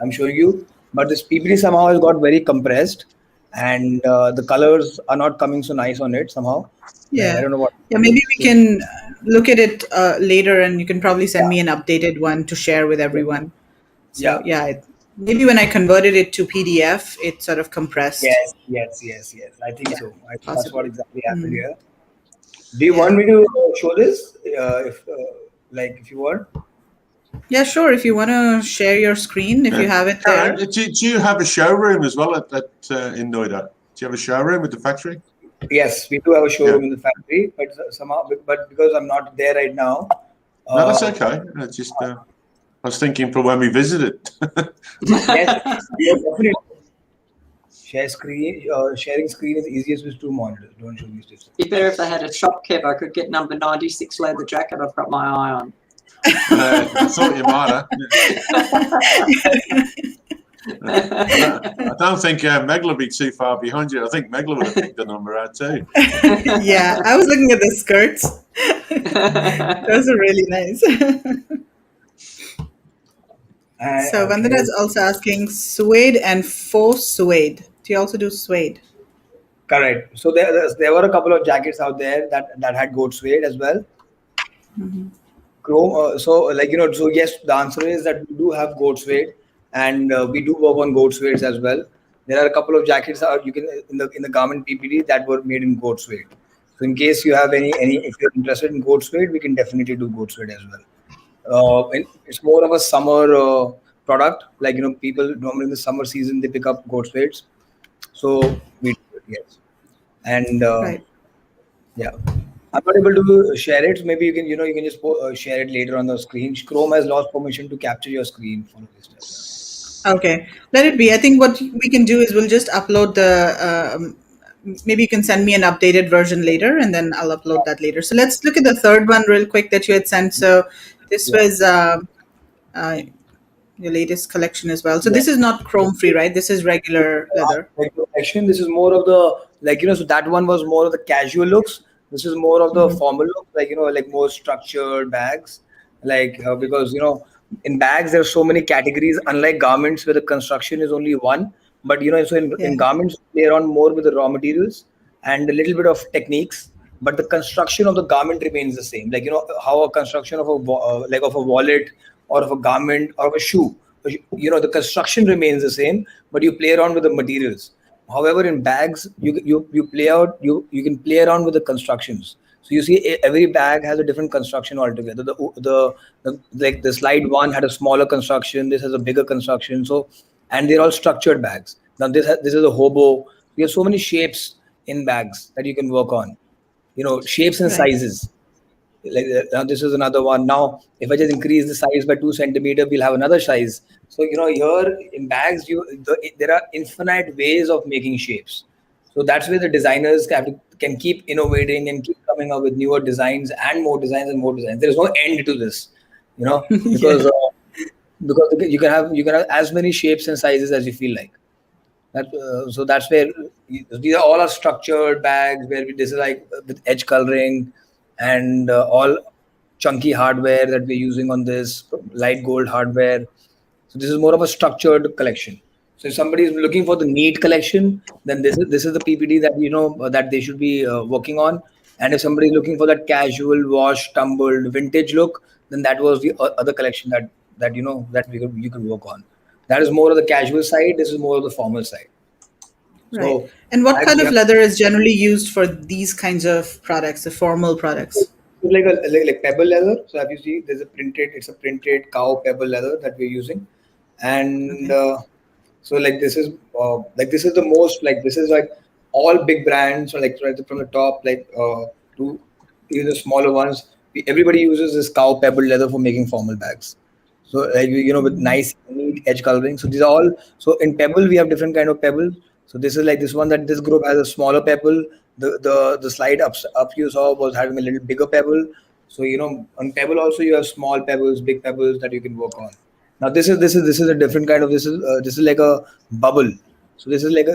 I'm showing you, but this PPT somehow has got very compressed, and the colors are not coming so nice on it somehow. Yeah. I don't know what. Yeah, maybe we can look at it later, and you can probably send me an updated one to share with everyone. So maybe when I converted it to PDF, it sort of compressed. Yes. I think so. I think that's what exactly happened here. Do you want me to show this? If you want. Yeah, sure. If you want to share your screen, if you have it there. Do you have a showroom as well at in Noida? Do you have a showroom with the factory? Yes, we do have a showroom in the factory, but somehow, because I'm not there right now. No, that's okay. It's just I was thinking for when we visited. Yes, definitely. Sharing screen is easiest with two monitors. Don't show these tips. Be better if they had a shop, Kev. I could get number 96 leather jacket. I've got my eye on. I thought you might have. I don't think Megla would be too far behind you. I think Megla would have picked the number out too. Yeah, I was looking at the skirts. Those are really nice. So Vandana is also asking suede and faux suede. Do you also do suede? Correct. So there were a couple of jackets out there that had goat suede as well. Chrome. So yes, the answer is that we do have goat suede, and we do work on goat suede as well. There are a couple of jackets you can in the garment PPT that were made in goat suede. So in case you have if you're interested in goat suede, we can definitely do goat suede as well. It's more of a summer product. Like people normally in the summer season they pick up goat suede. So we do it, yes, and Right. yeah. I'm not able to share it. So maybe you can just share it later on the screen. Chrome has lost permission to capture your screen for this. Okay, let it be. I think what we can do is we'll just upload the. Maybe you can send me an updated version later, and then I'll upload that later. So let's look at the third one real quick that you had sent. So this was your latest collection as well. So this is not chrome free, right? This is regular leather. Regular collection. This is more of the so that one was more of the casual looks. This is more of the formal look, like more structured bags, because in bags there are so many categories. Unlike garments where the construction is only one, but so in garments they are on more with the raw materials, and a little bit of techniques, but the construction of the garment remains the same. Like, how a construction of like of a wallet or of a garment or of a shoe, the construction remains the same, but you play around with the materials. However, in bags, you can play around with the constructions. So you see, every bag has a different construction altogether. The like the slide one had a smaller construction. This has a bigger construction. So, and they're all structured bags. Now this is a hobo. We have so many shapes in bags that you can work on. Shapes and Right. sizes. Like, now this is another one. Now, if I just increase the size by 2 centimeter, we'll have another size. So here in bags, there are infinite ways of making shapes. So that's where the designers can keep innovating and keep coming up with newer designs and more designs and more designs. There is no end to this, Yeah. because you can have as many shapes and sizes as you feel like. So that's where these are all our structured bags where this is like with edge coloring and all chunky hardware that we're using on this light gold hardware. So this is more of a structured collection. So if somebody is looking for the neat collection, then this is the PPT that that they should be working on. And if somebody is looking for that casual, washed, tumbled, vintage look, then that was the other collection that you could work on. That is more of the casual side. This is more of the formal side. Right. So And what bags, kind we of have leather is generally used for these kinds of products, the formal products? like like pebble leather. So if you see, it's a printed cow pebble leather that we're using, and Okay. so this is the most, like, this is like all big brands, so like right from the top, like to even the smaller ones. Everybody uses this cow pebble leather for making formal bags. So like with nice neat edge coloring. So these are all. So in pebble we have different kind of pebble. So this is like this one, that this group has a smaller pebble. The slide up you saw was having a little bigger pebble. So on pebble also you have small pebbles, big pebbles that you can work on. Now this is a different kind of, this is like a bubble. So this is like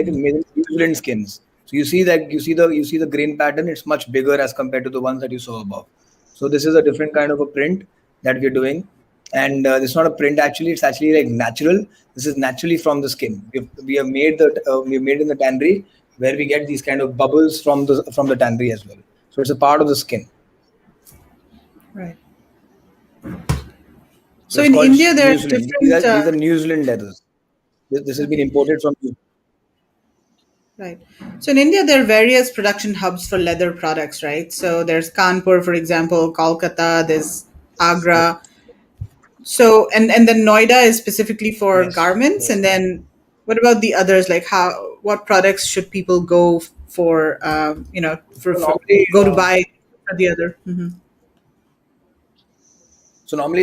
made in New Zealand skins. So you see the grain pattern. It's much bigger as compared to the ones that you saw above. So this is a different kind of a print that we're doing, and it's not a print actually. It's actually like natural. This is naturally from the skin. We have made in the tannery, where we get these kind of bubbles from the tannery as well. So it's a part of the skin. Right. So So it's in called India, there New are Zealand. These different. are these are New Zealand leathers. This has been Okay. imported from. Right. So in India, there are various production hubs for leather products, right? So there's Kanpur, for example, Kolkata, there's Agra. So and then Noida is specifically for Yes, garments. yes. And then what about the others? Like what products should people go for? So For normally, go to buy for the other. Hmm.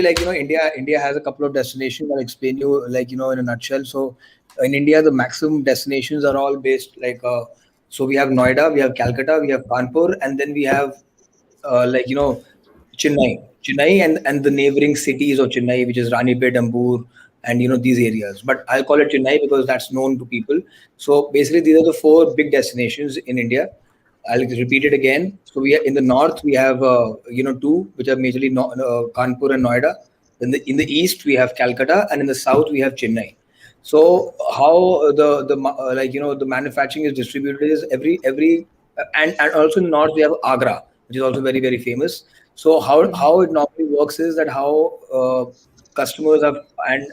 like India has a couple of destinations. I'll explain you, like, in a nutshell. So in India, the maximum destinations are all based like so we have Noida, we have Calcutta, we have Kanpur, and then we have like Chennai and the neighboring cities of Chennai, which is Ranipet, Ambur, and these areas. But I'll call it Chennai because that's known to people. So basically, these are the four big destinations in India. I'll repeat it again. So we are in the north. We have two, which are majorly Kanpur and Noida. In the east we have Calcutta, and in the south we have Chennai. So how the manufacturing is distributed is every and also in the north we have Agra, which is also very very famous. So how it normally works is that how customers have,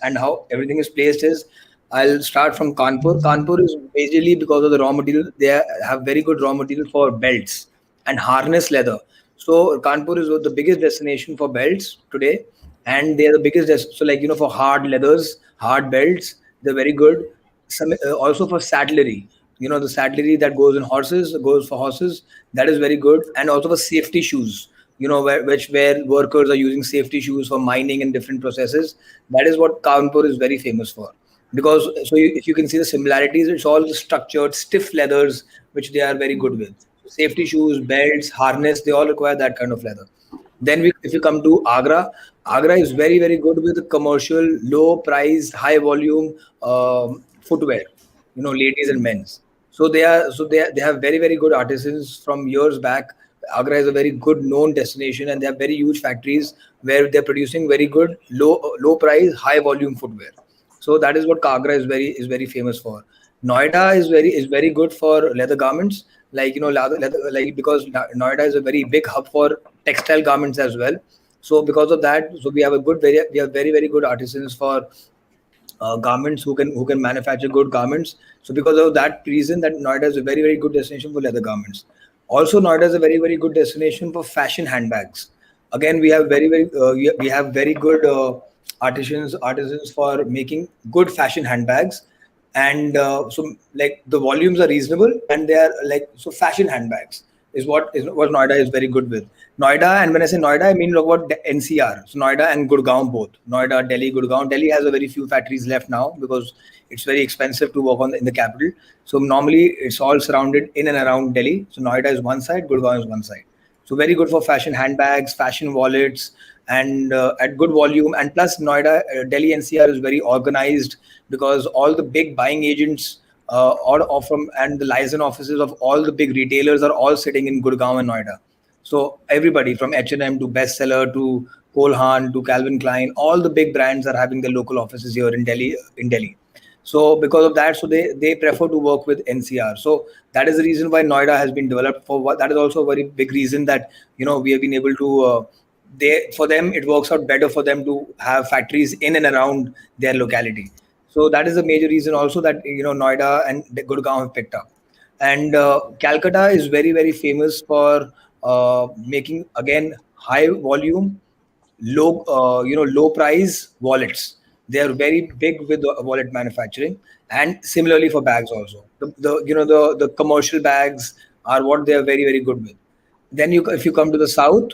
and how everything is placed is, I'll start from Kanpur. Kanpur is majorly because of the raw material. They have very good raw material for belts and harness leather. So Kanpur is the biggest destination for belts today, and they are the biggest. So like for hard leathers, hard belts, they're very good. Some also for saddlery. The saddlery that goes for horses. That is very good, and also for safety shoes. Where workers are using safety shoes for mining and different processes. That is what Kanpur is very famous for. Because if you can see the similarities, it's all the structured stiff leathers which they are very good with. So safety shoes, belts, harness, they all require that kind of leather. Then if you come to Agra is very very good with commercial, low price, high volume footwear. Ladies and men's. They have very very good artisans from years back. Agra is a very good known destination, and they have very huge factories where they're producing very good low price, high volume footwear. So that is what Agra is very famous for. Noida is very good for leather garments. like like because Noida is a very big hub for textile garments as well. So because of that, so we have very very good artisans for garments who can manufacture good garments. So because of that reason, that Noida is a very very good destination for leather garments. Also, Noida is a very very good destination for fashion handbags. Again, we have we have very good artisans for making good fashion handbags, and so like the volumes are reasonable, and they are like, so fashion handbags is what Noida is very good with. Noida, and when I say Noida, I mean about NCR. So Noida and Gurgaon both. Noida, Delhi, Gurgaon. Delhi has a very few factories left now because it's very expensive to work on in the capital. So normally it's all surrounded in and around Delhi. So Noida is one side, Gurgaon is one side. So very good for fashion handbags, fashion wallets, and at good volume. And plus, Noida, Delhi NCR is very organized because all the big buying agents, all from and the liaison offices of all the big retailers are all sitting in Gurgaon and Noida. So everybody from H&M to Bestseller to Kolhan to Calvin Klein, all the big brands are having their local offices here in Delhi. So because of that, so they prefer to work with NCR. So that is the reason why Noida has been developed for what. That is also a very big reason that we have been able to. For them it works out better for them to have factories in and around their locality. So that is a major reason also that Noida and Gurgaon have picked up. And Calcutta is very very famous for making again high volume, low price wallets. They are very big with the wallet manufacturing, and similarly for bags also. The commercial bags are what they are very very good with. Then if you come to the south,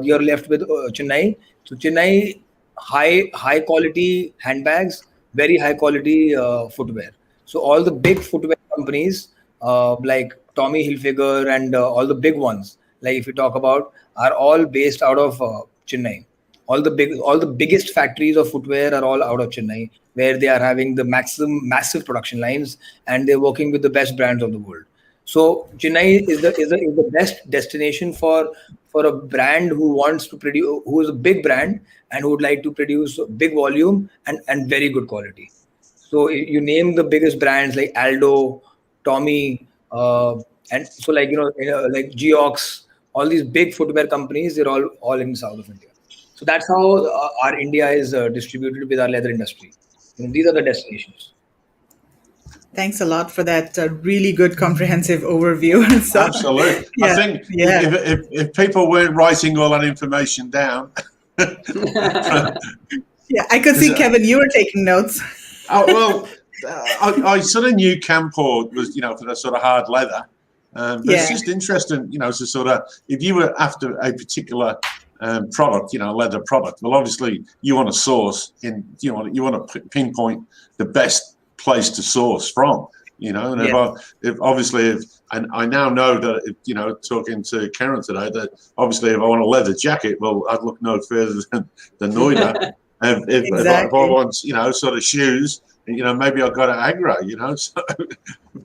you're left with Chennai. So Chennai, high quality handbags, very high quality footwear. So all the big footwear companies like Tommy Hilfiger and all the big ones, like if you talk about, are all based out of Chennai. All the biggest factories of footwear are all out of Chennai, where they are having the massive production lines, and they're working with the best brands of the world. So Chennai is the best destination for a brand who wants to produce, who is a big brand and who would like to produce big volume and very good quality. So you name the biggest brands like Aldo, Tommy, and so like Geox, all these big footwear companies, they're all in south of India. So that's how our India is distributed with our leather industry. These are the destinations. Thanks a lot for that really good comprehensive overview. So, Absolutely. I yeah, think yeah, if people weren't writing all that information down, yeah. I could see Kevin, you were taking notes. well, I sort of knew Camport was, for the sort of hard leather. But it's Yeah, just interesting, to sort of, if you were after a particular product, leather product, well, obviously you want to source you want to pinpoint the best place to source from, and yeah, and I now know that, talking to Karen today, that obviously if I want a leather jacket, well, I'd look no further than Noida. If I exactly. want, sort of shoes, maybe I've got an Agra, so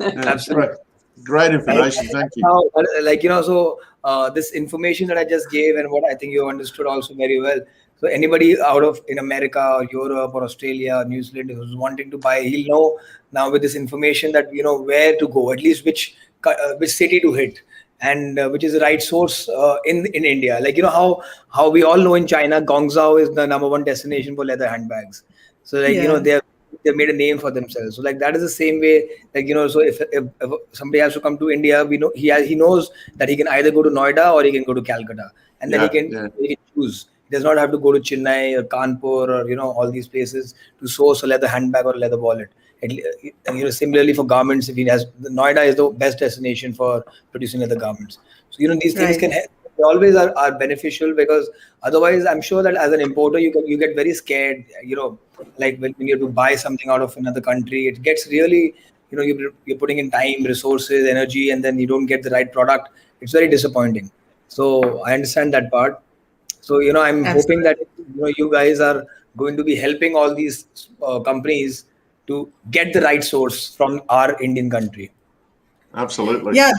Absolutely. great information. Thank you. Now, so this information that I just gave and what I think you understood also very well. So anybody out of in America or Europe or Australia or New Zealand who's wanting to buy, he'll know now with this information that where to go, at least which city to hit, and which is the right source in India. Like how we all know in China, Guangzhou is the number one destination for leather handbags. So Yeah, they made a name for themselves. So like that is the same way, so if somebody has to come to India, we know he knows that he can either go to Noida or he can go to Calcutta, and then Yeah, yeah. he can choose. He does not have to go to Chennai or Kanpur or all these places to source a leather handbag or a leather wallet. Similarly for garments, if he has, Noida is the best destination for producing leather garments. So these things right. can they always are beneficial, because otherwise I'm sure that as an importer you get very scared. Like when you have to buy something out of another country, it gets really, you're putting in time, resources, energy, and then you don't get the right product. It's very disappointing. So I understand that part. So I'm hoping that Absolutely. you guys are going to be helping all these companies to get the right source from our Indian country. Absolutely. Yeah,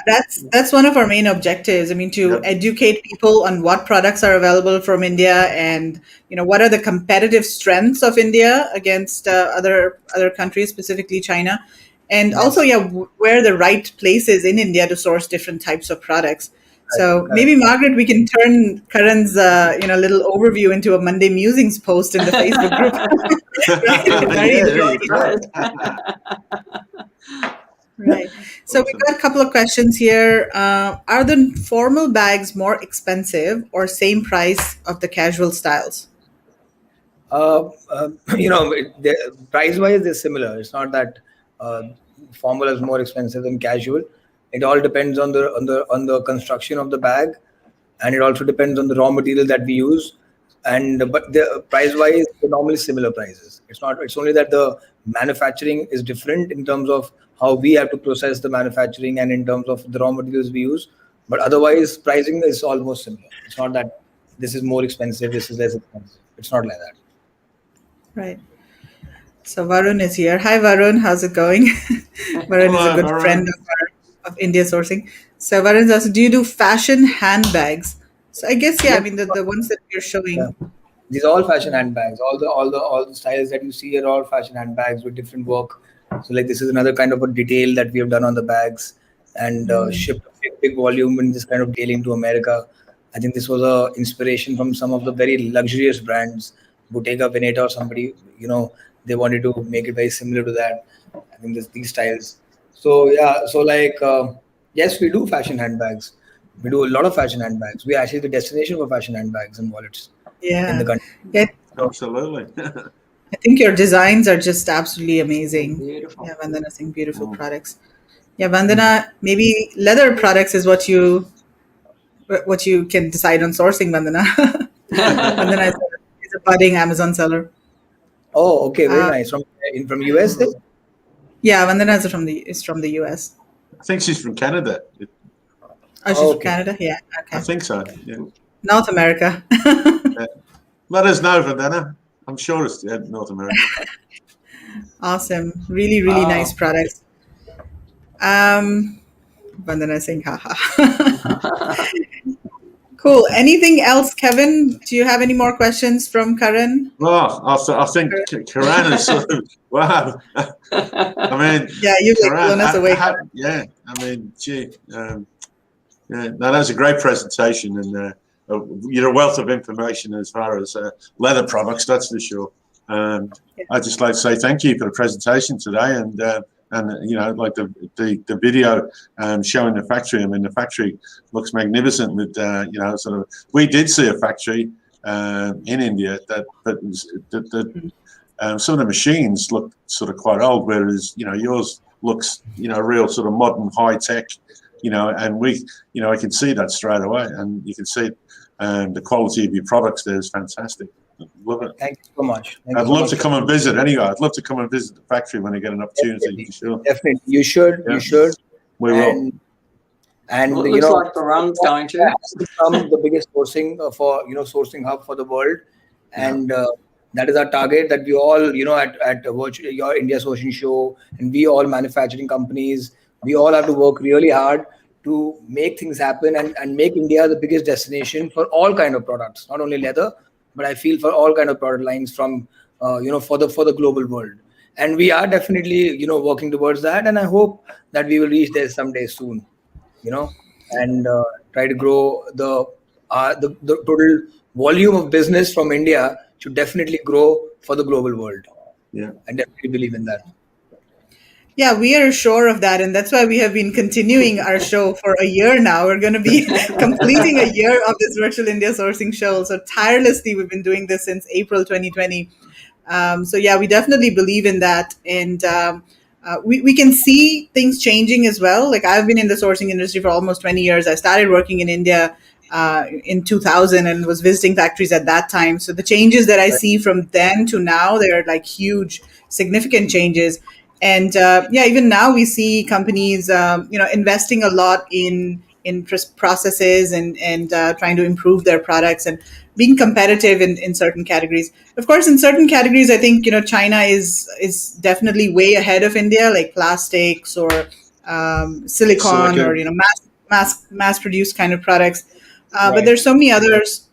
that's one of our main objectives. I mean, to Yep. educate people on what products are available from India, and what are the competitive strengths of India against other countries, specifically China, and also, where the right places in India to source different types of products. So maybe, Margaret, we can turn Karan's little overview into a Monday Musings post in the Facebook group. Right? Very right. So we've got a couple of questions here. Are the formal bags more expensive or same price of the casual styles? Price-wise, they're similar. It's not that formal is more expensive than casual. It all depends on the construction of the bag, and it also depends on the raw material that we use. But the price-wise, they're normally similar prices. It's not. It's only that the manufacturing is different in terms of how we have to process the manufacturing and in terms of the raw materials we use. But otherwise, pricing is almost similar. It's not that this is more expensive, this is less expensive. It's not like that. Right. So Varun is here. Hi, Varun. How's it going? Varun is a good friend of India sourcing. So Varun asks, do you do fashion handbags? So I guess, I mean, the ones that you're showing. Yeah. These are all fashion handbags. All the styles that you see are all fashion handbags with different work. So like this is another kind of a detail that we have done on the bags and shipped a big volume in this kind of detailing to America. I think this was a inspiration from some of the very luxurious brands, Bottega Veneta or somebody, they wanted to make it very similar to that. I think these styles. So yes, we do fashion handbags. We do a lot of fashion handbags. We are actually the destination for fashion handbags and wallets in the country. Yeah. Absolutely. I think your designs are just absolutely amazing. Beautiful. Yeah, Vandana Singh, beautiful products. Yeah, Vandana, maybe leather products is what you can decide on sourcing, Vandana. Vandana is a budding Amazon seller. Oh, okay, very nice. From US then? Yeah, Vandana is from the US. I think she's from Canada. Oh, she's from Canada? Yeah, okay. I think so, yeah. North America. Let us know, Vandana. I'm sure it's North America. Awesome. Really, really nice products. Vandana saying haha. Cool. Anything else, Kevin? Do you have any more questions from Karan? Oh, I think Karan is sort of, wow. I mean, yeah, you've blown us away. Yeah, I mean, gee. No, that was a great presentation, and you're a wealth of information as far as leather products, that's for sure. I'd just like to say thank you for the presentation today, and like the video showing the factory. I mean, the factory looks magnificent. With sort of, we did see a factory in India but some of the machines look sort of quite old, whereas yours looks real sort of modern, high tech. And we, I can see that straight away, and you can see the quality of your products there is fantastic. Love it. Thank you so much. I'd love to come and visit anyway. I'd love to come and visit the factory when I get an opportunity. For sure. Definitely. You should. Yeah. You should. We will. And well, it looks like the run's going to become the biggest sourcing sourcing hub for the world. And that is our target, that we all, at your India Sourcing Show, and we all manufacturing companies, we all have to work really hard to make things happen and make India the biggest destination for all kind of products, not only leather, but I feel for all kind of product lines from, for the global world. And we are definitely, working towards that. And I hope that we will reach there someday soon, and try to grow the total volume of business from India should definitely grow for the global world. Yeah. I definitely believe in that. Yeah, we are sure of that. And that's why we have been continuing our show for a year now. We're going to be completing a year of this Virtual India Sourcing Show. So tirelessly, we've been doing this since April 2020. We definitely believe in that. And we can see things changing as well. Like, I've been in the sourcing industry for almost 20 years. I started working in India in 2000 and was visiting factories at that time. So the changes that I see from then to now, they're like huge, significant changes. And even now we see companies, investing a lot in processes and trying to improve their products and being competitive in certain categories. Of course, in certain categories, I think China is definitely way ahead of India, like plastics or silicon or mass produced kind of products. But there's so many others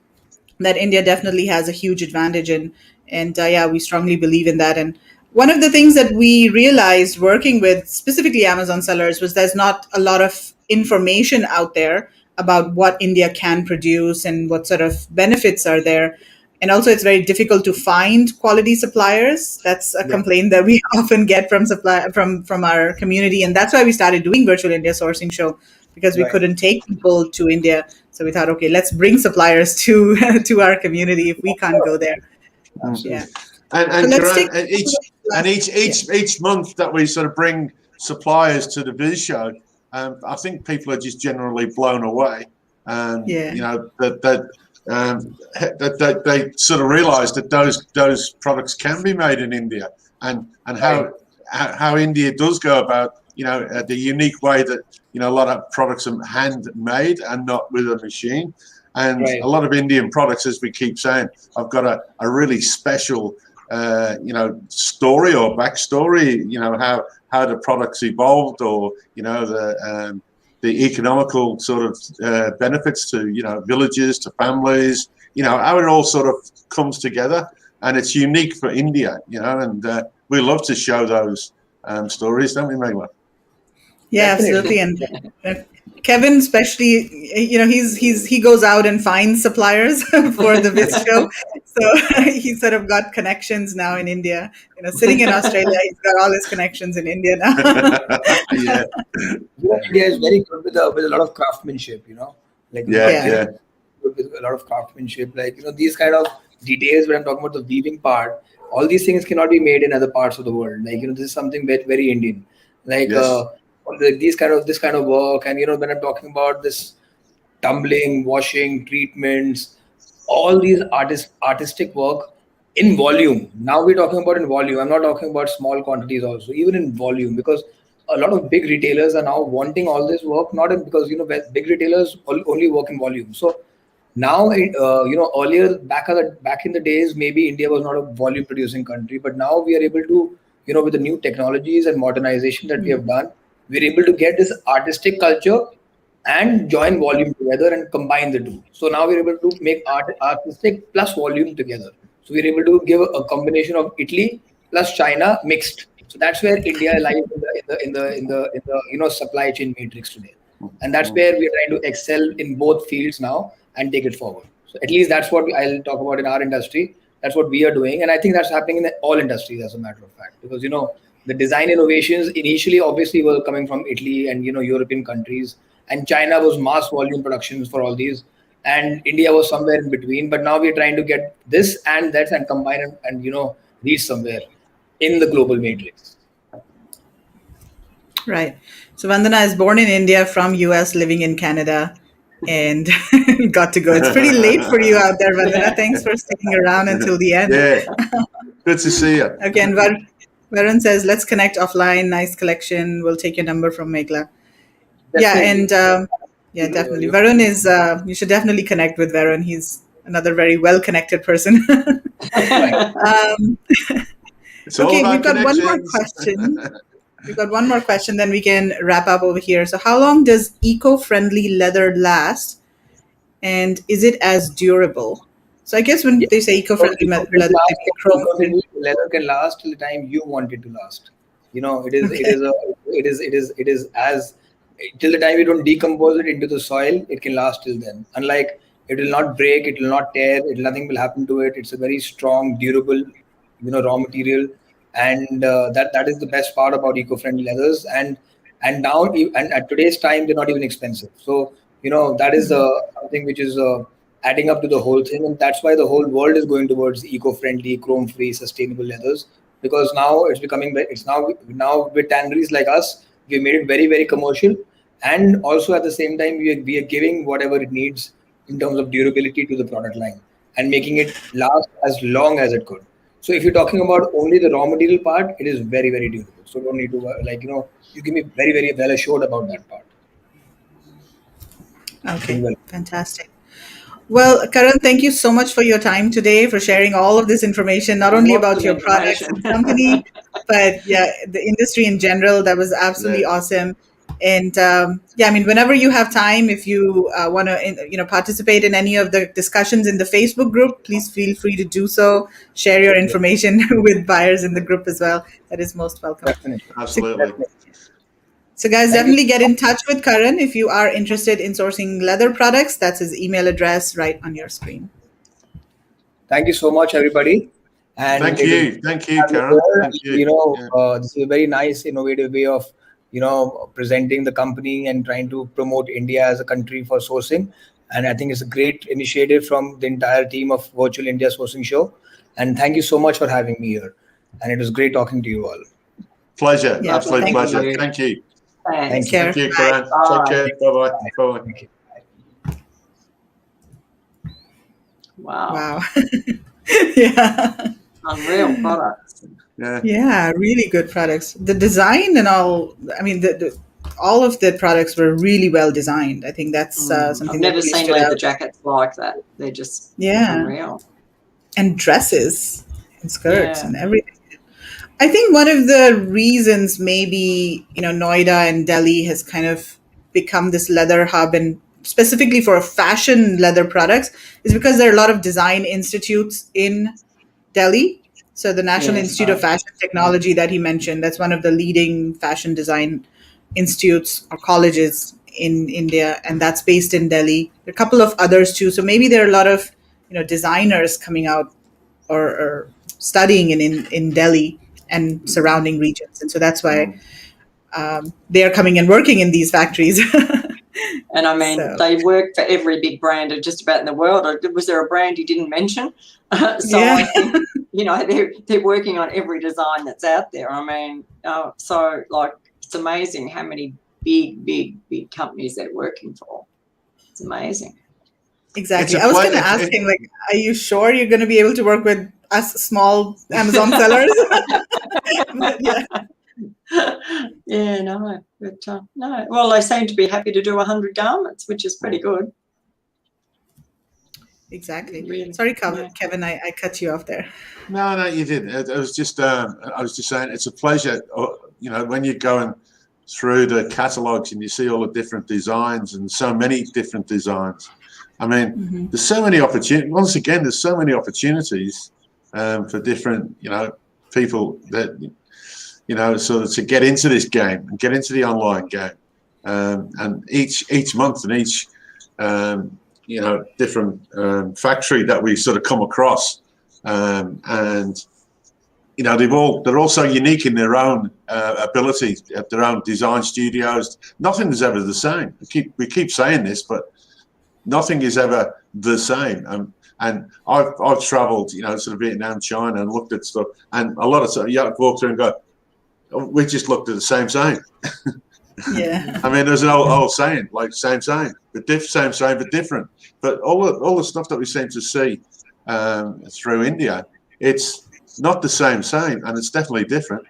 that India definitely has a huge advantage in, and we strongly believe in that. And one of the things that we realized working with specifically Amazon sellers was there's not a lot of information out there about what India can produce and what sort of benefits are there. And also, it's very difficult to find quality suppliers. That's a Yeah. complaint that we often get from our community, and that's why we started doing Virtual India Sourcing Show, because we Right. couldn't take people to India. So we thought, okay, let's bring suppliers to to our community if we can't go there. Yeah. And So let's Karan, take each month that we sort of bring suppliers to the Viz show, I think people are just generally blown away. Yeah. You know that they sort of realise that those products can be made in India, and how India does go about the unique way that a lot of products are handmade and not with a machine. And a lot of Indian products, as we keep saying, have got a really special story or backstory, how the products evolved, or the economical sort of benefits to villages, to families, how it all sort of comes together, and it's unique for India, and we love to show those stories, don't we, Megla? Yeah, Definitely. absolutely. And Kevin, especially, he goes out and finds suppliers for the Viz show. So he's sort of got connections now in India. Sitting in Australia, he's got all his connections in India now. Yeah. India is very good with a lot of craftsmanship, like Yeah. good with a lot of craftsmanship, like these kind of details. When I'm talking about the weaving part, all these things cannot be made in other parts of the world. Like this is something very, very Indian. Like Yes. this kind of work, and when I'm talking about this tumbling, washing, treatments, all these artistic work in volume. Now we're talking about in volume. I'm not talking about small quantities also, even in volume, because a lot of big retailers are now wanting all this work, not because big retailers only work in volume. So now earlier back in the days, maybe India was not a volume producing country, but now we are able to with the new technologies and modernization that we have done, we're able to get this artistic culture and join volume together and combine the two. So now we're able to make artistic plus volume together. So we're able to give a combination of Italy plus China mixed. So that's where India lies in the supply chain matrix today, and that's where we're trying to excel in both fields now and take it forward. So at least that's what I'll talk about in our industry. That's what we are doing, and I think that's happening in all industries, as a matter of fact, because the design innovations initially obviously were coming from Italy and European countries, and China was mass volume productions for all these, and India was somewhere in between. But now we're trying to get this and that and combine and reach somewhere in the global matrix. Right. So Vandana is born in India, from US, living in Canada, and got to go. It's pretty late for you out there, Vandana. Thanks for sticking around until the end. Yeah. Good to see you. Okay, and Varun says, let's connect offline. Nice collection. We'll take your number from Megla. Yeah, and definitely. Varun is, you should definitely connect with Varun. He's another very well-connected person. It's all Okay, about we've got one more connections. question. We've got one more question, then we can wrap up over here. So how long does eco-friendly leather last? And is it as durable? So I guess when they say eco-friendly leather, they mean chrome-free. Leather can last till the time you want it to last. It is as till the time you don't decompose it into the soil, it can last till then. Unlike, it will not break, it will not tear, nothing will happen to it. It's a very strong, durable, raw material, and that is the best part about eco-friendly leathers. And now and at today's time, they're not even expensive. So that is something which is adding up to the whole thing, and that's why the whole world is going towards eco-friendly, chrome-free, sustainable leathers, because now it's now with tanneries like us, we made it very, very commercial, and also at the same time we are giving whatever it needs in terms of durability to the product line and making it last as long as it could. So if you're talking about only the raw material part, it is very, very durable. So don't need to you can be very, very well assured about that part. Okay, fantastic. Well, Karan, thank you so much for your time today, for sharing all of this information, not only Lots about of your products information. and company, but the industry in general. That was absolutely awesome. And yeah, I mean, whenever you have time, if you want to, participate in any of the discussions in the Facebook group, please feel free to do so. Share your information with buyers in the group as well. That is most welcome. Definitely. Absolutely. So guys, Thank you. definitely get in touch with Karan if you are interested in sourcing leather products. That's his email address right on your screen. Thank you so much, everybody. And Thank it you, Karen. Thank you. This is a very nice, innovative way of, presenting the company and trying to promote India as a country for sourcing. And I think it's a great initiative from the entire team of Virtual India Sourcing Show. And thank you so much for having me here. And it was great talking to you all. Pleasure. Yeah, Absolute thank pleasure. you. Thank you. Thanks. Take care. Thank you, Bye. Karen. Bye. Take care. Bye-bye. Bye-bye. Thank you. Wow. Yeah. Unreal products. Yeah. Yeah, really good products. The design and all, I mean, all of the products were really well designed. I think that's something I've that never really seen stood leather out. jackets like that. They're just Yeah. unreal. And dresses and skirts Yeah. and everything. I think one of the reasons maybe, Noida and Delhi has kind of become this leather hub, and specifically for fashion leather products, is because there are a lot of design institutes in Delhi. So the National Yes, Institute of Fashion Technology that he mentioned, that's one of the leading fashion design institutes or colleges in India, and that's based in Delhi. There are a couple of others too. So maybe there are a lot of, designers coming out or studying in Delhi and surrounding regions. And so that's why they are coming and working in these factories. And I mean, So, they work for every big brand just about in the world. Was there a brand you didn't mention? So yeah. I think, they're working on every design that's out there. I mean, so like, it's amazing how many big companies they're working for. It's amazing. Exactly. It's I a was going to pleasure. ask him, like, are you sure you're going to be able to work with us small Amazon sellers? But yeah, Yeah, no, but no. Well, they seem to be happy to do 100 garments, which is pretty good. exactly. Really. Sorry, Yeah. Kevin, I cut you off there. No, you didn't. I was just saying it's a pleasure. When you're going through the catalogs and you see all the different designs and so many different designs. I mean, there's so many opportunities. Once again, there's so many opportunities for different, people that, sort of to get into this game and get into the online game. And each month and each, different factory that we sort of come across, and they're all so unique in their own ability, their own design studios. Nothing is ever the same. We keep saying this, but nothing is ever the same. And I've travelled, sort of Vietnam, China, and looked at stuff, and a lot of stuff. You walk through and go, oh, we just looked at the same. Yeah. I mean, there's an old saying, like same, but same, but different. But all the stuff that we seem to see through India, it's not the same, and it's definitely different.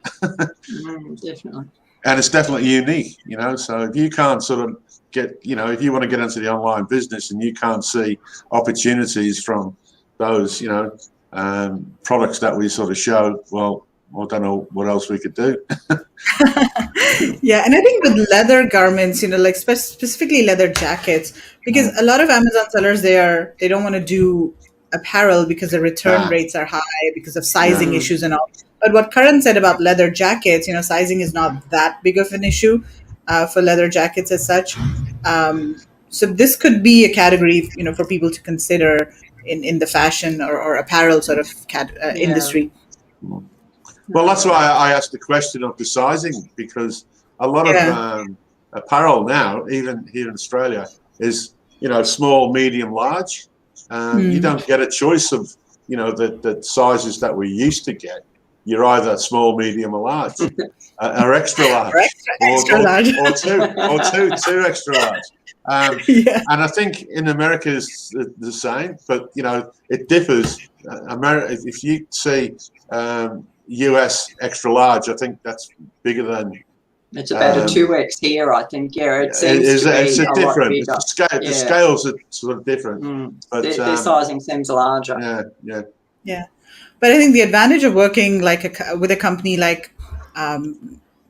Definitely. And it's definitely unique, So if you can't sort of get, if you want to get into the online business and you can't see opportunities from those, products that we sort of show, well, I don't know what else we could do. Yeah, and I think with leather garments, like specifically leather jackets, because a lot of Amazon sellers, they don't want to do apparel because the return rates are high because of sizing issues and all. But what Karan said about leather jackets, sizing is not that big of an issue for leather jackets as such. So this could be a category, for people to consider in the fashion or apparel sort of industry. Well, that's why I asked the question of the sizing, because a lot of apparel now, even here in Australia, is small, medium, large. You don't get a choice of the sizes that we used to get. You're either small, medium, or large, or extra large, extra large, or two extra large. And I think in America is the same, but it differs. If you see US extra large, I think that's bigger than. It's about a 2x here, I think. Yeah, it seems to be it's a different. Lot bigger. The scales are sort of different. But their sizing seems larger. Yeah. But I think the advantage of working with a company like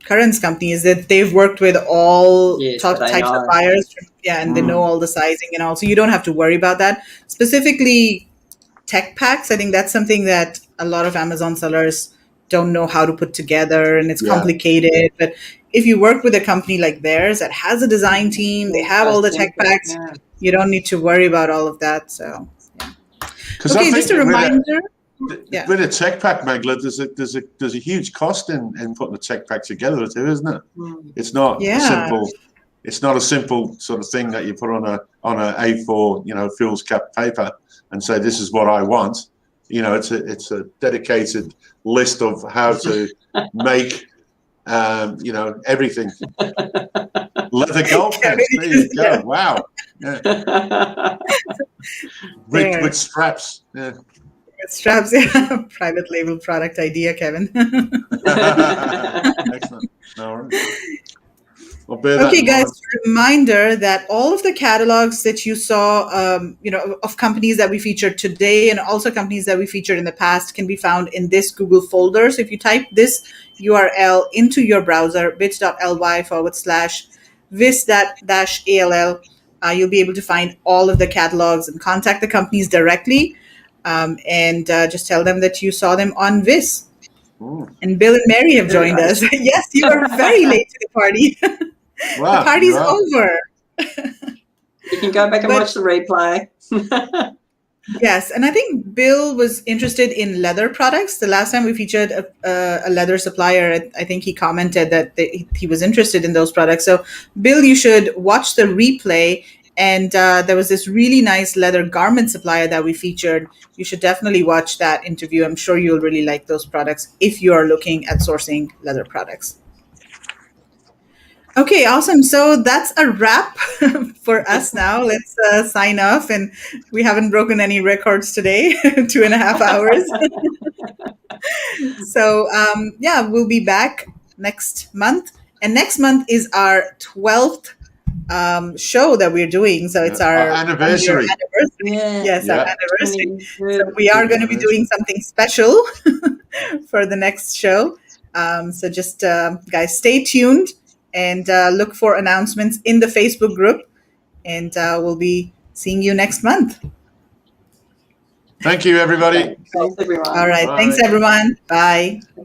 Current's company is that they've worked with all Yes, so they types of know. buyers, and they know all the sizing and all, so you don't have to worry about that. Specifically, tech packs, I think that's something that a lot of Amazon sellers don't know how to put together, and it's Yeah. complicated. But if you work with a company like theirs that has a design team, they have all the tech packs, Yeah. you don't need to worry about all of that. So, yeah. Because Okay, I think just a reminder. Yeah. with a tech pack, Megla, there's a huge cost in putting a tech pack together too, isn't it? It's not a simple. It's not a simple sort of thing that you put on a A4 fool's cap paper and say this is what I want. It's a dedicated list of how to make everything. Leather gold pens. There you go. Yeah. Wow. Yeah. With straps. Yeah. Straps, yeah. Private label product idea, Kevin. Excellent. All right. I'll bear that Okay, in guys, mind. reminder that all of the catalogs that you saw, of companies that we featured today and also companies that we featured in the past can be found in this Google folder. So if you type this URL into your browser, bit.ly/vis-all, you'll be able to find all of the catalogs and contact the companies directly, and just tell them that you saw them on Vis. And Bill and Mary have joined us. Yes, you are very late to the party. Wow, The party's you are. over. You can go back and But- watch the replay. Yes, and I think Bill was interested in leather products. The last time we featured a leather supplier, I think he commented that he was interested in those products. So, Bill, you should watch the replay. And there was this really nice leather garment supplier that we featured. You should definitely watch that interview. I'm sure you'll really like those products if you are looking at sourcing leather products. Okay, awesome. So that's a wrap for us now. Let's sign off. And we haven't broken any records today, 2.5 hours. So, we'll be back next month. And next month is our 12th show that we're doing. So it's our anniversary. Yes, our anniversary. So we are going to be doing something special for the next show. So just, guys, stay tuned and look for announcements in the Facebook group. And we'll be seeing you next month. Thank you, everybody. Thanks, everyone. All right. Bye. Thanks, everyone. Bye.